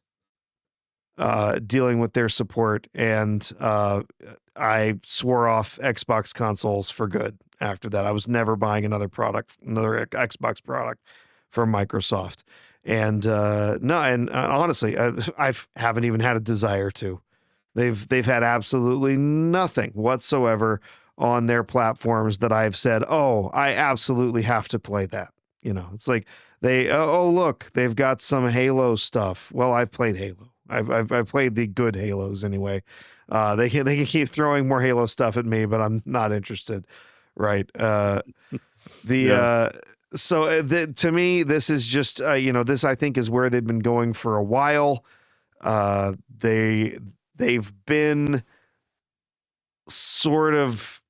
dealing with their support. And I swore off Xbox consoles for good after that. I was never buying another Xbox product from Microsoft. And honestly, I haven't even had a desire to. They've had absolutely nothing whatsoever on their platforms that I've said, oh, I absolutely have to play that. It's like look, they've got some Halo stuff. Well, I've played Halo. I've played the good Halos anyway. They can keep throwing more Halo stuff at me, but I'm not interested. Right. So to me, this is just, this I think is where they've been going for a while. They've been sort of,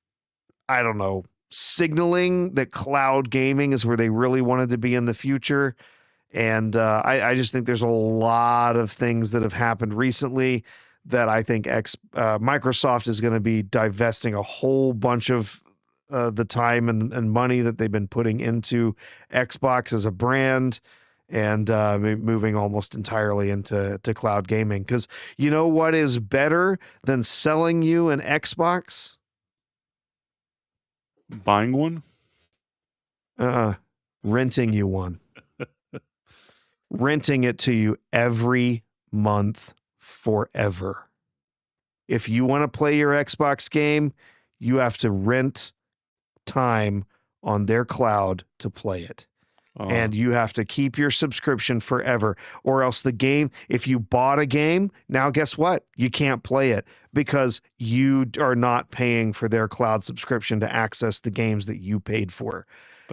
I don't know, signaling that cloud gaming is where they really wanted to be in the future. And I just think there's a lot of things that have happened recently that I think Microsoft is going to be divesting a whole bunch of the time and money that they've been putting into Xbox as a brand, and moving almost entirely into cloud gaming. Because you know what is better than selling you an Xbox? Buying one? Renting you one. Renting it to you every month forever. If you want to play your Xbox game, you have to rent time on their cloud to play it. And you have to keep your subscription forever, or else the game, if you bought a game, now guess what? You can't play it because you are not paying for their cloud subscription to access the games that you paid for.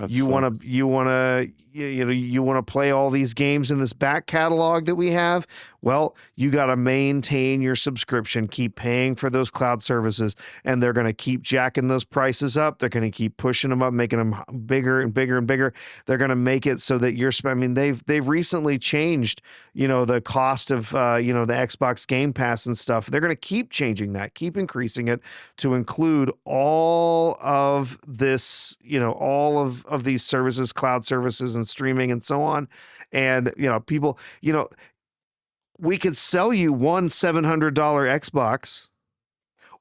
You want to play all these games in this back catalog that we have. Well, you got to maintain your subscription, keep paying for those cloud services, and they're going to keep jacking those prices up. They're going to keep pushing them up, making them bigger and bigger and bigger. They're going to make it so that they've recently changed, the cost of, the Xbox Game Pass and stuff. They're going to keep changing that, keep increasing it to include all of this, all of these services, cloud services and streaming and so on. And, people, we could sell you one $700 Xbox,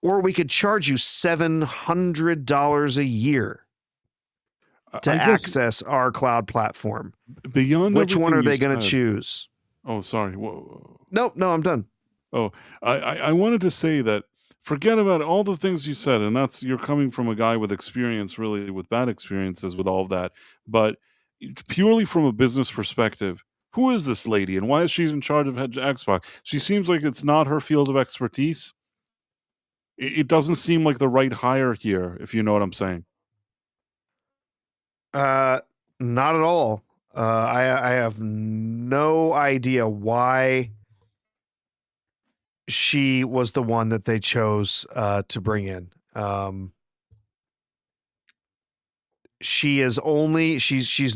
or we could charge you $700 a year to access our cloud platform. Beyond which one are they going to said, choose? Oh, sorry. Whoa. No, I'm done. Oh, I wanted to say that forget about all the things you said, and that's you're coming from a guy with experience, really, with bad experiences with all of that. But purely from a business perspective, who is this lady, and why is she in charge of Xbox? She seems like it's not her field of expertise. It doesn't seem like the right hire here, if you know what I'm saying. Not at all. I have no idea why she was the one that they chose to bring in. She's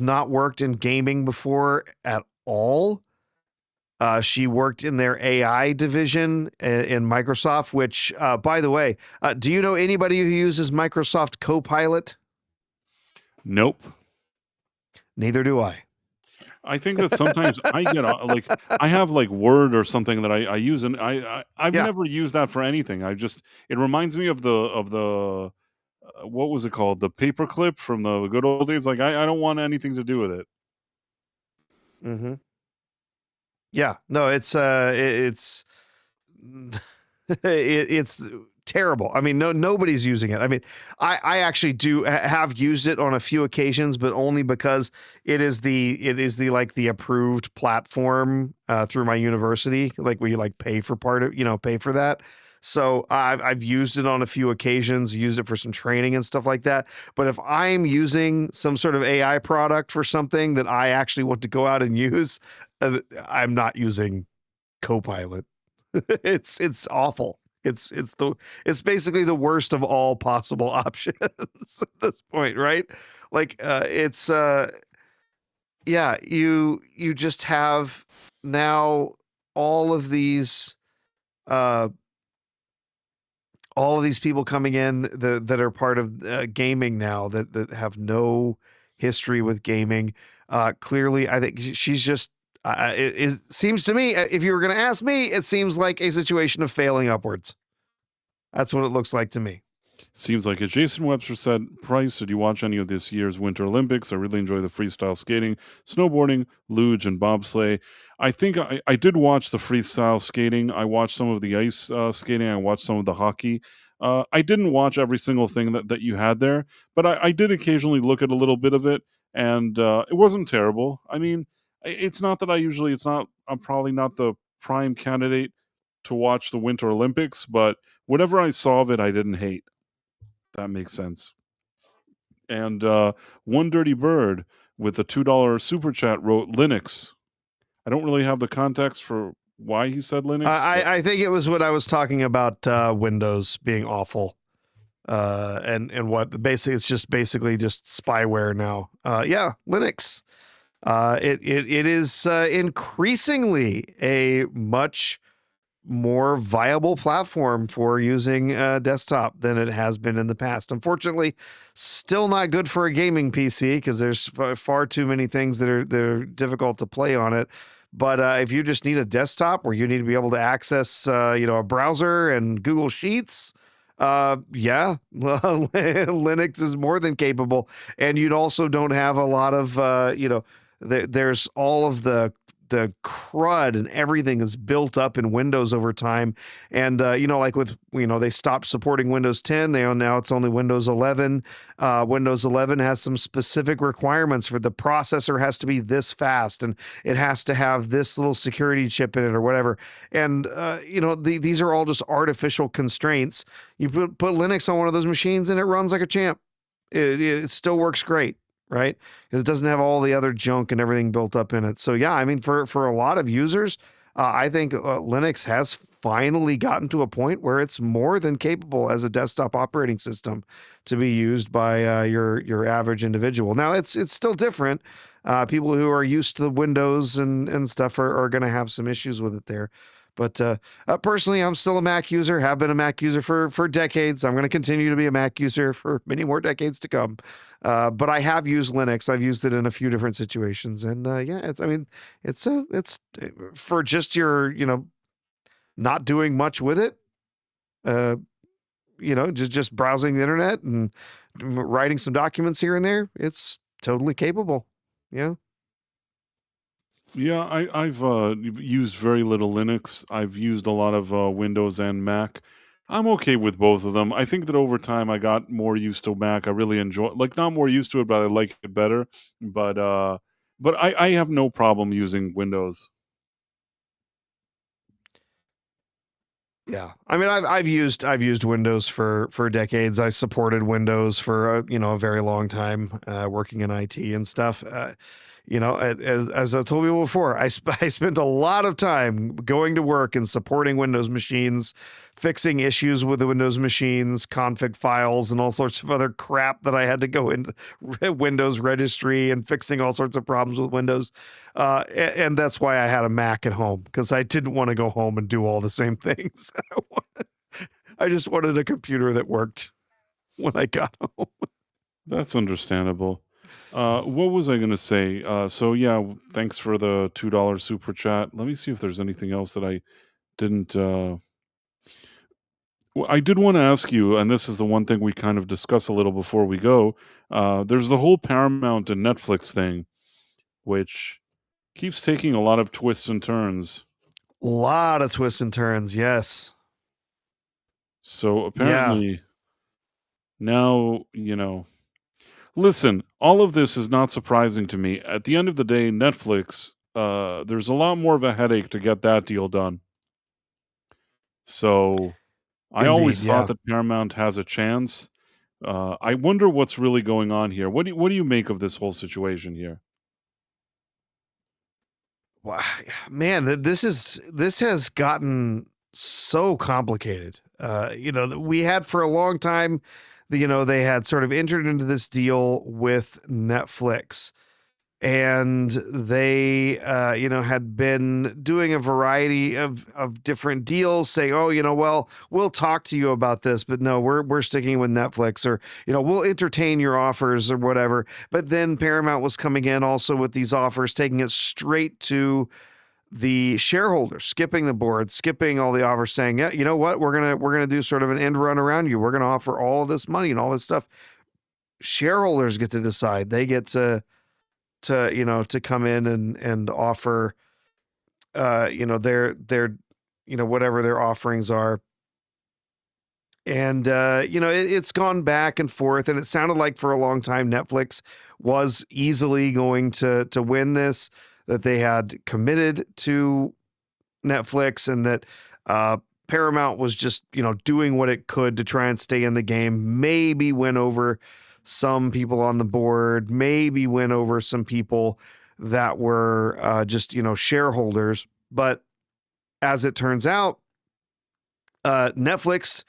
not worked in gaming before at all. She worked in their AI division in Microsoft, which, by the way, do you know anybody who uses Microsoft Copilot? Nope. Neither do I. I think that sometimes I get I have like Word or something that I use, and I've never used that for anything. It reminds me of the what was it called? The paperclip from the good old days. Like I don't want anything to do with it. Mm-hmm. Yeah, no, it's terrible. I mean, nobody's using it. I mean, I actually have used it on a few occasions, but only because it is the like the approved platform through my university, like where you pay for pay for that. So I've used it on a few occasions, used it for some training and stuff like that. But if I'm using some sort of AI product for something that I actually want to go out and use, I'm not using Copilot. It's awful. It's basically the worst of all possible options at this point, right? You just have now all of these people coming in that are part of gaming now that have no history with gaming. Clearly, I think she's just. It seems to me, if you were going to ask me, it seems like a situation of failing upwards. That's what it looks like to me. Seems like it. Jason Webster said, Price, did you watch any of this year's Winter Olympics? I really enjoy the freestyle skating, snowboarding, luge, and bobsleigh. I think I did watch the freestyle skating. I watched some of the ice skating. I watched some of the hockey. I didn't watch every single thing that you had there, but I did occasionally look at a little bit of it, and it wasn't terrible. I mean, it's not that I'm probably not the prime candidate to watch the Winter Olympics, but whatever I saw of it, I didn't hate. That makes sense. And One Dirty Bird with the $2 super chat wrote Linux. I don't really have the context for why he said Linux. I think it was when I was talking about Windows being awful. And what basically it's just spyware now. Yeah, Linux. It is increasingly a much more viable platform for using desktop than it has been in the past. Unfortunately, still not good for a gaming PC because there's far too many things that are difficult to play on it. But if you just need a desktop where you need to be able to access, a browser and Google Sheets, Linux is more than capable. And you'd also don't have a lot of, there's all of the the crud and everything is built up in Windows over time. And, like with, they stopped supporting Windows 10. Now it's only Windows 11. Windows 11 has some specific requirements for the processor has to be this fast and it has to have this little security chip in it or whatever. And, these are all just artificial constraints. You put Linux on one of those machines and it runs like a champ. It still works great. Right? Because it doesn't have all the other junk and everything built up in it. So yeah, I mean, for a lot of users, I think Linux has finally gotten to a point where it's more than capable as a desktop operating system to be used by your average individual. Now it's still different. People who are used to the Windows and stuff are going to have some issues with it there. But personally, I'm still a Mac user, have been a Mac user for decades. I'm going to continue to be a Mac user for many more decades to come. But I have used Linux. I've used it in a few different situations. And it's for just your, not doing much with it, just browsing the internet and writing some documents here and there. It's totally capable. Yeah. Yeah, I've used very little Linux. I've used a lot of Windows and Mac. I'm okay with both of them. I think that over time I got more used to Mac. I really enjoy, like, not more used to it, but I like it better. But I have no problem using Windows. Yeah, I mean, I've used Windows for decades. I supported Windows for a very long time, working in IT and stuff. As I told you before, I spent a lot of time going to work and supporting Windows machines, fixing issues with the Windows machines, config files, and all sorts of other crap that I had to go into Windows registry and fixing all sorts of problems with Windows. And that's why I had a Mac at home, because I didn't want to go home and do all the same things. I just wanted a computer that worked when I got home. That's understandable. What was I going to say? So yeah, thanks for the $2 super chat. Let me see if there's anything else that I didn't. Well, I did want to ask you, and this is the one thing we kind of discuss a little before we go. There's the whole Paramount and Netflix thing, which keeps taking a lot of twists and turns. A lot of twists and turns, yes. So apparently, now, listen, all of this is not surprising to me. At the end of the day, Netflix, there's a lot more of a headache to get that deal done. So I always thought that Paramount has a chance. I wonder what's really going on here. What do you make of this whole situation here? Wow, man, this has gotten so complicated. We had for a long time, they had sort of entered into this deal with Netflix, and they, had been doing a variety of different deals, saying, "Oh, well, we'll talk to you about this, but no, we're sticking with Netflix," or we'll entertain your offers or whatever. But then Paramount was coming in also with these offers, taking it straight to the shareholders, skipping the board, skipping all the offers, saying, "Yeah, you know what? We're gonna do sort of an end run around you. We're gonna offer all this money and all this stuff." Shareholders get to decide. They get to come in and offer, their whatever their offerings are. And it's gone back and forth, and it sounded like for a long time Netflix was easily going to win this, that they had committed to Netflix, and that Paramount was just, doing what it could to try and stay in the game, maybe win over some people on the board, maybe win over some people that were just, shareholders. But as it turns out, Netflix,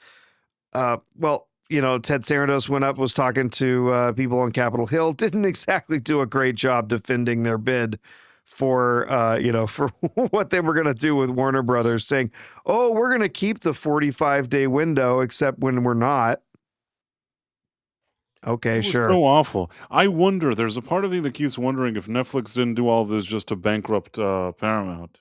Ted Sarandos was talking to people on Capitol Hill, didn't exactly do a great job defending their bid for for what they were going to do with Warner Brothers, saying, "Oh, we're going to keep the 45-day window, except when we're not." Okay, sure. So awful. I wonder, there's a part of me that keeps wondering if Netflix didn't do all of this just to bankrupt Paramount.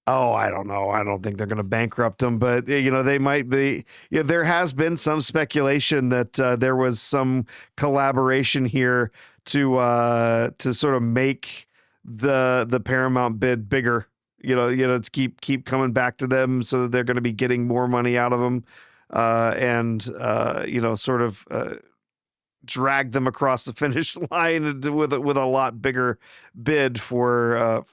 Oh, I don't know. I don't think they're going to bankrupt them, but they might be. Yeah, there has been some speculation that there was some collaboration here to sort of make the Paramount bid bigger. To keep coming back to them so that they're going to be getting more money out of them, and sort of drag them across the finish line with a lot bigger bid for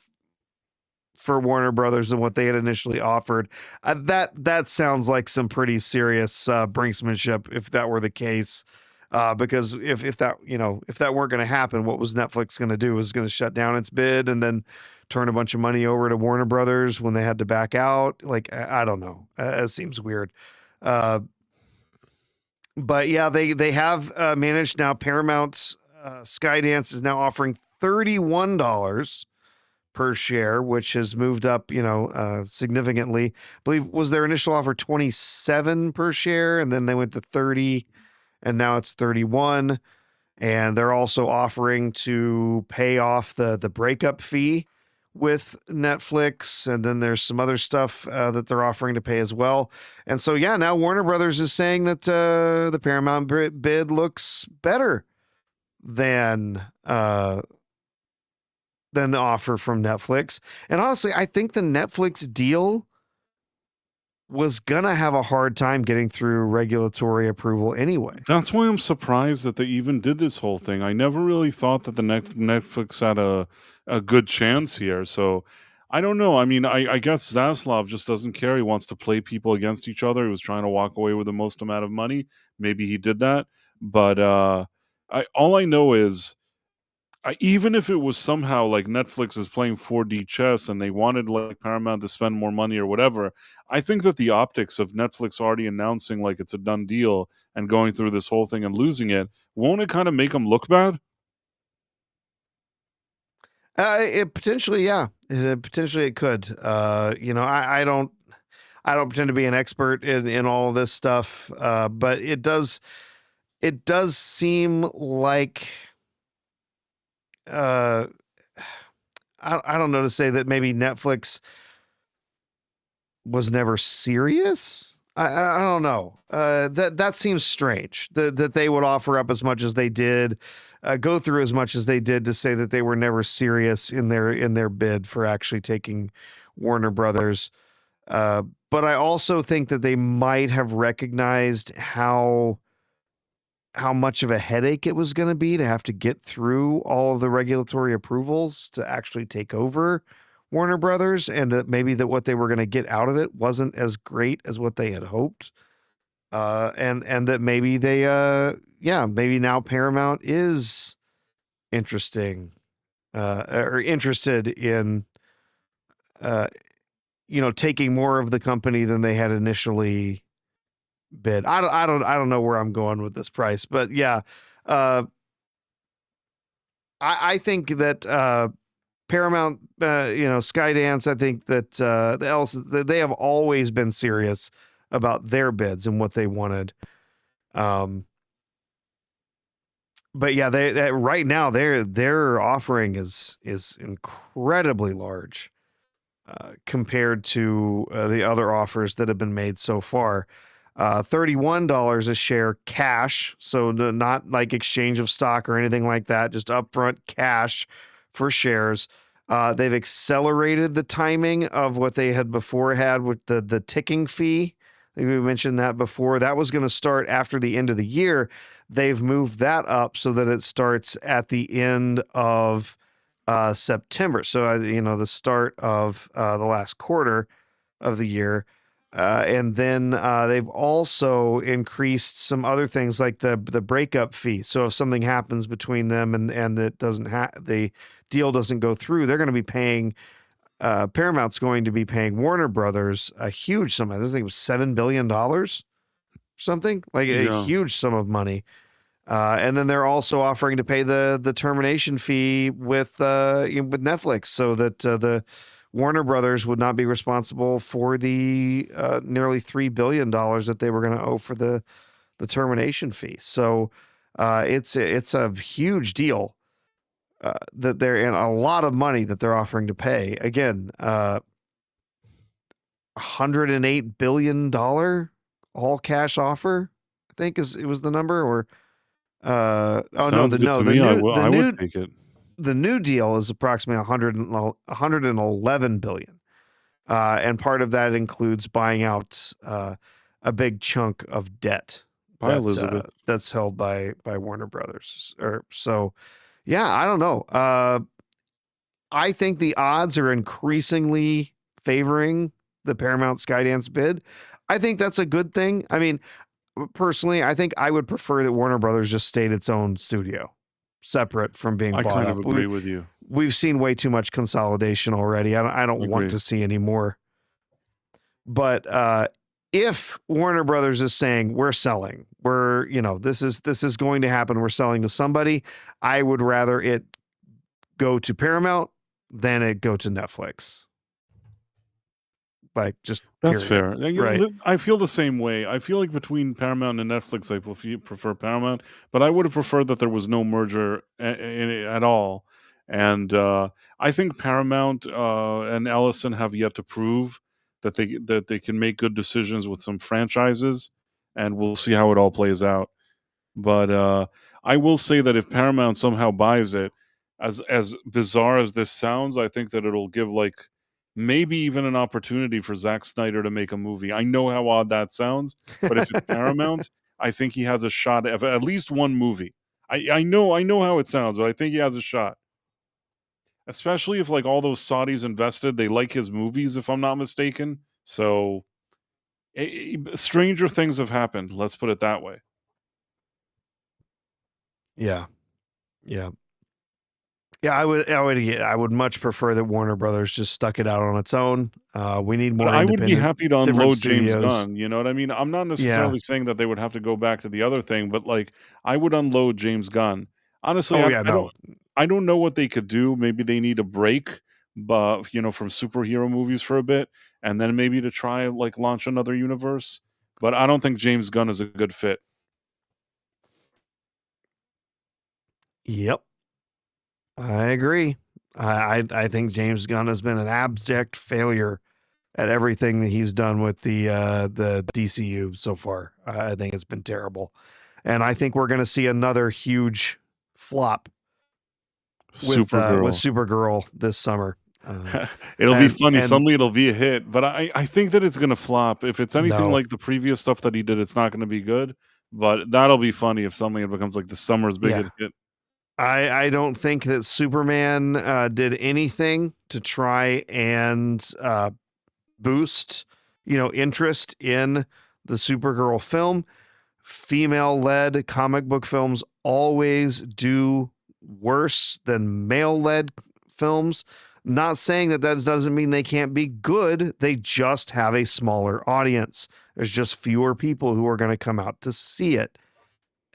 Warner Brothers than what they had initially offered. That sounds like some pretty serious brinksmanship if that were the case. Because if that weren't going to happen, what was Netflix going to do? Was going to shut down its bid and then turn a bunch of money over to Warner Brothers when they had to back out? Like, I don't know. It seems weird. But yeah, they have managed now. Paramount's Skydance is now offering $31 per share, which has moved up, significantly. I believe was their initial offer 27 per share, and then they went to 30, and now it's 31. And they're also offering to pay off the breakup fee with Netflix, and then there's some other stuff that they're offering to pay as well. And so, yeah, now Warner Brothers is saying that the Paramount bid looks better than the offer from Netflix. And honestly, I think the Netflix deal was gonna have a hard time getting through regulatory approval anyway. That's why I'm surprised that they even did this whole thing. I never really thought that the Netflix had a good chance here. So I don't know. I mean, I guess Zaslav just doesn't care. He wants to play people against each other. He was trying to walk away with the most amount of money. Maybe he did that. But all I know is even if it was somehow like Netflix is playing 4D chess and they wanted like Paramount to spend more money or whatever, I think that the optics of Netflix already announcing like it's a done deal and going through this whole thing and losing it, won't it kind of make them look bad? It potentially, yeah, potentially it could. I don't pretend to be an expert in all of this stuff, but it does seem like I don't know to say that maybe Netflix was never serious. I don't know. That seems strange that they would offer up as much as they did, go through as much as they did to say that they were never serious in their bid for actually taking Warner Brothers. But I also think that they might have recognized how much of a headache it was going to be to have to get through all of the regulatory approvals to actually take over Warner Brothers, and that maybe that what they were going to get out of it wasn't as great as what they had hoped. And that maybe they, maybe now Paramount is interested in, taking more of the company than they had initially bid. I don't know where I'm going with this price, but yeah, I think that Paramount, Skydance, I think that they have always been serious about their bids and what they wanted. But yeah, they right now their offering is incredibly large compared to the other offers that have been made so far. $31 a share cash, so not like exchange of stock or anything like that, just upfront cash for shares. They've accelerated the timing of what they had before had with the ticking fee. I think we mentioned that before. That was going to start after the end of the year. They've moved that up so that it starts at the end of September. So, the start of the last quarter of the year. And then they've also increased some other things like the breakup fee. So if something happens between them and that the deal doesn't go through, they're going to be paying, Paramount's going to be paying Warner Brothers a huge sum. I think it was $7 billion, something like a huge sum of money. And then they're also offering to pay the termination fee with Netflix, so that the Warner Brothers would not be responsible for the nearly $3 billion that they were going to owe for the termination fee. So it's a huge deal that they're in, a lot of money that they're offering to pay. Again, $108 billion all cash offer, I think it was the number. Or Sounds good to me. I would take it. The new deal is approximately 111 billion. And part of that includes buying out a big chunk of debt Bye, Elizabeth. that's held by Warner Brothers. So, yeah, I don't know. I think the odds are increasingly favoring the Paramount Skydance bid. I think that's a good thing. I mean, personally, I think I would prefer that Warner Brothers just stayed its own studio, separate from being I bought kind up. of agree with you. We've seen way too much consolidation already. I don't want Agreed. to see any more. But if Warner Brothers is saying we're selling, this is going to happen, we're selling to somebody, I would rather it go to Paramount than it go to Netflix. Like, just That's period. fair. Right. I feel the same way. I feel like between Paramount and Netflix, I prefer Paramount, but I would have preferred that there was no merger at all. And I think Paramount and Ellison have yet to prove that they can make good decisions with some franchises, and we'll see how it all plays out. But I will say that if Paramount somehow buys it, as bizarre as this sounds, I think that it'll give like maybe even an opportunity for Zack Snyder to make a movie. I know how odd that sounds, but if it's Paramount, I think he has a shot at least one movie. I know how it sounds, but I think he has a shot. Especially if like all those Saudis invested, they like his movies, if I'm not mistaken. So stranger things have happened. Let's put it that way. Yeah. I would much prefer that Warner Brothers just stuck it out on its own. We need more But I would be independent, happy to different unload James studios. Gunn, you know what I mean? I'm not necessarily saying that they would have to go back to the other thing, but, like, I would unload James Gunn. Honestly, Oh, I yeah, no. I don't know what they could do. Maybe they need a break, but, from superhero movies for a bit, and then maybe to try, like, launch another universe, but I don't think James Gunn is a good fit. Yep. I agree. I think James Gunn has been an abject failure at everything that he's done with the DCU so far. I think it's been terrible. And I think we're going to see another huge flop with Supergirl this summer. It'll be funny. Suddenly it'll be a hit, but I think that it's going to flop. If it's anything like the previous stuff that he did, it's not going to be good, but that'll be funny if suddenly it becomes like the summer's biggest hit. I don't think that Superman did anything to try and boost, interest in the Supergirl film. Female-led comic book films always do worse than male-led films. Not saying that doesn't mean they can't be good. They just have a smaller audience. There's just fewer people who are going to come out to see it.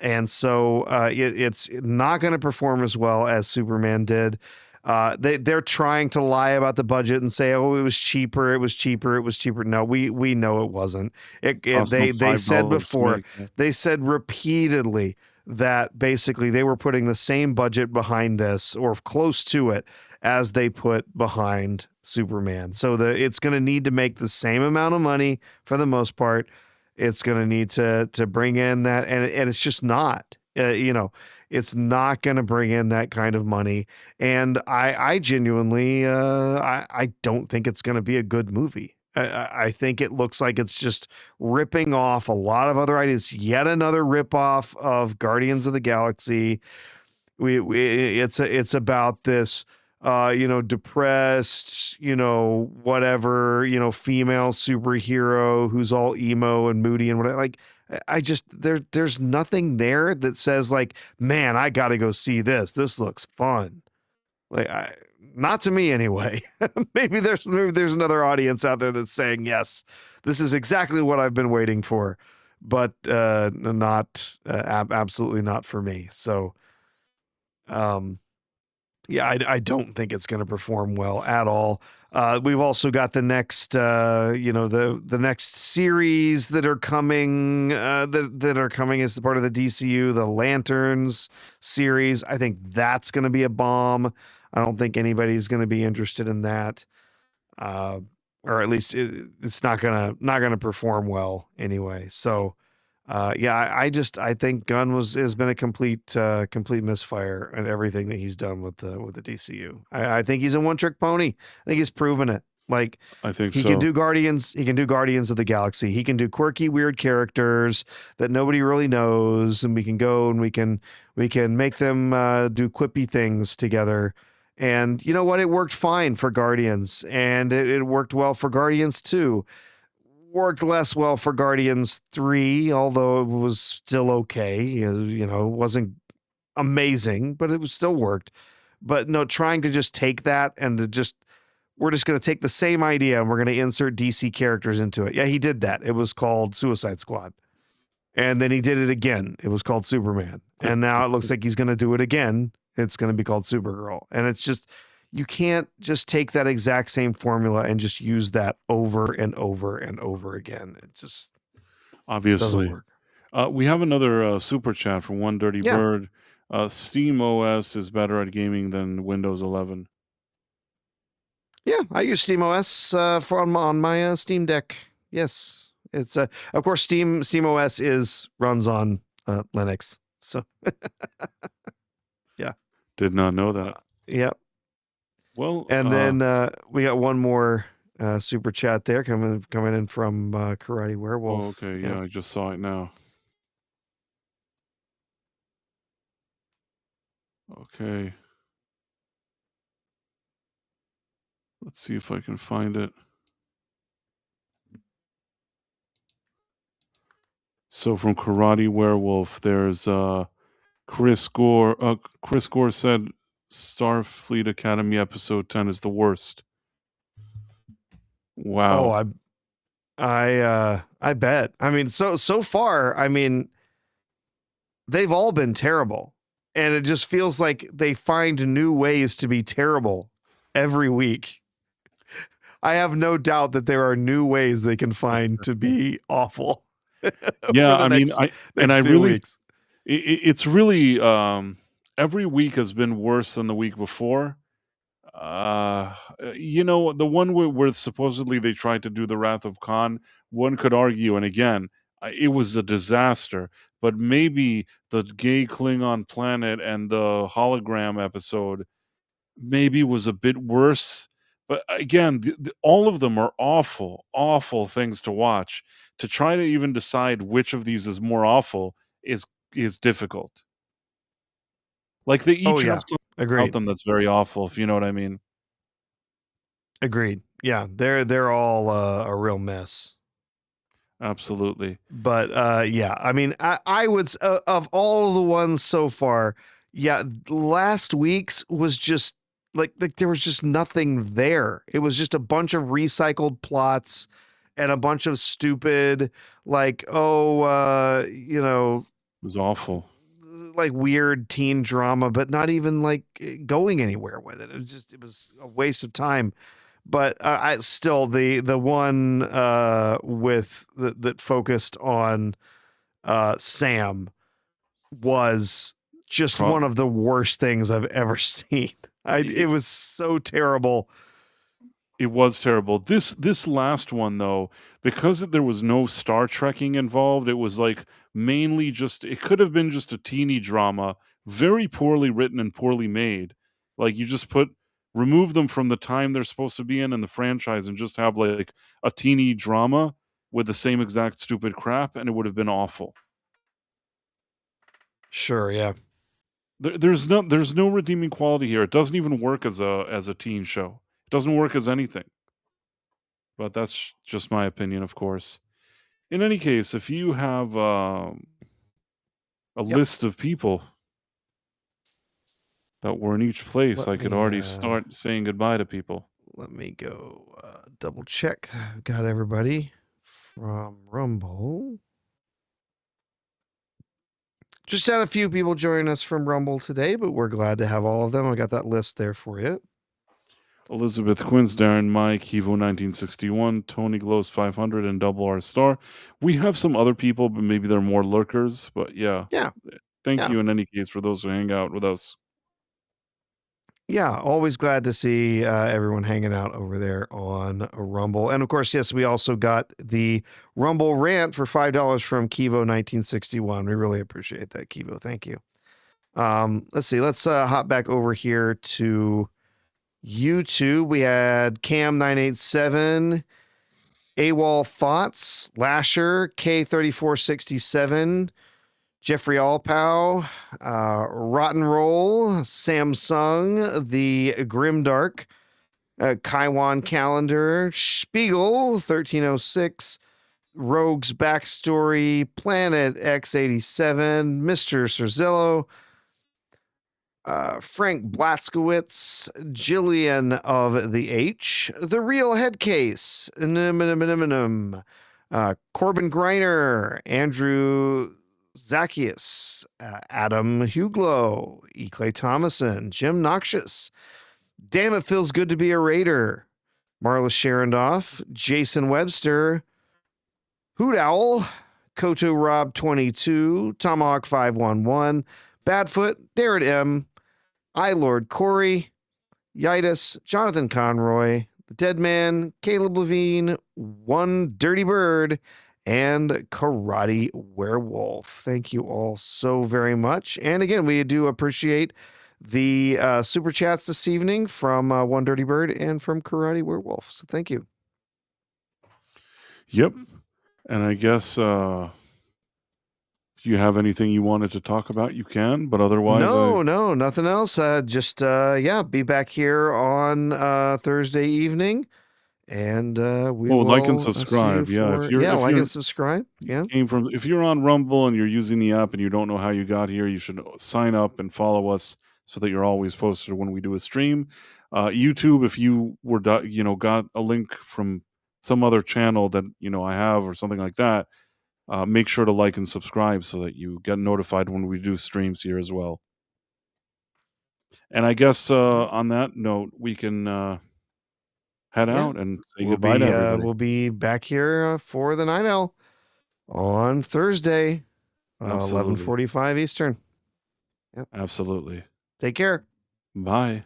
And so it's not going to perform as well as Superman did. They're trying to lie about the budget and say, "Oh, it was cheaper. It was cheaper. It was cheaper." No, we know it wasn't. They said before. They said repeatedly that basically they were putting the same budget behind this or close to it as they put behind Superman. So it's going to need to make the same amount of money for the most part. It's going to need to bring in that, and it's just not, it's not going to bring in that kind of money. And I genuinely, I don't think it's going to be a good movie. I think it looks like it's just ripping off a lot of other ideas. Yet another ripoff of Guardians of the Galaxy. It's about this, depressed, whatever, female superhero who's all emo and moody and whatever. Like, there's nothing there that says like, man, I got to go see this. This looks fun. Like, not to me anyway. Maybe there's another audience out there that's saying, yes, this is exactly what I've been waiting for, but not absolutely not for me. So, yeah, I don't think it's going to perform well at all. We've also got the next, the next series that are coming, that are coming as part of the DCU, the Lanterns series. I think that's going to be a bomb. I don't think anybody's going to be interested in that, or at least it's not gonna perform well anyway. So, I think Gunn has been a complete misfire in everything that he's done with the DCU. I think he's a one-trick pony. I think he's proven it. Like, I think he can so. do Guardians of the Galaxy. He can do quirky, weird characters that nobody really knows, and we can go and we can make them do quippy things together. And you know what? It worked fine for Guardians, and it worked well for Guardians 2. Worked less well for Guardians 3, although it was still okay. It wasn't amazing, but it was still worked. But no, trying to just take that and we're just going to take the same idea and we're going to insert DC characters into it. Yeah, he did that. It was called Suicide Squad. And then he did it again. It was called Superman. And now it looks like he's going to do it again. It's going to be called Supergirl. And it's just, you can't just take that exact same formula and just use that over and over and over again. It just Obviously. doesn't work. We have another super chat from One Dirty Bird. Steam OS is better at gaming than Windows 11. Yeah, I use Steam OS on my Steam Deck. Yes, it's of course Steam OS runs on Linux. So yeah, did not know that. Yep. Well, and then we got one more super chat there coming in from Karate Werewolf. Oh, okay, yeah, I just saw it now. Okay. Let's see if I can find it. So from Karate Werewolf, there's Chris Gore. Chris Gore said Starfleet Academy episode 10 is the worst. Wow. Oh, I bet. I mean, so far, I mean, they've all been terrible. And it just feels like they find new ways to be terrible every week. I have no doubt that there are new ways they can find to be awful. Yeah, I mean, it's really every week has been worse than the week before. The one where supposedly they tried to do the Wrath of Khan, one could argue, and again, it was a disaster. But maybe the gay Klingon planet and the hologram episode maybe was a bit worse. But again, all of them are awful, awful things to watch. To try to even decide which of these is more awful is difficult. Like they each have something about them that's very awful, if you know what I mean. Agreed. Yeah, they're all a real mess. Absolutely. But yeah, I mean, I would of all the ones so far, yeah, last week's was just like there was just nothing there. It was just a bunch of recycled plots and a bunch of stupid, like, it was awful, like weird teen drama, but not even like going anywhere with it. It was a waste of time. But I still the one with that focused on Sam was just one of the worst things I've ever seen. It was so terrible. It was terrible. This last one, though, because there was no Star Trekking involved, it was like mainly it could have been just a teeny drama, very poorly written and poorly made. Like you just remove them from the time they're supposed to be in the franchise and just have like a teeny drama with the same exact stupid crap, and it would have been awful. Sure, yeah. There's no redeeming quality here. It doesn't even work as a teen show. It doesn't work as anything. But that's just my opinion, of course. In any case, if you have a list of people that were in each place, I could already start saying goodbye to people. Let me go double check. Got everybody from Rumble. Just had a few people join us from Rumble today, but we're glad to have all of them. I got that list there for you. Elizabeth Quinns, Darren Mike, Evo 1961, Tony Glows 500, and Double R Star. We have some other people, but maybe they're more lurkers. But yeah. Thank you in any case for those who hang out with us. Yeah, always glad to see everyone hanging out over there on Rumble. And of course, yes, we also got the Rumble rant for $5 from Kivo1961. We really appreciate that, Kivo. Thank you. Let's see. Let's hop back over here to YouTube. We had Cam987, AWOL Thoughts, Lasher, K3467, Jeffrey Allpow, Rotten Roll, Samsung, The Grimdark, Kaiwan Calendar, Spiegel 1306, Rogue's Backstory, Planet X87, Mr. Cerzillo, Frank Blaskowitz, Jillian of the H, The Real Headcase, Corbin Greiner, Andrew Zacchaeus, Adam Huglow, E. Clay Thomason, Jim Noxious, Damn It Feels Good to Be a Raider, Marla Sharondoff, Jason Webster, Hoot Owl, Koto Rob 22, Tomahawk 511, Badfoot, Darren M, Lord Corey, Yitis, Jonathan Conroy, The Dead Man, Caleb Levine, One Dirty Bird, and Karate Werewolf. Thank you all so very much. And again, we do appreciate the super chats this evening from One Dirty Bird and from Karate Werewolf. So thank you. Yep. And I guess if you have anything you wanted to talk about, you can. But otherwise, no, nothing else. Just be back here on Thursday evening. And we will like and subscribe. Yeah, if and subscribe. Yeah. If you're on Rumble and you're using the app and you don't know how you got here, you should sign up and follow us so that you're always posted when we do a stream. YouTube, if you were got a link from some other channel that I have or something like that, make sure to like and subscribe so that you get notified when we do streams here as well. And I guess on that note, we can head out and say goodbye to everybody. We'll be back here for the 9L on Thursday, 11:45 Eastern. Yep. Absolutely. Take care. Bye.